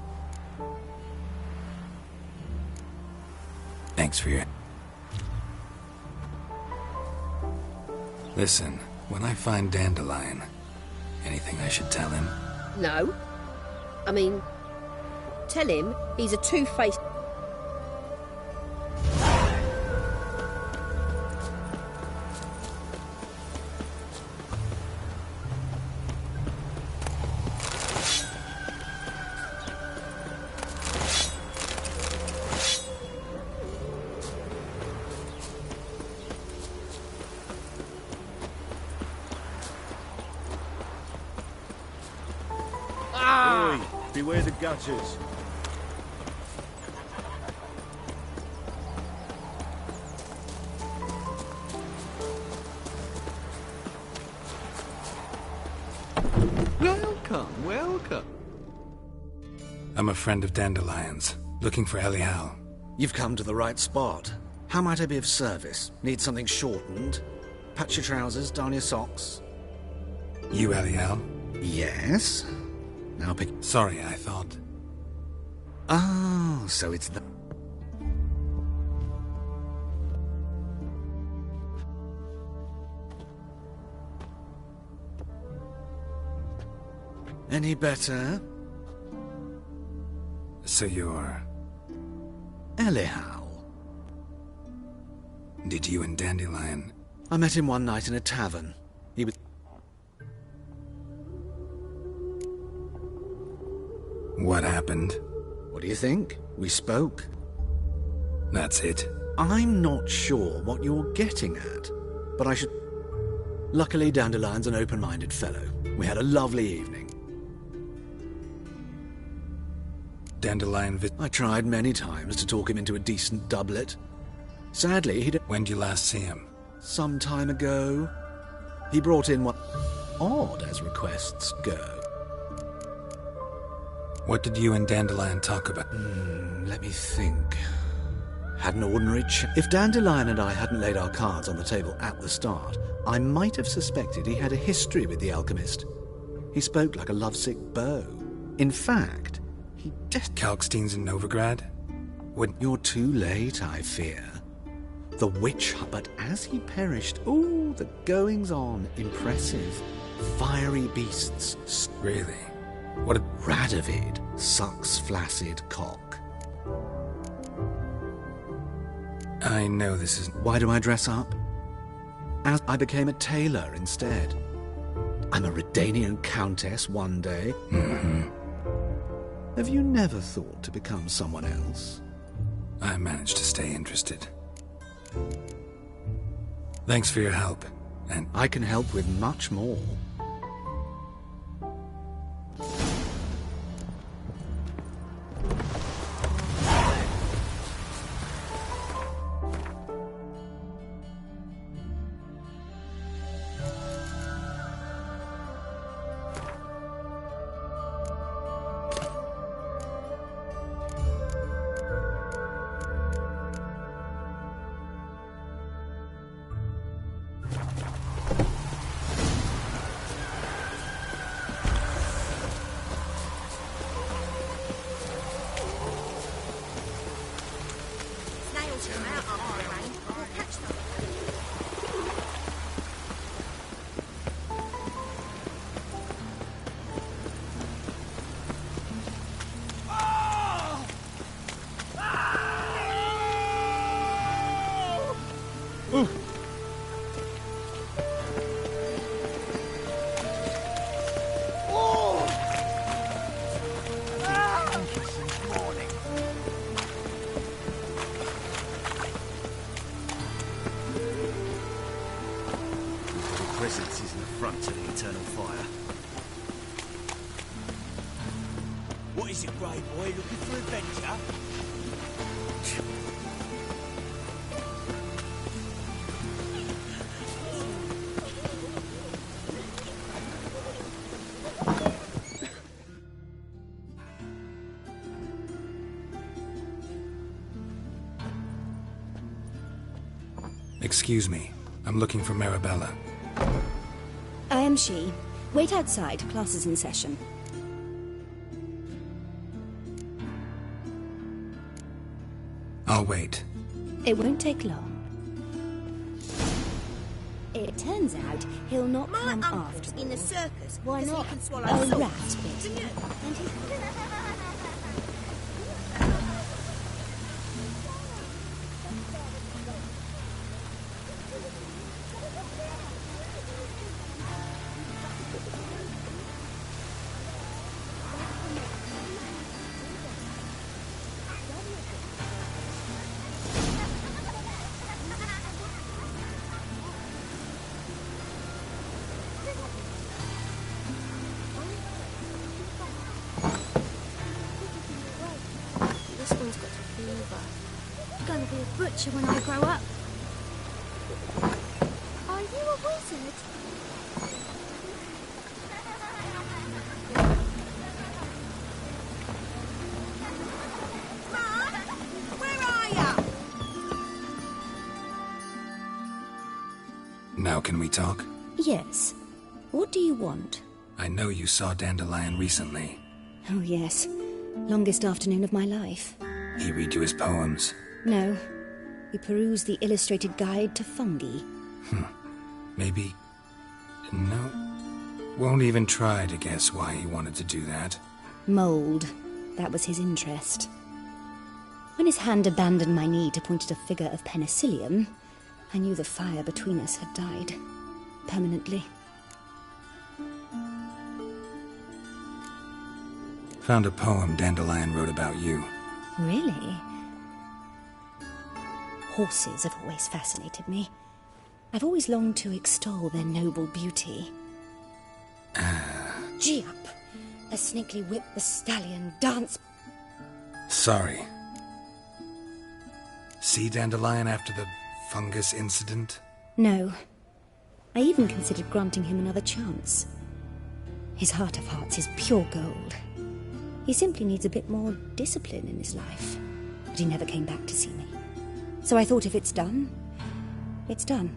Thanks for your... Listen, when I find Dandelion, anything I should tell him? No. I mean, tell him he's a two-faced... Beware the gutters. Welcome, welcome. I'm a friend of Dandelion's, looking for Elial. You've come to the right spot. How might I be of service? Need something shortened? Patch your trousers, darn your socks. You Elial? Yes. Now pick... Sorry, I thought... Oh, so it's the... Any better? So you're... Elial. Did you and Dandelion... I met him one night in a tavern. He was... What happened? What do you think? We spoke. That's it. I'm not sure what you're getting at, but I should... Luckily, Dandelion's an open-minded fellow. We had a lovely evening. Dandelion I tried many times to talk him into a decent doublet. Sadly, he... When did you last see him? Some time ago. He brought in what... odd as requests go. What did you and Dandelion talk about? Let me think. Had an ordinary chat. If Dandelion and I hadn't laid our cards on the table at the start, I might have suspected he had a history with the alchemist. He spoke like a lovesick beau. In fact, he Kalkstein's in Novigrad? You're too late, I fear. The witch, but as he perished, the goings-on, impressive. Fiery beasts. Really? What a... Radovid sucks flaccid cock. I know this isn't... Why do I dress up? As I became a tailor instead. I'm a Redanian countess one day. Mm-hmm. Have you never thought to become someone else? I managed to stay interested. Thanks for your help, and... I can help with much more. Presence is an affront to the eternal fire. What is it, Grey Boy? Looking for adventure? Excuse me. I'm looking for Marabella. I am she. Wait outside. Class is in session. I'll wait. It won't take long. It turns out he'll not come after in the circus. Why because not? He can swallow A salt. rat bit. And he... This one's got a fever. I'm gonna be a butcher when I grow up. Are you a wizard? Mum, where are you? Now can we talk? Yes. What do you want? I know you saw Dandelion recently. Oh, yes. Longest afternoon of my life. He read you his poems. No. We perused the illustrated guide to fungi. Maybe... No. Won't even try to guess why he wanted to do that. Mould. That was his interest. When his hand abandoned my knee to point at a figure of penicillium, I knew the fire between us had died. Permanently. Found a poem Dandelion wrote about you. Really? Horses have always fascinated me. I've always longed to extol their noble beauty. Gee up! The snakely whip, the stallion, dance... Sorry. See Dandelion after the fungus incident? No. I even considered granting him another chance. His heart of hearts is pure gold. He simply needs a bit more discipline in his life. But he never came back to see me. So I thought if it's done, it's done.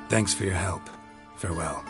Thanks for your help. Farewell.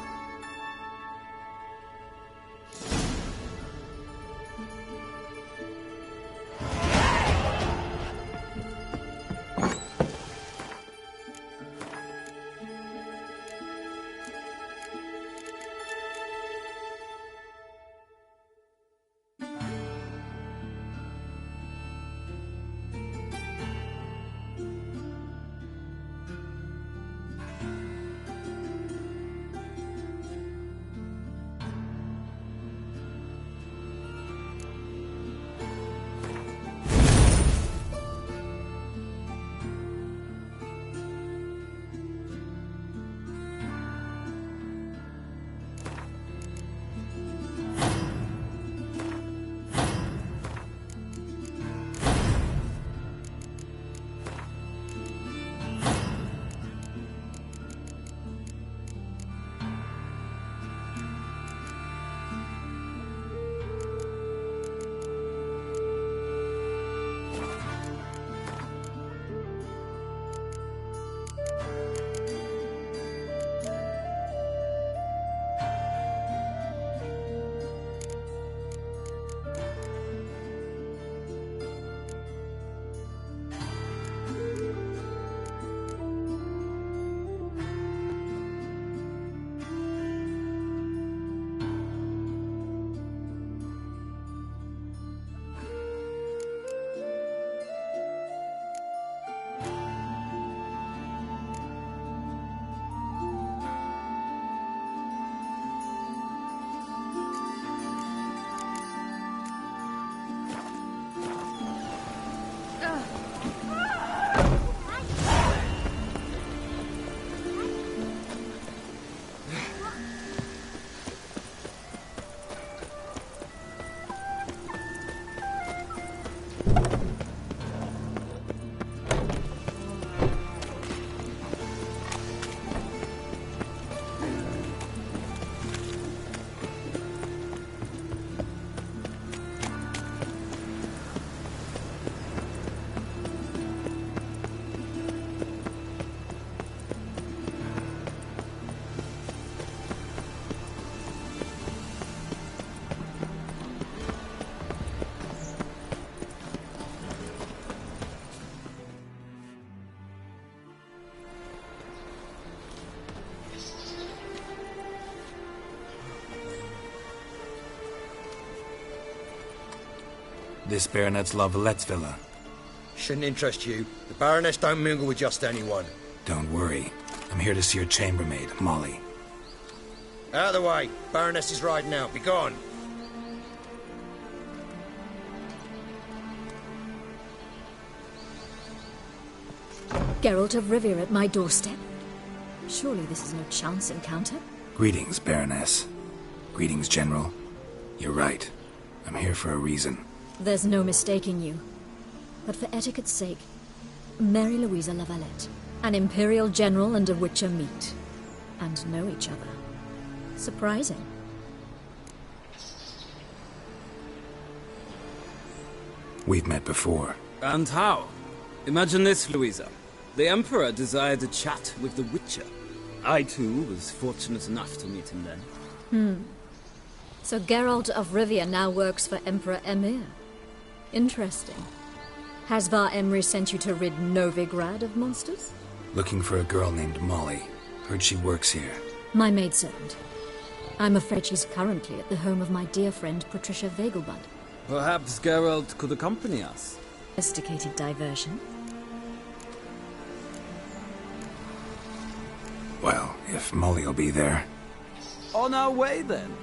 This Baronet's La Vallette's villa. Shouldn't interest you. The Baroness don't mingle with just anyone. Don't worry. I'm here to see your chambermaid, Molly. Out of the way. Baroness is riding out. Be gone. Geralt of Rivia at my doorstep? Surely this is no chance encounter? Greetings, Baroness. Greetings, General. You're right. I'm here for a reason. There's no mistaking you. But for etiquette's sake, Mary Louisa La Valette, an Imperial General and a Witcher meet, and know each other. Surprising. We've met before. And how? Imagine this, Louisa. The Emperor desired a chat with the Witcher. I, too, was fortunate enough to meet him then. So Geralt of Rivia now works for Emperor Emir. Interesting. Has Var Emry sent you to rid Novigrad of monsters? Looking for a girl named Molly. Heard she works here. My maidservant. I'm afraid she's currently at the home of my dear friend Patricia Vegelbud. Perhaps Geralt could accompany us. Sophisticated diversion. Well, if Molly'll be there. On our way, then.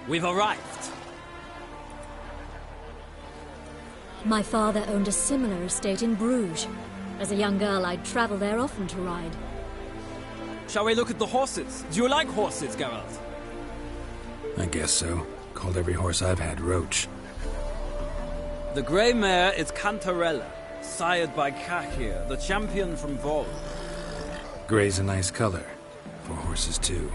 We've arrived. My father owned a similar estate in Bruges. As a young girl, I'd travel there often to ride. Shall we look at the horses? Do you like horses, Geralt? I guess so. Called every horse I've had Roach. The grey mare is Cantarella, sired by Kakir, the champion from Vol. Grey's a nice color. For horses, too.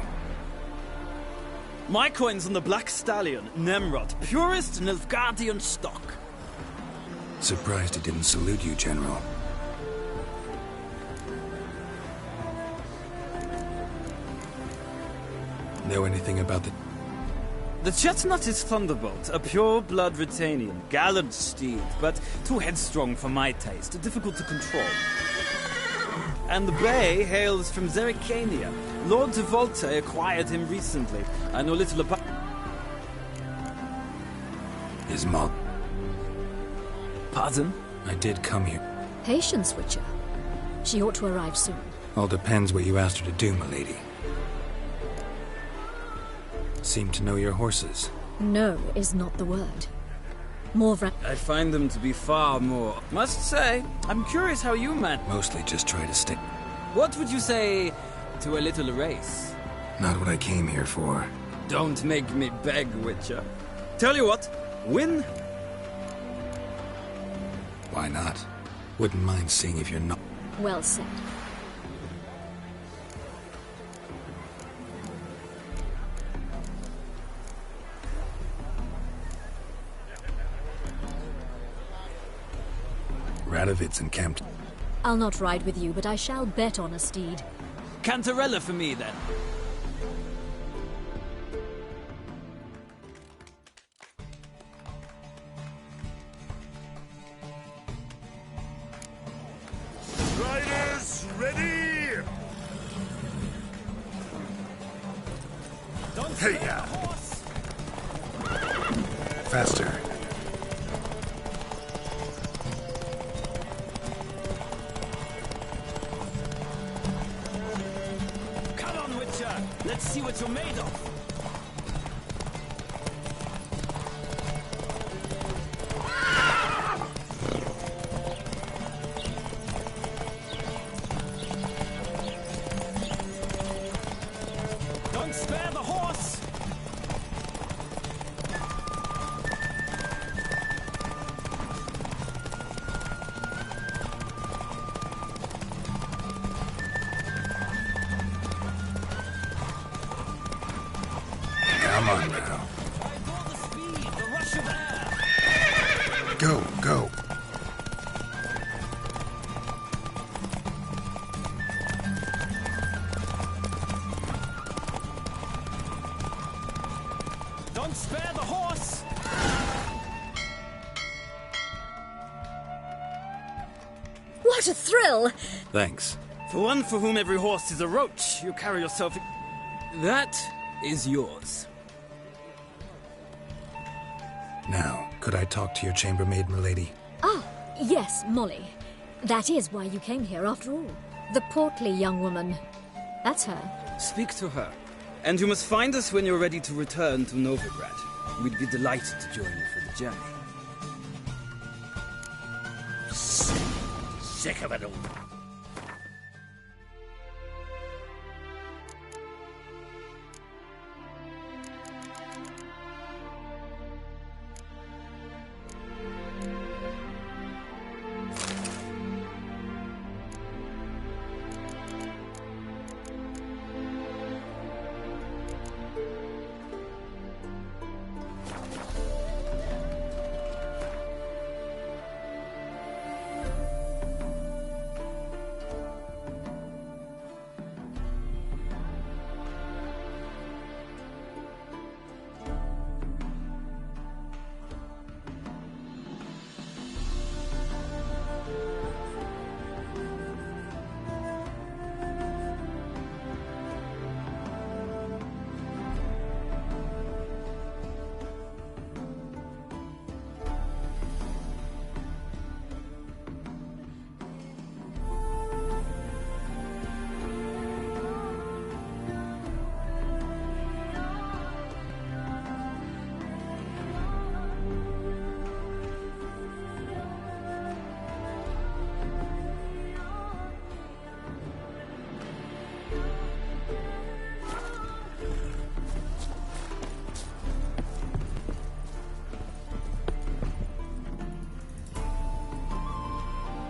My coin's on the black stallion, Nemrod, purest Nilfgaardian stock. Surprised he didn't salute you, General. Know anything about the... The chestnut is Thunderbolt, a pure-blood Retanian, gallant steed, but too headstrong for my taste, difficult to control. And the bay hails from Zericania. Lord de Volte acquired him recently. I know little about... His mom. Pardon? I did come here. Patience, Witcher. She ought to arrive soon. All depends what you asked her to do, milady. Seem to know your horses. No is not the word. More I find them to be far more. Must say, I'm curious how you man. Mostly just try to stick. What would you say to a little race? Not what I came here for. Don't make me beg, Witcher. Tell you what, win. Why not? Wouldn't mind seeing if you're not. Well said. Radovid's encamped. I'll not ride with you, but I shall bet on a steed. Cantarella for me, then. Riders, ready! Hey, Faster. Come on, Witcher. Let's see what you're made of. Don't spare the horse. Come on now. Go, go. Don't spare the horse. What a thrill! Thanks. For one for whom every horse is a roach, you carry yourself... That is yours. Now, could I talk to your chambermaid, milady? Ah, yes, Molly. That is why you came here after all. The portly young woman. That's her. Speak to her. And you must find us when you're ready to return to Novigrad. We'd be delighted to join you for the journey. Sick of it all.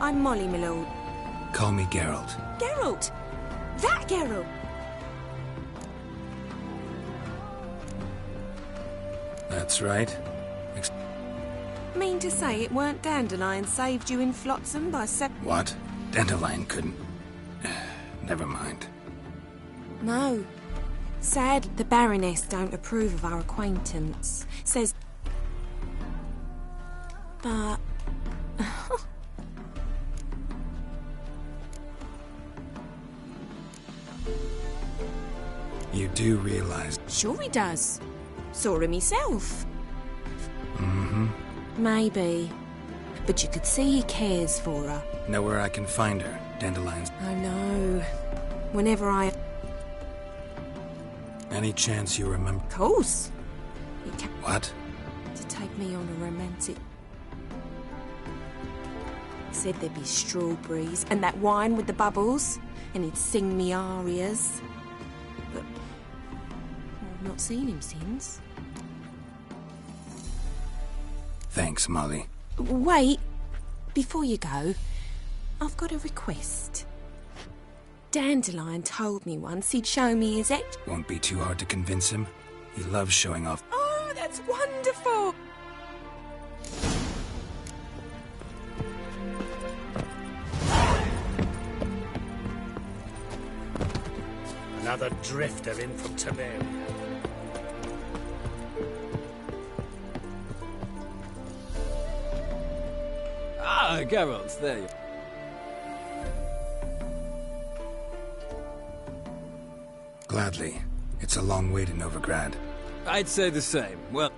I'm Molly, my lord. Call me Geralt. Geralt! That Geralt! That's right. Mean to say it weren't Dandelion saved you in Flotsam by What? Dandelion couldn't... Never mind. No. Sad the Baroness don't approve of our acquaintance. Says... But... You do realize... Sure he does. Saw him himself. Mm-hmm. Maybe. But you could see he cares for her. Know where I can find her, Dandelion's... I know. Whenever I... Any chance you remember... Of course. What? To take me on a romantic... Said there'd be strawberries and that wine with the bubbles, and he'd sing me arias. But I've not seen him since. Thanks, Molly. Wait, before you go, I've got a request. Dandelion told me once he'd show me his ex... Won't be too hard to convince him. He loves showing off. Oh, that's wonderful! Another drifter in from Tiberia. Ah, Geralt, there you are. Gladly. It's a long way to Novigrad. I'd say the same. Well...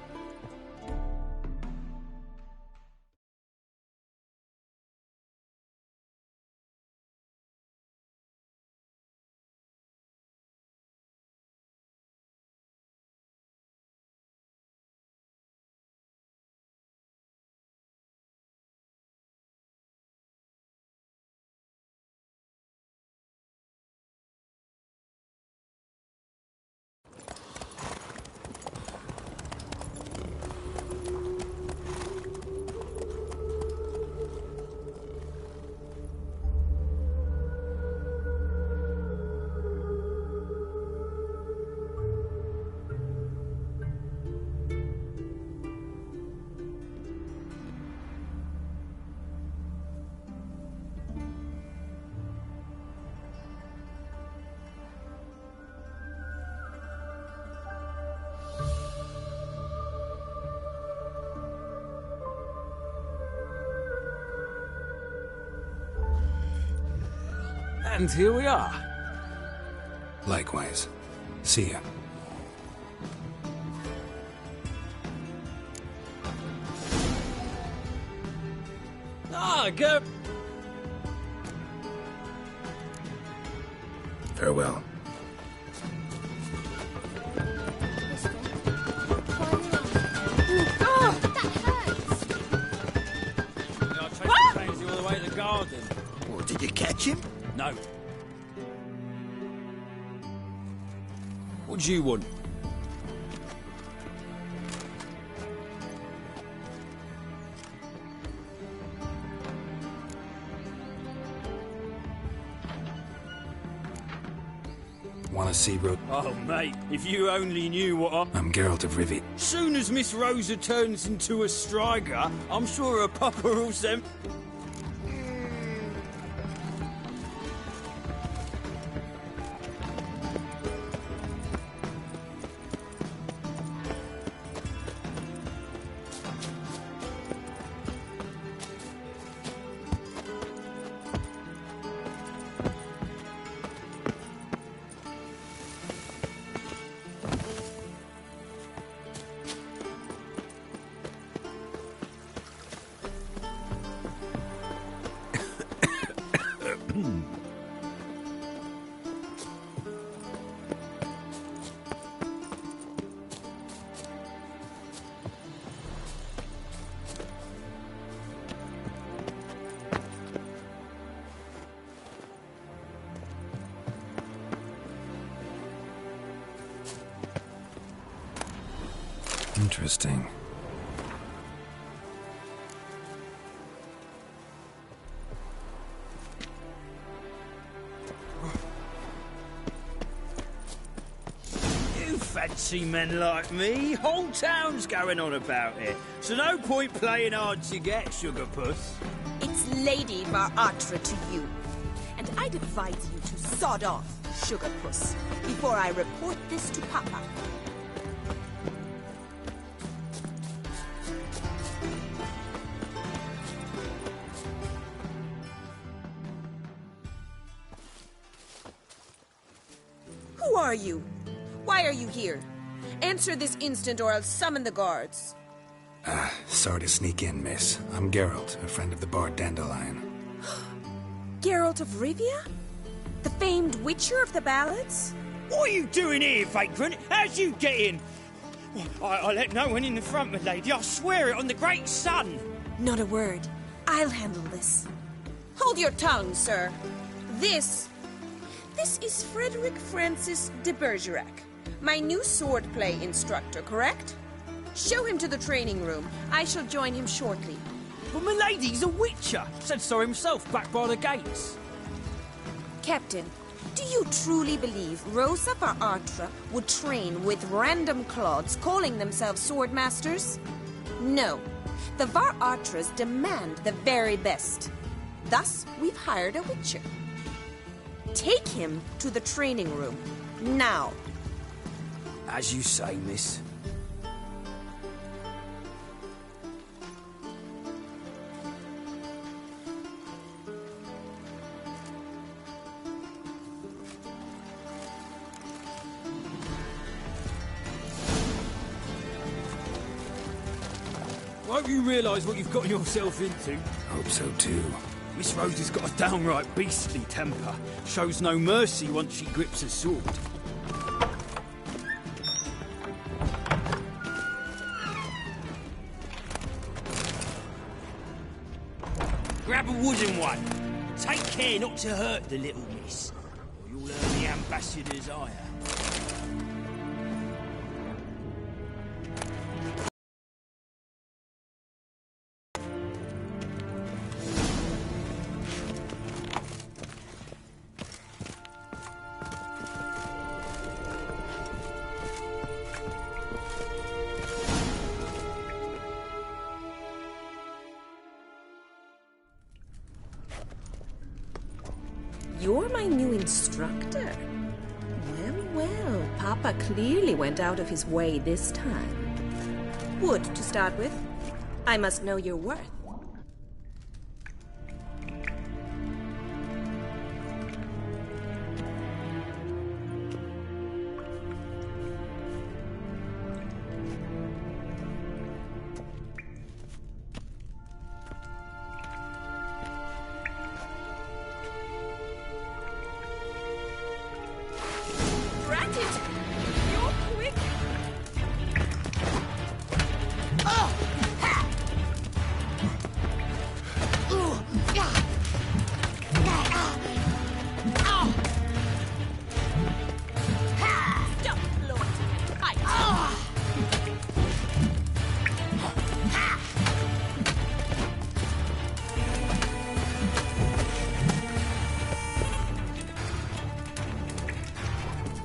And here we are. Likewise. See ya. Ah, go... Farewell. Ah! I chased the crazy all the way to the garden. What, did you catch him? No. What do you want? Want to see Ro... Oh, mate, if you only knew what I'm Geralt of Rivia. Soon as Miss Rosa turns into a striker, I'm sure her papa will send... Interesting. fancy men like me. Whole town's going on about it. So no point playing hard to get, sugar puss. It's Lady Varatra to you. And I'd advise you to sod off, sugar puss, before I report this to Papa. Who are you? Why are you here? Answer this instant or I'll summon the guards. Sorry to sneak in, miss. I'm Geralt, a friend of the bard Dandelion. Geralt of Rivia? The famed witcher of the ballads? What are you doing here, vagrant? How'd you get in? I let no one in the front, my lady. I swear it on the great sun. Not a word. I'll handle this. Hold your tongue, sir. This is Frederick Francis de Bergerac, my new swordplay instructor, correct? Show him to the training room. I shall join him shortly. But my lady's a witcher. Said so himself back by the gates. Captain, do you truly believe Rosa Varatra would train with random clods calling themselves swordmasters? No. The Varatras demand the very best. Thus, we've hired a witcher. Take him to the training room. Now. As you say, miss. Hope you realise what you've got yourself into. Hope so too. Miss Rose has got a downright beastly temper. Shows no mercy once she grips a sword. Grab a wooden one. Take care not to hurt the little miss, or you'll earn the ambassador's ire. You're my new instructor? Well, Papa clearly went out of his way this time. Wood, to start with. I must know your worth.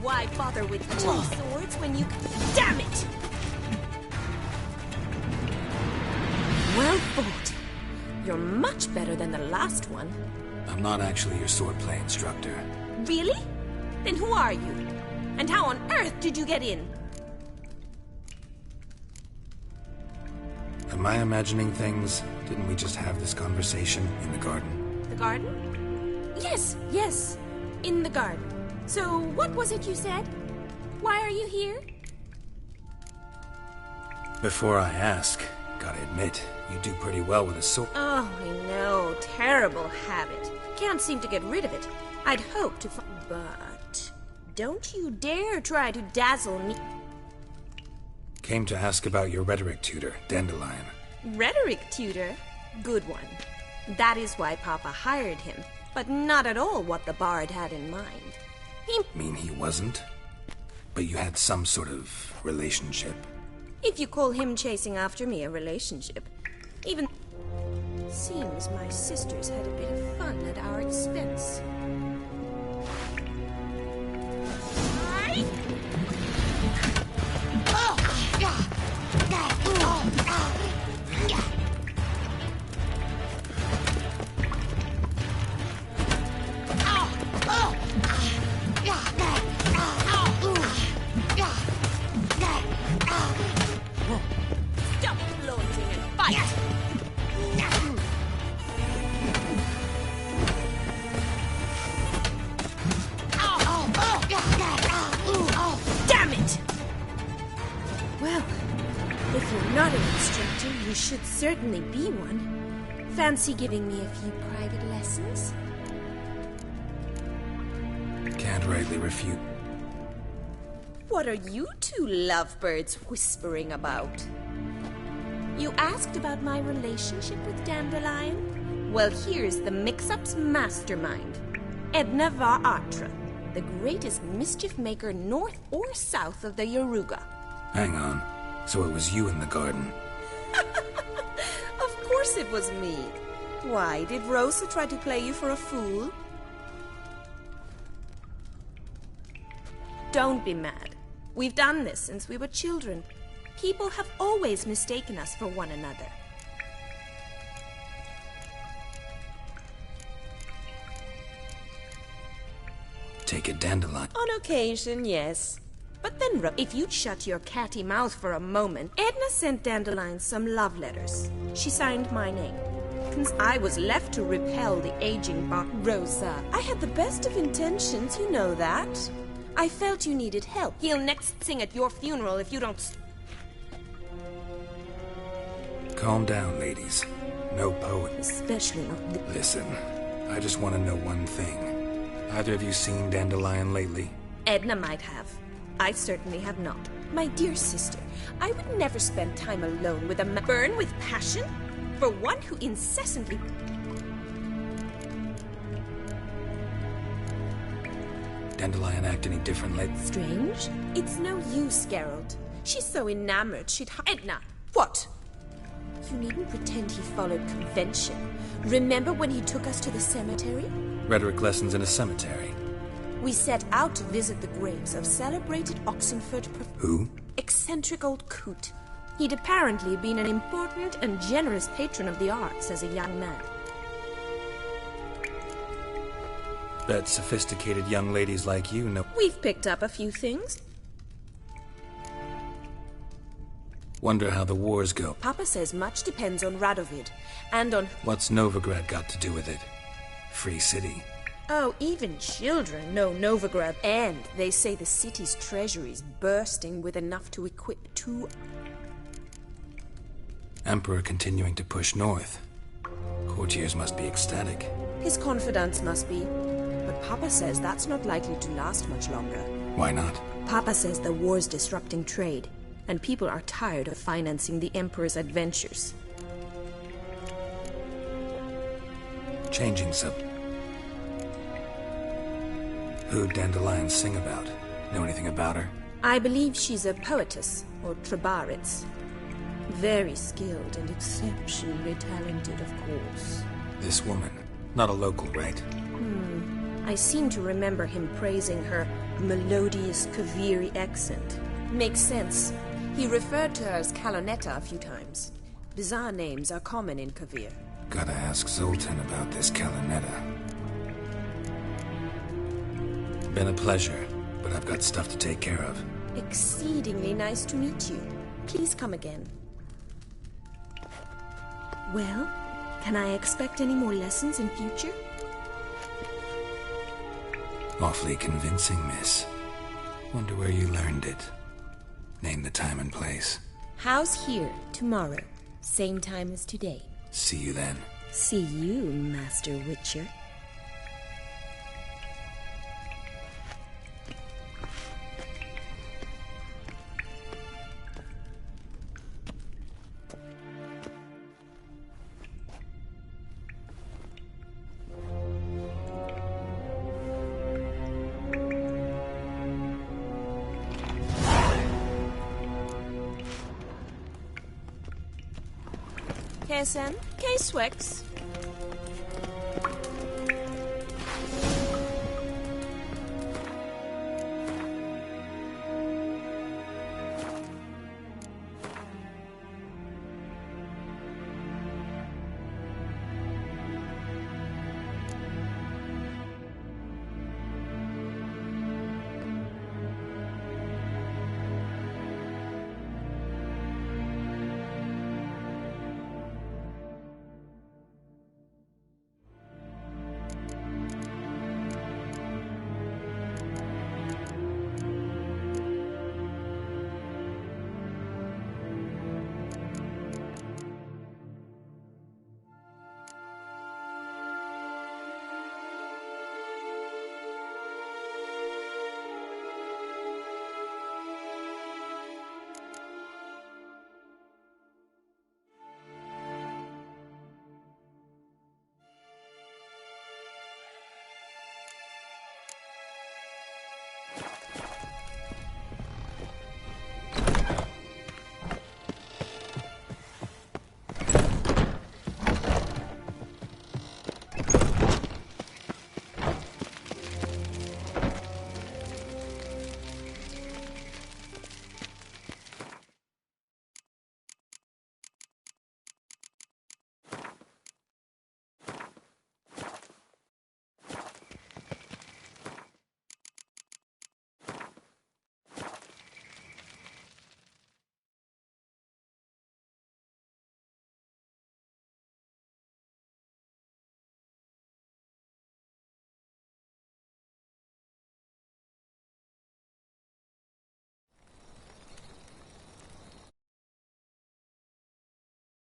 Why bother with two swords when you... Damn it! Well fought. You're much better than the last one. I'm not actually your swordplay instructor. Really? Then who are you? And how on earth did you get in? Am I imagining things? Didn't we just have this conversation in the garden? The garden? Yes. In the garden. So, what was it you said? Why are you here? Before I ask, gotta admit, you do pretty well with a sword. Oh, I know. Terrible habit. Can't seem to get rid of it. I'd hope to find... But... don't you dare try to dazzle me. Came to ask about your rhetoric tutor, Dandelion. Rhetoric tutor? Good one. That is why Papa hired him, but not at all what the bard had in mind. Mean he wasn't? But you had some sort of relationship? If you call him chasing after me a relationship. Even... Seems my sisters had a bit of fun at our expense. If you're not an instructor, you should certainly be one. Fancy giving me a few private lessons? Can't rightly refute. What are you two lovebirds whispering about? You asked about my relationship with Dandelion? Well, here's the mix-up's mastermind. Edna var Artra, the greatest mischief maker north or south of the Yaruga. Hang on. So it was you in the garden? Of course it was me. Why, did Rosa try to play you for a fool? Don't be mad. We've done this since we were children. People have always mistaken us for one another. Take a Dandelion. On occasion, yes. But then, if you'd shut your catty mouth for a moment, Edna sent Dandelion some love letters. She signed my name. I was left to repel the aging Rosa. I had the best of intentions, you know that. I felt you needed help. He'll next sing at your funeral if you don't... Calm down, ladies. No poet. Especially not... Listen, I just want to know one thing. Either of you seen Dandelion lately? Edna might have. I certainly have not. My dear sister, I would never spend time alone with a man... Burn with passion? For one who incessantly... Dandelion act any different lately? Strange? It's no use, Geralt. She's so enamored she'd... Edna! What? You needn't pretend he followed convention. Remember when he took us to the cemetery? Rhetoric lessons in a cemetery. We set out to visit the graves of celebrated Oxenford... Who? Eccentric old coot. He'd apparently been an important and generous patron of the arts as a young man. Bet sophisticated young ladies like you know... We've picked up a few things. Wonder how the wars go. Papa says much depends on Radovid, and on... What's Novigrad got to do with it? Free city. Oh, even children know Novigrad, and they say the city's treasury's bursting with enough to equip 2... Emperor continuing to push north. Courtiers must be ecstatic. His confidants must be. But Papa says that's not likely to last much longer. Why not? Papa says the war's disrupting trade, and people are tired of financing the Emperor's adventures. Changing sub. Who'd Dandelion sing about? Know anything about her? I believe she's a poetess, or Trebaritz. Very skilled and exceptionally talented, of course. This woman. Not a local, right? I seem to remember him praising her melodious Kaviri accent. Makes sense. He referred to her as Kalonetta a few times. Bizarre names are common in Kavir. Gotta ask Zoltan about this Kalonetta. Been a pleasure, but I've got stuff to take care of. Exceedingly nice to meet you. Please come again. Well, can I expect any more lessons in future? Awfully convincing, miss. Wonder where you learned it. Name the time and place. House here, tomorrow. Same time as today. See you then. See you, Master Witcher. KSN? K-Swex?